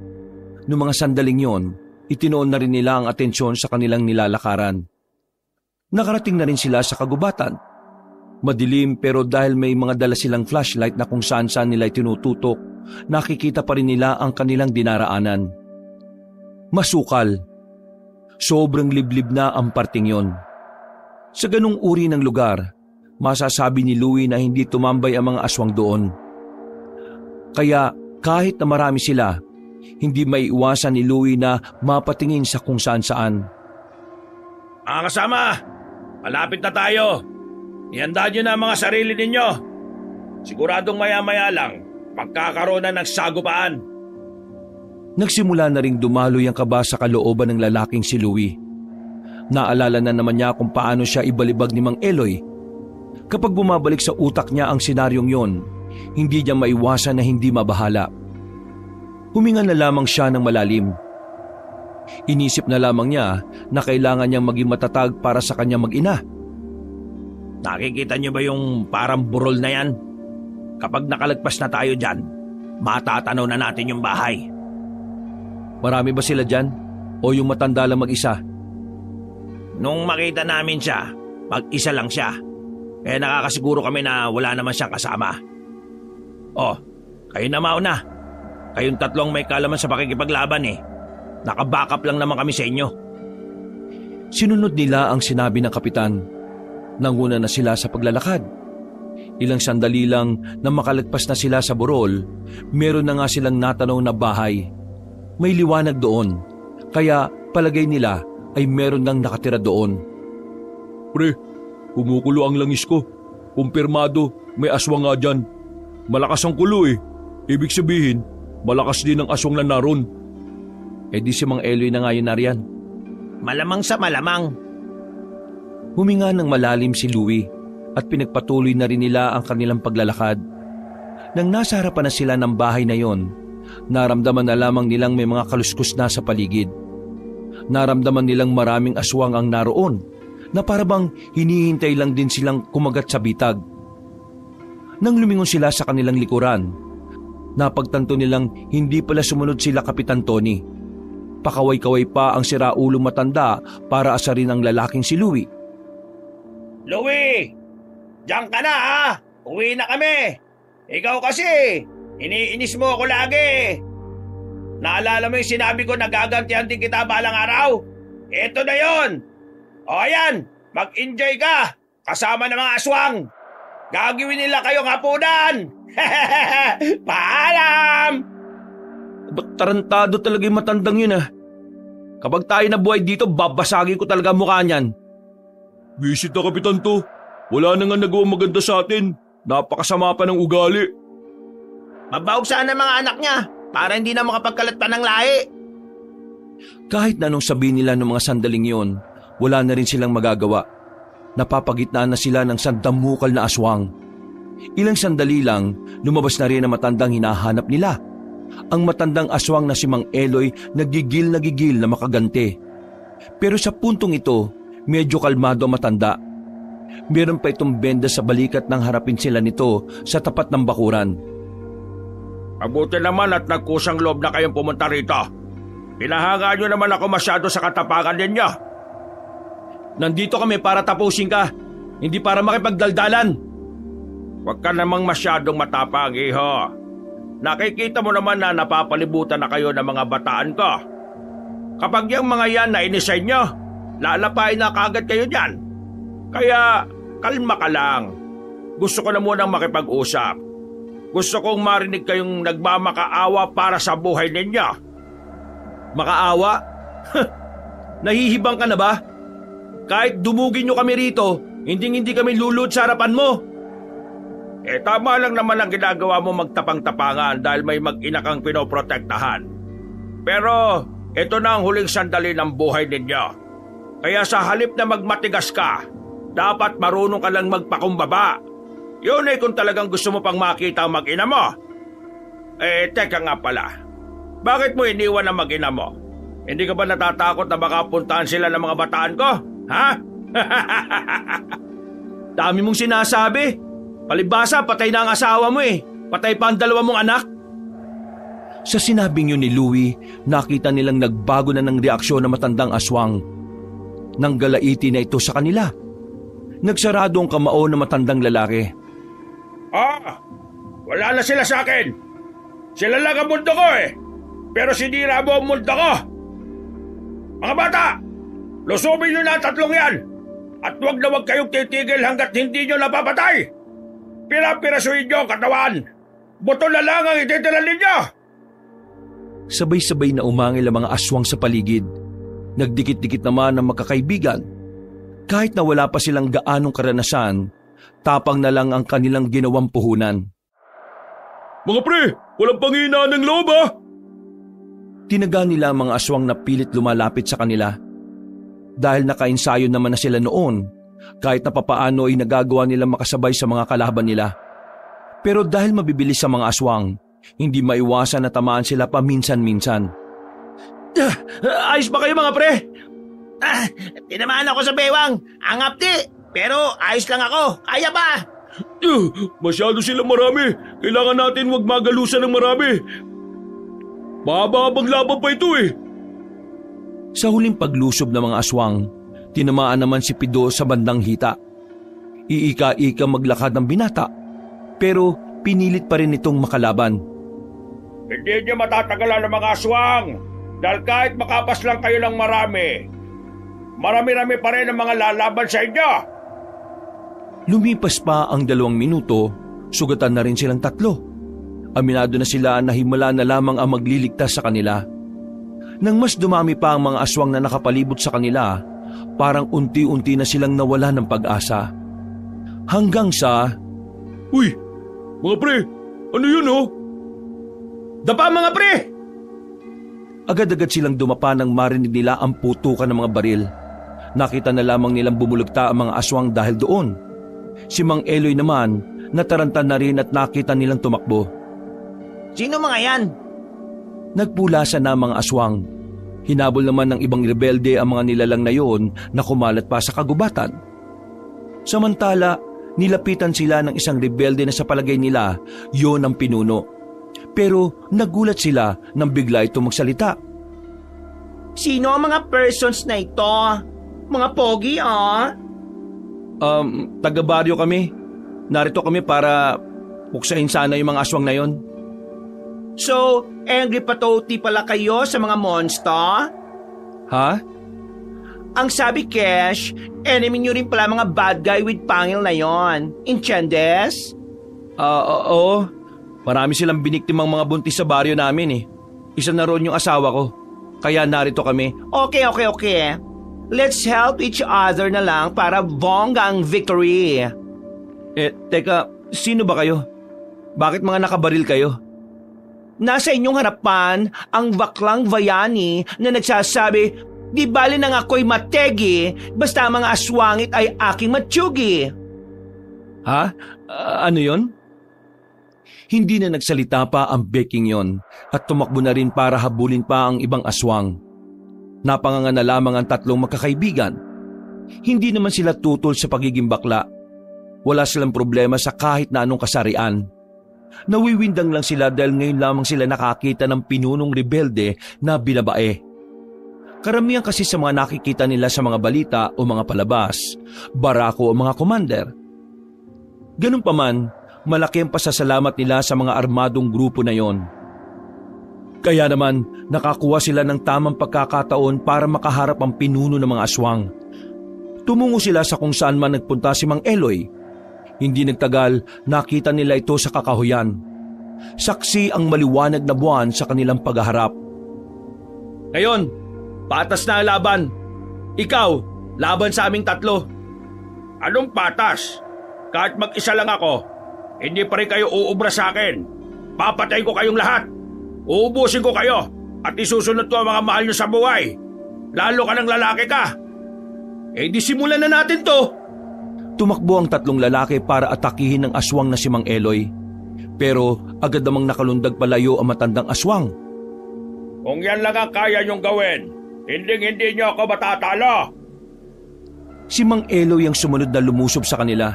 Noong mga sandaling yon, itinoon na rin nila ang atensyon sa kanilang nilalakaran. Nakarating na rin sila sa kagubatan. Madilim pero dahil may mga dala silang flashlight na kung saan-saan nila tinututok, nakikita pa rin nila ang kanilang dinaraanan. Masukal. Sobrang liblib na ang parting yon. Sa ganung uri ng lugar, masasabi ni Louie na hindi tumambay ang mga aswang doon. Kaya kahit na marami sila, hindi maiiwasan ni Louie na mapatingin sa kung saan-saan. Mga kasama, malapit na tayo. Ihanda nyo na ang mga sarili ninyo. Siguradong maya-maya lang, magkakaroon na ng sagupaan. Nagsimula na ring dumaloy ang kaba sa kalooban ng lalaking si Louie. Naalala na naman niya kung paano siya ibalibag ni Mang Eloy. Kapag bumabalik sa utak niya ang senaryong yon, hindi niya maiwasan na hindi mabahala. Huminga na lamang siya ng malalim. Inisip na lamang niya na kailangan niyang maging matatag para sa kanyang mag-ina. Nakikita niyo ba yung parang burol na yan? Kapag nakalagpas na tayo dyan, matatanaw na natin yung bahay. Marami ba sila dyan? O yung matanda lang mag-isa? Nung makita namin siya, mag-isa lang siya. Kaya nakakasiguro kami na wala naman siyang kasama. Oh, kayo na mauna. Kayong tatlong may kalaman sa pakikipaglaban eh. Naka-backup lang naman kami sa inyo. Sinunod nila ang sinabi ng kapitan. Nanguna na sila sa paglalakad. Ilang sandali lang na makalagpas na sila sa burol, meron na nga silang natanaw na bahay. May liwanag doon, kaya palagay nila ay meron nang nakatira doon. Pre, kumukulo ang langis ko. Kumpirmado, may aswang nga dyan. Malakas ang kulo eh. Ibig sabihin, malakas din ang aswang na naroon. Eh di si Mang Eloy na nga yun nariyan. Malamang sa malamang. Huminga ng malalim si Louie at pinagpatuloy na rin nila ang kanilang paglalakad. Nang nasa harapan na sila ng bahay na yon, naramdaman na lamang nilang may mga kaluskus na sa paligid. Naramdaman nilang maraming aswang ang naroon na parabang hinihintay lang din silang kumagat sa bitag. Nang lumingon sila sa kanilang likuran, napagtanto nilang hindi pala sumunod sila Kapitan Tony. Pakaway-kaway pa ang siraulong matanda para asarin ang lalaking si Louie. Louie! Diyan ka na ha! Uwi na kami! Ikaw kasi, iniinis mo ako lagi! Naalala mo yung sinabi ko na gagantihan din kita balang araw? Ito na yon! O ayan, Mag-enjoy ka kasama ng mga aswang. Gagawin nila kayong hapunan. Paalam! Ba't tarantado talaga yung matandang yun ah. Kapag tayo nabuhay dito, babasagin ko talaga mukha niyan. Visit na kapitan to. Wala na nga nagawang maganda sa atin. Napakasama pa ng ugali. Mabawag sana mga anak niya para hindi na makapagkalat pa ng lahi. Kahit na anong sabihin nila ng mga sandaling yon, wala na rin silang magagawa. Napapagitnaan na sila ng sandamukal na aswang. Ilang sandali lang, lumabas na rin ang matandang hinahanap nila. Ang matandang aswang na si Mang Eloy nagigil na makaganti. Pero sa puntong ito, medyo kalmado ang matanda. Meron pa itong benda sa balikat nang harapin sila nito sa tapat ng bakuran. Mabuti naman at nagkusang loob na kayong pumunta rito. Pinahangaan nyo naman ako masyado sa katapangan ninyo. Nandito kami para tapusin ka, hindi para makipagdaldalan. Huwag ka namang masyadong matapang, iho. Nakikita mo naman na napapalibutan na kayo ng mga bataan ko. Kapag yung mga yan nainisay nyo, lalapain na kagad kayo dyan. Kaya, kalma ka lang. Gusto ko na munang makipag-usap. Gusto kong marinig kayong nagmamakaawa para sa buhay ninyo. Makaawa? Nahihibang ka na ba? Kahit dumugin nyo kami rito, hindi kami lulod sa harapan mo. Tama lang naman ang ginagawa mo magtapang-tapangan dahil may mag-ina kang pinoprotektahan. Pero, ito na ang huling sandali ng buhay ninyo. Kaya sa halip na magmatigas ka, dapat marunong ka lang magpakumbaba. Yun ay kung talagang gusto mo pang makita ang mag-ina mo. Teka nga pala. Bakit mo iniwan ang mag-ina mo? Hindi ka ba natatakot na baka puntahan sila ng mga bataan ko? Ha? Dami mong sinasabi. Palibhasa, patay na ang asawa mo eh. Patay pa ang dalawa mong anak. Sa sinabing yun ni Louie, nakita nilang nagbago na ng reaksyon ng matandang aswang. Nanggalaiti na ito sa kanila. Nagsarado ang kamao ng matandang lalaki. Wala na sila sa akin. Sila lang ang mundo ko eh. Pero sinira mo ang mundo ko. Mga bata, lusubin nyo na ang tatlong yan. At huwag na huwag kayong titigil hanggat hindi nyo napapatay. Pira-pirasuin nyo ang katawan. Buto na lang ang ititila ninyo. Sabay-sabay na umangil ang mga aswang sa paligid. Nagdikit-dikit naman ang magkakaibigan. Kahit na wala pa silang gaanong karanasan, tapang na lang ang kanilang ginawang puhunan. Mga pre, walang panghinaan ng loob ha! Tinaga nila ang mga aswang na pilit lumalapit sa kanila. Dahil nakainsayo naman na sila noon, kahit na papaano ay nagagawa nila makasabay sa mga kalaban nila. Pero dahil mabibilis sa mga aswang, hindi maiwasan na tamaan sila paminsan-minsan. Ayos ba kayo mga pre? Tinamaan ako sa bewang. Ang apti. Pero ayos lang ako. Kaya ba? Masyado silang marami. Kailangan natin wag magalusan ng marami. Mahaba-habang laban pa ito eh. Sa huling paglusob ng mga aswang, tinamaan naman si Pido sa bandang hita. Iika-ika maglakad ng binata, pero pinilit pa rin itong makalaban. Hindi niyo matatagalan ng mga aswang. Dahil kahit makapas lang kayo ng marami-rami pa rin ang mga lalaban sa inyo. Lumipas pa ang 2 minuto, sugatan na rin silang 3. Aminado na sila na himala na lamang ang magliligtas sa kanila. Nang mas dumami pa ang mga aswang na nakapalibot sa kanila, parang unti-unti na silang nawala ng pag-asa. Hanggang sa... Uy! Mga pre! Ano yun oh? Dapa mga pre! Agad-agad silang dumapa nang marinig nila ang putukan ng mga baril. Nakita na lamang nilang bumulugta ang mga aswang dahil doon. Si Mang Eloy naman, nataranta na rin at nakita nilang tumakbo. Sino mga yan? Nagpulasa na ang mga aswang. Hinabol naman ng ibang rebelde ang mga nilalang na yon na kumalat pa sa kagubatan. Samantala, nilapitan sila ng isang rebelde na sa palagay nila yon ang pinuno. Pero nagulat sila nang bigla ito magsalita. Sino ang mga persons na ito? Mga pogi, Taga-baryo kami. Narito kami para puksain sana yung mga aswang na yon. So, angry patoti pala kayo sa mga monster? Ha? Ang sabi, Kesh, enemy nyo rin pala mga bad guy with pangil na yon. Inchendes? Oo. Marami silang biniktimang mga buntis sa baryo namin eh. Isa na roon yung asawa ko. Kaya narito kami. Okay. Let's help each other na lang para bongga ang victory. Teka, sino ba kayo? Bakit mga nakabaril kayo? Nasa inyong harapan ang baklang bayani na nagsasabi, di bali nang ako'y mategi, basta ang mga aswangit ay aking matsugi. Ha? Ano yon? Hindi na nagsalita pa ang Beking yon at tumakbo na rin para habulin pa ang ibang aswang. Napanganga na lamang ang tatlong magkakaibigan. Hindi naman sila tutol sa pagiging bakla. Wala silang problema sa kahit na anong kasarian. Nawiwindang lang sila dahil ngayon lamang sila nakakita ng pinunong rebelde na binabae. Karamihan kasi sa mga nakikita nila sa mga balita o mga palabas, barako o mga commander. Ganun pa man, malaki ang pasasalamat nila sa mga armadong grupo na yon. Kaya naman, nakakuha sila ng tamang pagkakataon para makaharap ang pinuno ng mga aswang. Tumungo sila sa kung saan man nagpunta si Mang Eloy. Hindi nagtagal, nakita nila ito sa kakahuyan. Saksi ang maliwanag na buwan sa kanilang paghaharap. Ngayon, patas na ang laban. Ikaw, laban sa aming tatlo. Anong patas? Kahit mag-isa lang ako, hindi pa rin kayo uubra sa akin. Papatayin ko kayong lahat. Uubusin ko kayo at isusunod ko ang mga mahal nyo sa buhay. Lalo ka ng lalaki ka. Di simulan na natin to. Tumakbo ang tatlong lalaki para atakihin ng aswang na si Mang Eloy. Pero agad namang nakalundag palayo ang matandang aswang. Kung yan lang ang kaya nyong gawin, hindi nyo ako matatalo. Si Mang Eloy ang sumunod na lumusob sa kanila.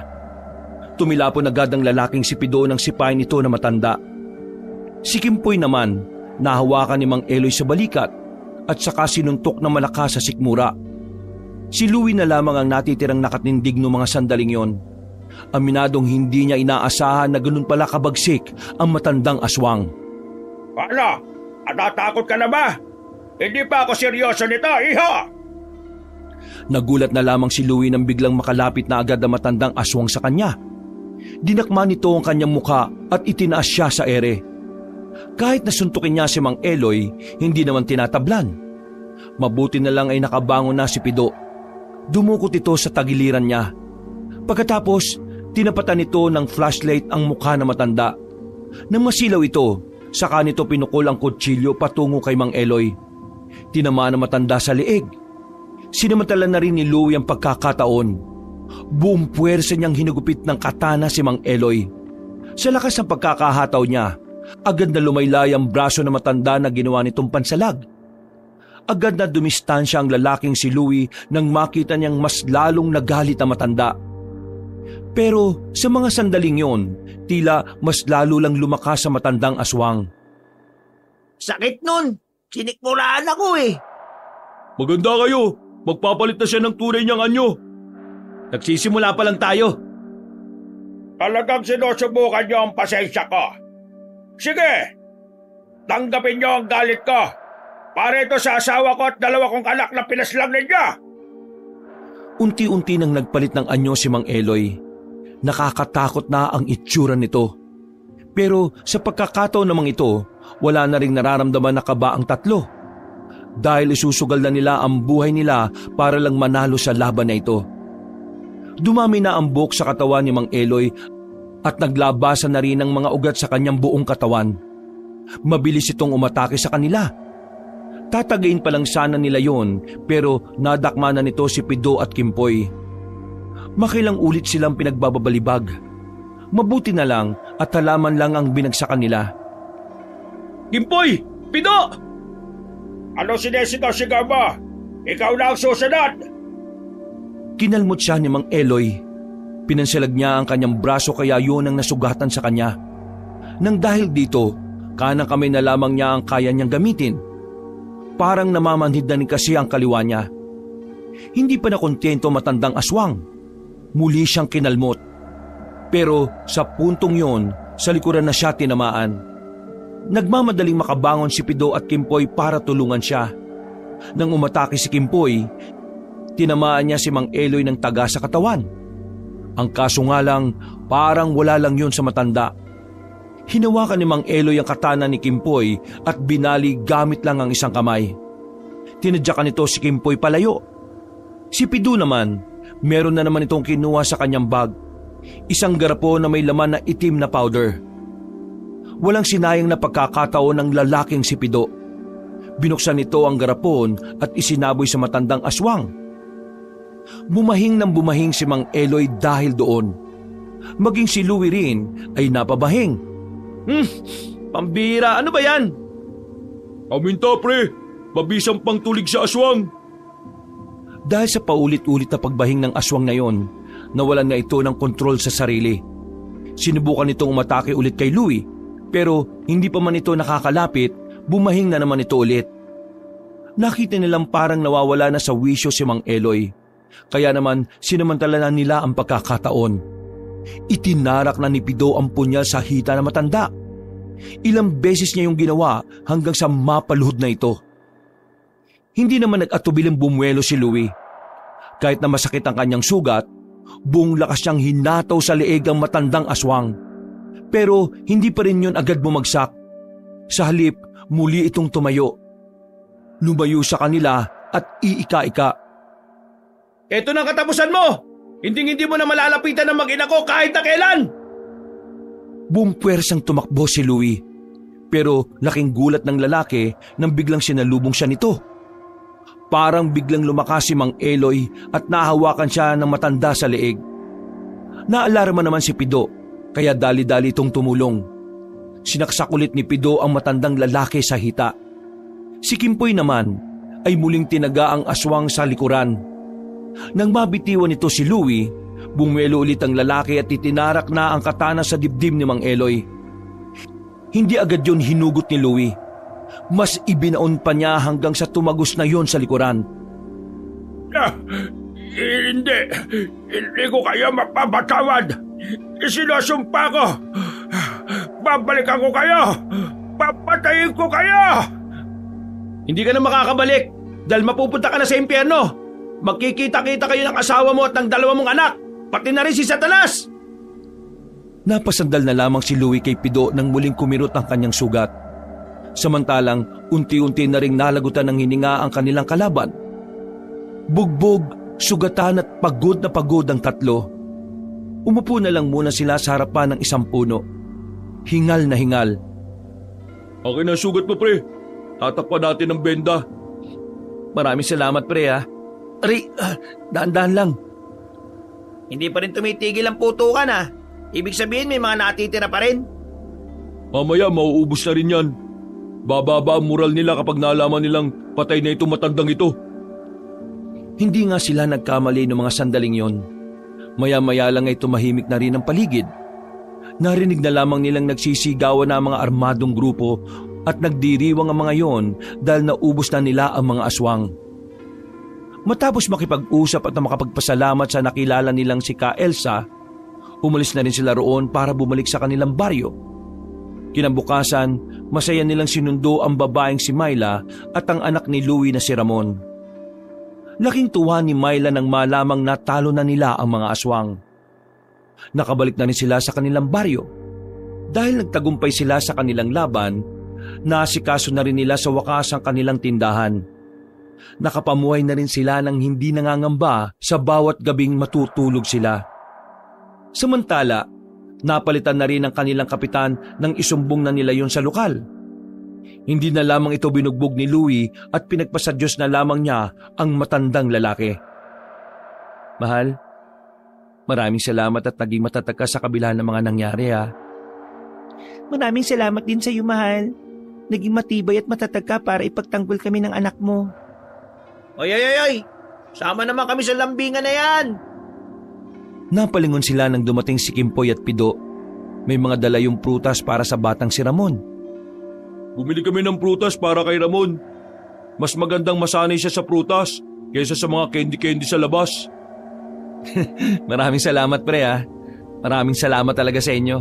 Tumilapon agad ang lalaking si Pido ng sipain nito na matanda. Si Kimpoy naman, nahawakan ni Mang Eloy sa balikat at saka sinuntok na malakas sa sikmura. Si Louie na lamang ang natitirang nakatindig ng mga sandaling yon. Aminadong hindi niya inaasahan na ganun pala kabagsik ang matandang aswang. Paano? Natatakot ka na ba? Hindi pa ako seryoso nito, iho! Nagulat na lamang si Louie nang biglang makalapit na agad ang matandang aswang sa kanya. Dinakma nito ang kanyang muka at itinaas siya sa ere. Kahit nasuntukin niya si Mang Eloy, hindi naman tinatablan. Mabuti na lang ay nakabangon na si Pido. Dumukot ito sa tagiliran niya. Pagkatapos, tinapatan nito ng flashlight ang mukha na matanda. Nang masilaw ito, saka nito pinukol ang kutsilyo patungo kay Mang Eloy. Tinamaan ang matanda sa liig. Sinamantala na rin ni Louie ang pagkakataon. Buong puwersa niyang hinugupit ng katana si Mang Eloy. Sa lakas ng pagkakahataw niya, agad na lumaylay ang braso ng matanda na ginawa nitong pansalag. Agad na dumistansya ang lalaking si Louie nang makita niyang mas lalong nagalit ang matanda. Pero sa mga sandaling yon, tila mas lalo lang lumakas sa matandang aswang. Sakit nun. Sinikmuraan ako eh. Maganda kayo. Magpapalit na siya ng tunay niyang anyo. Nagsisimula pa lang tayo. Talagang sinusubukan niyo ang pasensya ko. Sige, tanggapin niyo ang galit ko. Para ito sa asawa ko at 2 kong anak na pinaslang ninyo. Unti-unti nang nagpalit ng anyo si Mang Eloy. Nakakatakot na ang itsura nito. Pero sa pagkakataon namang ito, wala na ring nararamdaman na kaba ang tatlo. Dahil isusugal na nila ang buhay nila para lang manalo sa laban na ito. Dumami na ang buhok sa katawan ni Mang Eloy at naglabasan na rin ang mga ugat sa kanyang buong katawan. Mabilis itong umatake sa kanila. Tatagain pa lang sana nila yon, pero nadakma na nito si Pido at Kimpoy. Makilang ulit silang pinagbababalibag. Mabuti na lang at halaman lang ang binagsakan nila. Kimpoy! Pido! Ano sinesitaw-sigaw mo? Ikaw na ang susunod! Kinalmot siya ni Mang Eloy. Pinansalag niya ang kanyang braso kaya yun ang nasugatan sa kanya. Nang dahil dito, kanang kamay na lamang niya ang kaya niyang gamitin. Parang namamanhid na rin kasi ang kaliwa niya. Hindi pa nakontento matandang aswang. Muli siyang kinalmot. Pero sa puntong yon, sa likuran na siya tinamaan. Nagmamadaling makabangon si Pido at Kimpoy para tulungan siya. Nang umatake si Kimpoy, tinamaan niya si Mang Eloy ng taga sa katawan. Ang kaso nga lang, parang wala lang yun sa matanda. Hinawakan ni Mang Eloy ang katana ni Kimpoy at binali gamit lang ang isang kamay. Tinadyakan nito si Kimpoy palayo. Si Pido naman, meron na naman itong kinuha sa kanyang bag. Isang garapon na may laman na itim na powder. Walang sinayang na pagkakataon ng lalaking si Pido. Binuksan nito ang garapon at isinaboy sa matandang aswang. Bumahing ng bumahing si Mang Eloy dahil doon. Maging si Louie rin ay napabahing. Pambira, ano ba yan? Aminta pre, mabisang pang tulig sa aswang. Dahil sa paulit-ulit na pagbahing ng aswang na yon, nawalan na ito ng kontrol sa sarili. Sinubukan nitong umatake ulit kay Louie, pero hindi pa man ito nakakalapit, bumahing na naman ito ulit. Nakita nilang parang nawawala na sa wisyo si Mang Eloy. Kaya naman sinamantala nila ang pagkakataon. Itinarak na ni Pido ang punyal sa hita na matanda. Ilang beses niya yung ginawa hanggang sa mapaluhod na ito. Hindi naman nag-atubiling bumuelo si Louie. Kahit na masakit ang kanyang sugat, buong lakas niyang hinataw sa leeg ang matandang aswang. Pero hindi pa rin yun agad bumagsak. Sa halip, muli itong tumayo. Lumayo sa kanila at iika-ika. Ito na katapusan mo! Hindi mo na malalapitan ng mag-ina ko kahit na kailan! Buong puwersang tumakbo si Louie. Pero laking gulat ng lalaki nang biglang sinalubong siya nito. Parang biglang lumakas si Mang Eloy at nahawakan siya ng matanda sa leeg. Naalarma naman si Pido, kaya dali-dali itong tumulong. Sinaksak ulit ni Pido ang matandang lalaki sa hita. Si Kimpoy naman ay muling tinaga ang aswang sa likuran. Nang mabitiwan nito si Louie, bumuelo ulit ang lalaki at itinarak na ang katana sa dibdib ni Mang Eloy. Hindi agad yun hinugot ni Louie. Mas ibinaon pa niya hanggang sa tumagos na yon sa likuran. Hindi ko kayo mapapatawad. Isinasumpa ko. Babalikan ko kayo. Papatayin ko kayo. Hindi ka na makakabalik dahil mapupunta ka na sa impyerno. Magkikita-kita kayo ng asawa mo at ng dalawa mong anak, pati na rin si Satanas! Napasandal na lamang si Louie kay Pido nang muling kumirot ang kanyang sugat. Samantalang unti-unti na ring nalagutan ng hininga ang kanilang kalaban. Bugbog, sugatan at pagod na pagod ang tatlo. Umupo na lang muna sila sa harapan ng isang puno. Hingal na hingal. Akin ang sugat mo pre, tatakpan natin ng benda. Maraming salamat pre ha. Daan-daan lang. Hindi pa rin tumitigil ang putukan ah. Ibig sabihin may mga natitira pa rin. Mamaya mauubos na rin yan. Bababa ang moral nila kapag nalaman nilang patay na itong matandang ito. Hindi nga sila nagkamali ng mga sandaling yon. Maya-maya lang ay tumahimik na rin ang paligid. Narinig na lamang nilang nagsisigawan na ang mga armadong grupo at nagdiriwang ang mga yon dahil naubos na nila ang mga aswang. Matapos makipag-usap at makapagpasalamat sa nakilala nilang si Ka Elsa, umalis na rin sila roon para bumalik sa kanilang baryo. Kinabukasan, masaya nilang sinundo ang babaeng si Myla at ang anak ni Louie na si Ramon. Laking tuwa ni Myla nang malamang natalo na nila ang mga aswang. Nakabalik na rin sila sa kanilang baryo. Dahil nagtagumpay sila sa kanilang laban, naasikaso na rin nila sa wakas ang kanilang tindahan. Nakapamuhay na rin sila ng hindi nangangamba sa bawat gabing matutulog sila. Samantala, napalitan na rin ang kanilang kapitan nang isumbong na nila yon sa lokal. Hindi na lamang ito binugbog ni Louie at pinagpasadyos na lamang niya ang matandang lalaki. Mahal, maraming salamat at naging matatag ka sa kabila ng mga nangyari ha. Maraming salamat din sa iyo, mahal. Naging matibay at matatag ka para ipagtanggol kami ng anak mo. Oy! Sama naman kami sa lambingan na yan! Napalingon sila nang dumating si Kimpoy at Pido. May mga dala yung prutas para sa batang si Ramon. Bumili kami ng prutas para kay Ramon. Mas magandang masanay siya sa prutas kaysa sa mga candy-candy sa labas. Maraming salamat pre ha. Maraming salamat talaga sa inyo.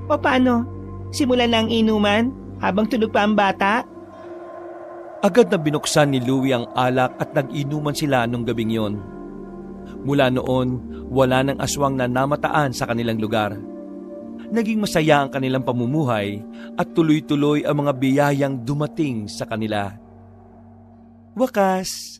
O paano? Simulan na ang inuman habang tulog pa ang bata? Agad na binuksan ni Louie ang alak at nag-inuman sila nung gabing yon. Mula noon, wala nang aswang na namataan sa kanilang lugar. Naging masaya ang kanilang pamumuhay at tuloy-tuloy ang mga biyayang dumating sa kanila. Wakas.